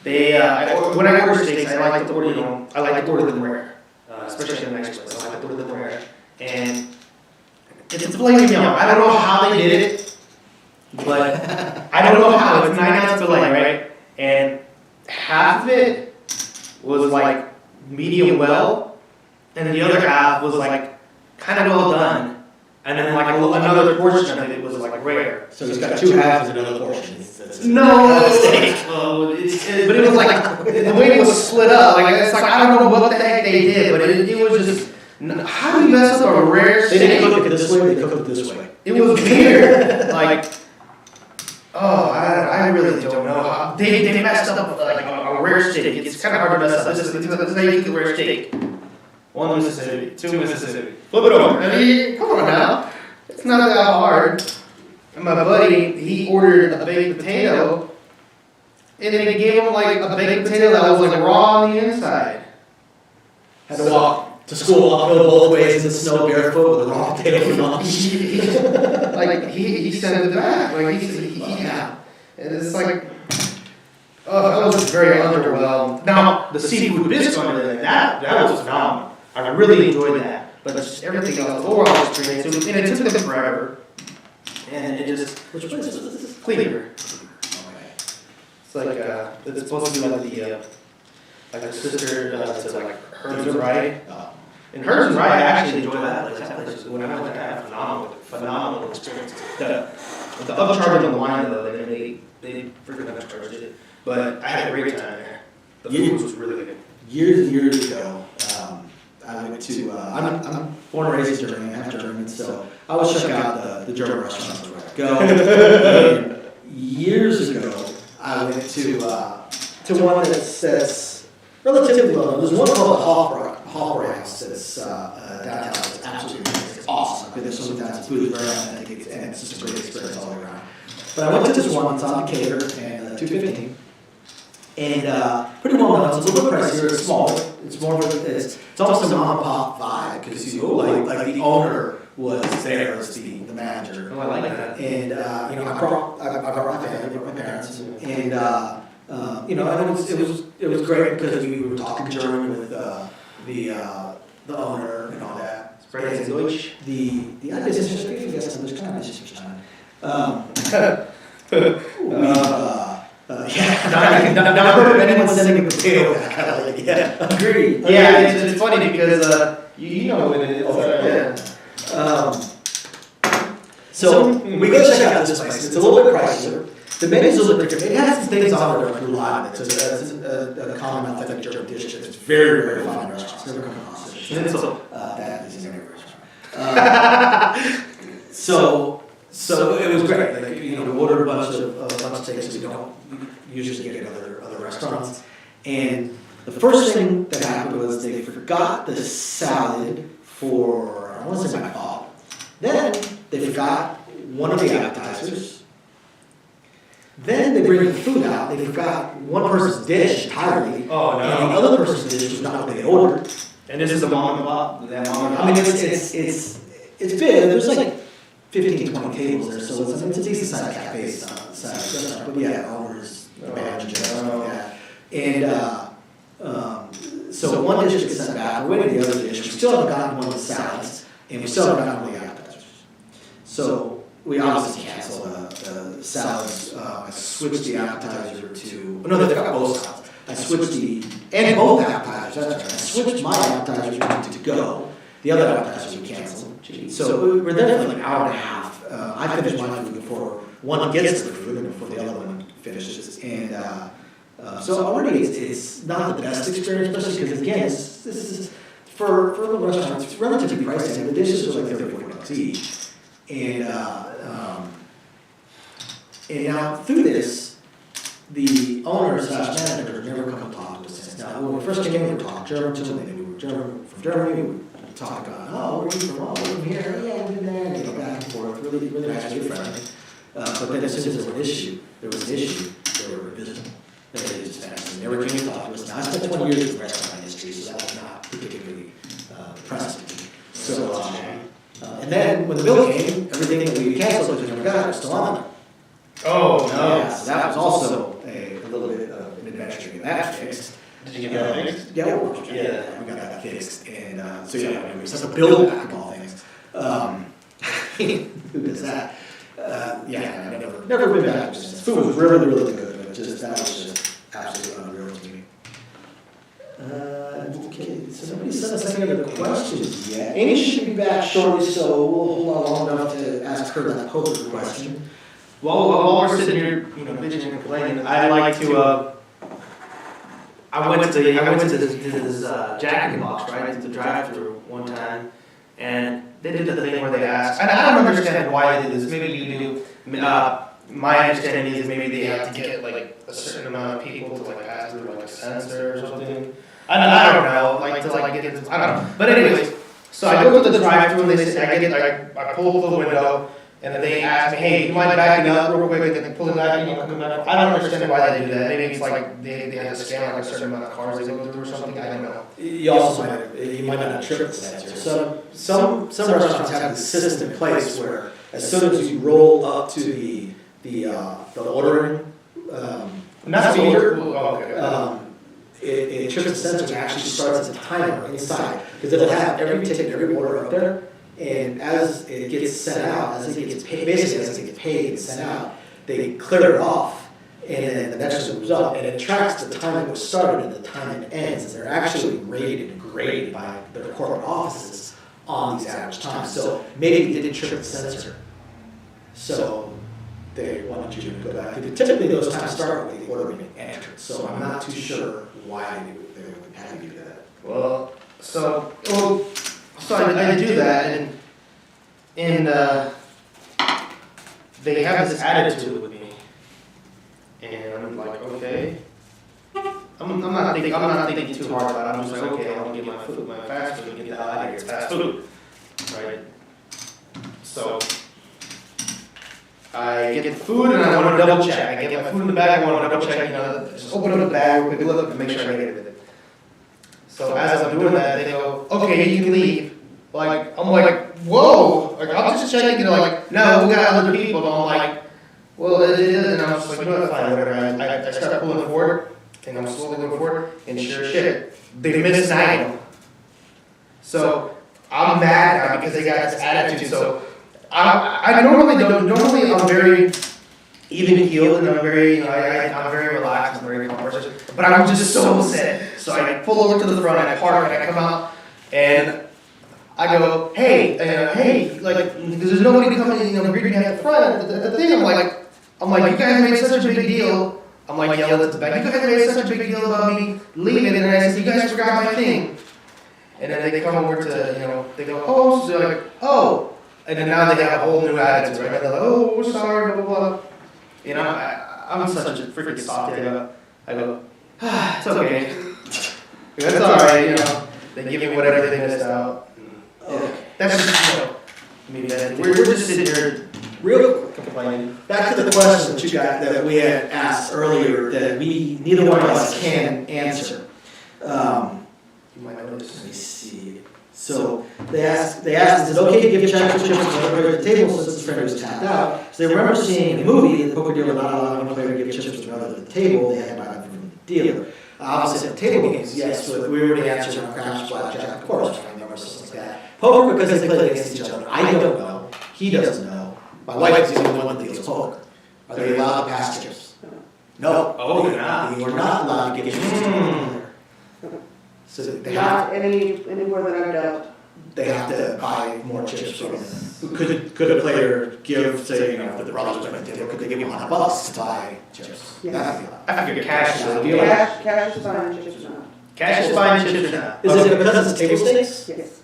When I order steaks, I like to order them rare, especially in the nice place. I like to order them rare, and it's filet mignon. I don't know how they did it, but I don't know how. It's 9-ounce filet, right? And half of it was like medium well, and the other half was like kind of well done. And then like another portion of it was like rare. So he's got two halves and another portion. No, but it was like the way it was split up. Like it's like I don't know what the heck they did, but it was just how do you mess up a rare steak? They didn't cook it this way. They cooked it this way. It was weird. Like I really don't know how they messed up like a rare steak. It's kind of hard to mess up. This is how you cook a rare steak. 1 Mississippi, 2 Mississippi. Flip it over. I mean, come on now. It's not that hard. And my buddy, he ordered a baked potato, and they gave him like a baked potato that was like raw on the inside. Had to walk to school uphill both ways in the snow barefoot with a raw potato for lunch. Like he sent it back. Like yeah. And it's like, I was very underwhelmed. Now the seafood biscuit on it, that was phenomenal. I really enjoyed that. But just everything else, overall experience, and it took them forever. And it just, which place is this? Cleaver. It's like, it's supposed to be like a sister to like Herbs and Rye. And Herbs and Rye, I actually enjoyed that place. That place, when I went there, I had a phenomenal experience. The upcharge on the wine, though, they freaking upcharged it. But I had a great time there. The food was really good. Years ago, I went to, I'm born and raised in Germany, I'm half German, so I always check out the German restaurants where I go. And years ago, I went to one that's relatively well known. There's one called Hofbrauhaus that's downtown. It's absolutely amazing. It's awesome. I've been there so many times. Food is very authentic, and it's just a great experience all around. But I went to this one, it's on Decatur, and 215. And pretty well known. It's a little bit pricier. It's smaller. It's more of it's almost a mom and pop vibe because you like the owner was there as the manager. Oh, I like that. And I brought my family, my parents, and it was great because we were talking German with the owner and all that. Sprechen Deutsch. Ja, das ist schwierig, das ist nicht klar, das ist verstanden. Yeah, not heard of anyone sending a potato back. Yeah, agreed. Yeah, it's funny because you know what it is. So we go check out this place. It's a little bit pricier. The menu's a little bit different. It has some things on there like roulade. It's a common authentic German dish. It's very, very fine restaurants. Never come across it. That is in every restaurant. So it was great. Like, we ordered a bunch of steaks we don't usually get at other restaurants. And the first thing that happened was they forgot the salad for, I want to say my fault. Then they forgot one of the appetizers. Then they bring the food out. They forgot one person's dish entirely. Oh no! And the other person's dish was not what they ordered. And this is the mom and pop. I mean, it's big. There's like 15, 20 tables there, so it's a decent sized cafe size. But yeah, owners, manager, and so one dish gets sent back. We're waiting the other dish. We still haven't gotten one of the salads, and we still haven't gotten one of the appetizers. So we obviously cancel the salads. I switched the appetizer to. Oh, no, they've got both salads. I switched and both appetizers. That's right. I switched my appetizers to go. The other appetizers we canceled. So we're there for like an hour and a half. I finished my food before one gets to the food and before the other one finishes. And so already it's not the best experience, especially because again, this is for a little restaurant. It's relatively pricey. The dishes are like $30-40 each. And now through this, the owner / manager never come talk to us. Now when we first came in, we talked German to them. We were from Germany. We talk about, where are you from? Oh, we're from here. Yeah, we've been there. Back and forth. Really, really nice, really friendly. But then as soon as there was an issue, they were revisiting. They never came to talk to us. Now, I spent 20 years in the restaurant industry, so that was not particularly impressive to me. So, and then when the bill came, everything that we canceled because we never got it was still on there. Oh, that fixed. Did you get that fixed? Yeah, we got that fixed, and so yeah, we just have to build back all things. Who does that? Yeah, I've never been back since. Food was really, really good, but just that was just absolutely unreal to me. Okay, somebody sent us any other questions yet? Amy should be back shortly, so we'll hold on long enough to ask her that poker question. While we're sitting here, bitching and complaining, I'd like to. I went to this Jack in the Box, right, to the drive-through one time, and they did the thing where they asked, and I don't understand why they did this. Maybe you do. My understanding is maybe they have to get like a certain amount of people to like pass through like a sensor or something. I don't know, like to like get this, I don't know. But anyways, so I go to the drive-through and they say I pull up the window. And then they ask me, hey, you mind backing up real quick, and they pull it back, come back. I don't understand why they do that. Maybe it's like they have to scan like a certain amount of cars they go through or something. I don't know. You also might not trip the sensor. Some restaurants have this system in place where as soon as you roll up to the ordering speaker, it trips the sensor and actually starts a timer inside because it'll have every ticket, every order up there. And as it gets sent out, as it gets paid, basically as it gets paid and sent out, they clear it off, and then the next one moves up, and it tracks the time it was started and the time it ends. And they're actually rated and graded by their corporate offices on these average times. So maybe they didn't trip the sensor, so they wanted you to go back. Typically, those times start with the ordering entrance. So I'm not too sure why they would have you do that. Well, so I do that, and they have this attitude with me, and I'm like, okay. I'm not thinking too hard about it. I'm just like, okay, I want to get my food, my fast food, and get the hell out of here. It's fast food, right? So I get the food and I want to double check. I get my food in the bag. I want to double check. Just open up the bag, quickly look, and make sure I get it. So as I'm doing that, they go, okay, you can leave. Like, I'm like, whoa, like, I'm just checking, like, no, we got other people, and I'm like, well, and I'm just like, no, fine, whatever, I start pulling forward, and I'm slowly going forward, and sure shit, they missed an item. So, I'm mad now because they got this attitude, so, I normally I'm very even-keeled, and I'm very, I'm very relaxed, I'm very calm person, but I'm just so upset. So I pull over to the front, and I park, and I come out, and I go, hey, like, because there's nobody coming, greeting me at the front at the thing. I'm like, you guys made such a big deal. I'm like, yelled at the back, you guys made such a big deal about me leaving, and I said, you guys forgot my thing. And then they come over to, they go, oh, so they're like, oh, and then now they have a whole new attitude, right? They're like, oh, we're sorry, blah, blah, blah. I'm such a freaking softy. I go, it's okay. It's all right, they give me whatever they missed out. That's just, we're just sitting here real quick complaining. Back to the question that you got that we had asked earlier that neither one of us can answer. You might notice. Let me see. So they asked, is it okay to give checks or chips to everybody at the table since his friend was tapped out? So they remember seeing a movie, the poker dealer not allowing one player to give chips to another at the table. They had to buy them from the dealer. Obviously, at table games, yes, we already answered on craps, blackjack, of course, family members, stuff like that. Poker, because they play against each other. I don't know. He doesn't know. My wife is the only one that deals poker. Are they allowed to pass chips? No. Oh, they're not. You are not allowed to give chips. So they Not anywhere that I've dealt. They have to buy more chips from them. Could a player give, say, if the brothers went to deal, could they give him $100 to buy chips? Yes. That'd be allowed. I figure cash is a deal. Cash is fine, chips are not. Cash is fine, chips are not. Is it because it's table stakes? Yes.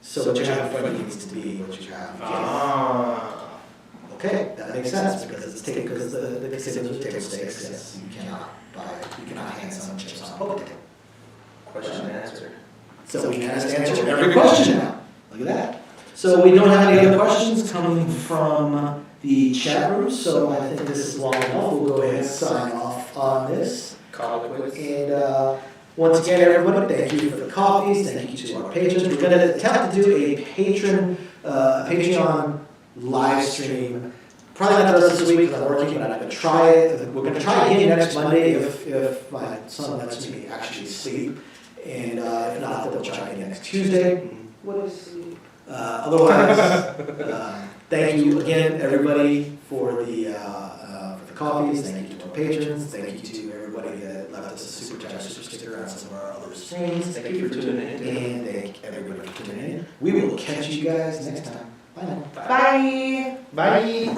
So what you have in front of you needs to be what you have. Okay, that makes sense because it's table, because the big tables are table stakes. Yes, you cannot hand someone chips on a poker table. Question and answer. So we can answer every question now. Look at that. So we don't have any other questions coming from the chat room, so I think this is long enough. We'll go ahead and sign off on this. Call it quits. And once again, everyone, thank you for the coffees. Thank you to our patrons. We're going to attempt to do a Patreon live stream Probably not the rest of this week because I'm working, but I'm going to try it. We're going to try again next Monday if my son lets me actually sleep. And if not, then we'll try again next Tuesday. What is, Otherwise, thank you again, everybody, for the coffees. Thank you to our patrons. Thank you to everybody that left us a super chat, super sticker on some of our other streams. Thank you for tuning in. And thank everybody for tuning in. We will catch you guys next time. Bye now. bye. Bye.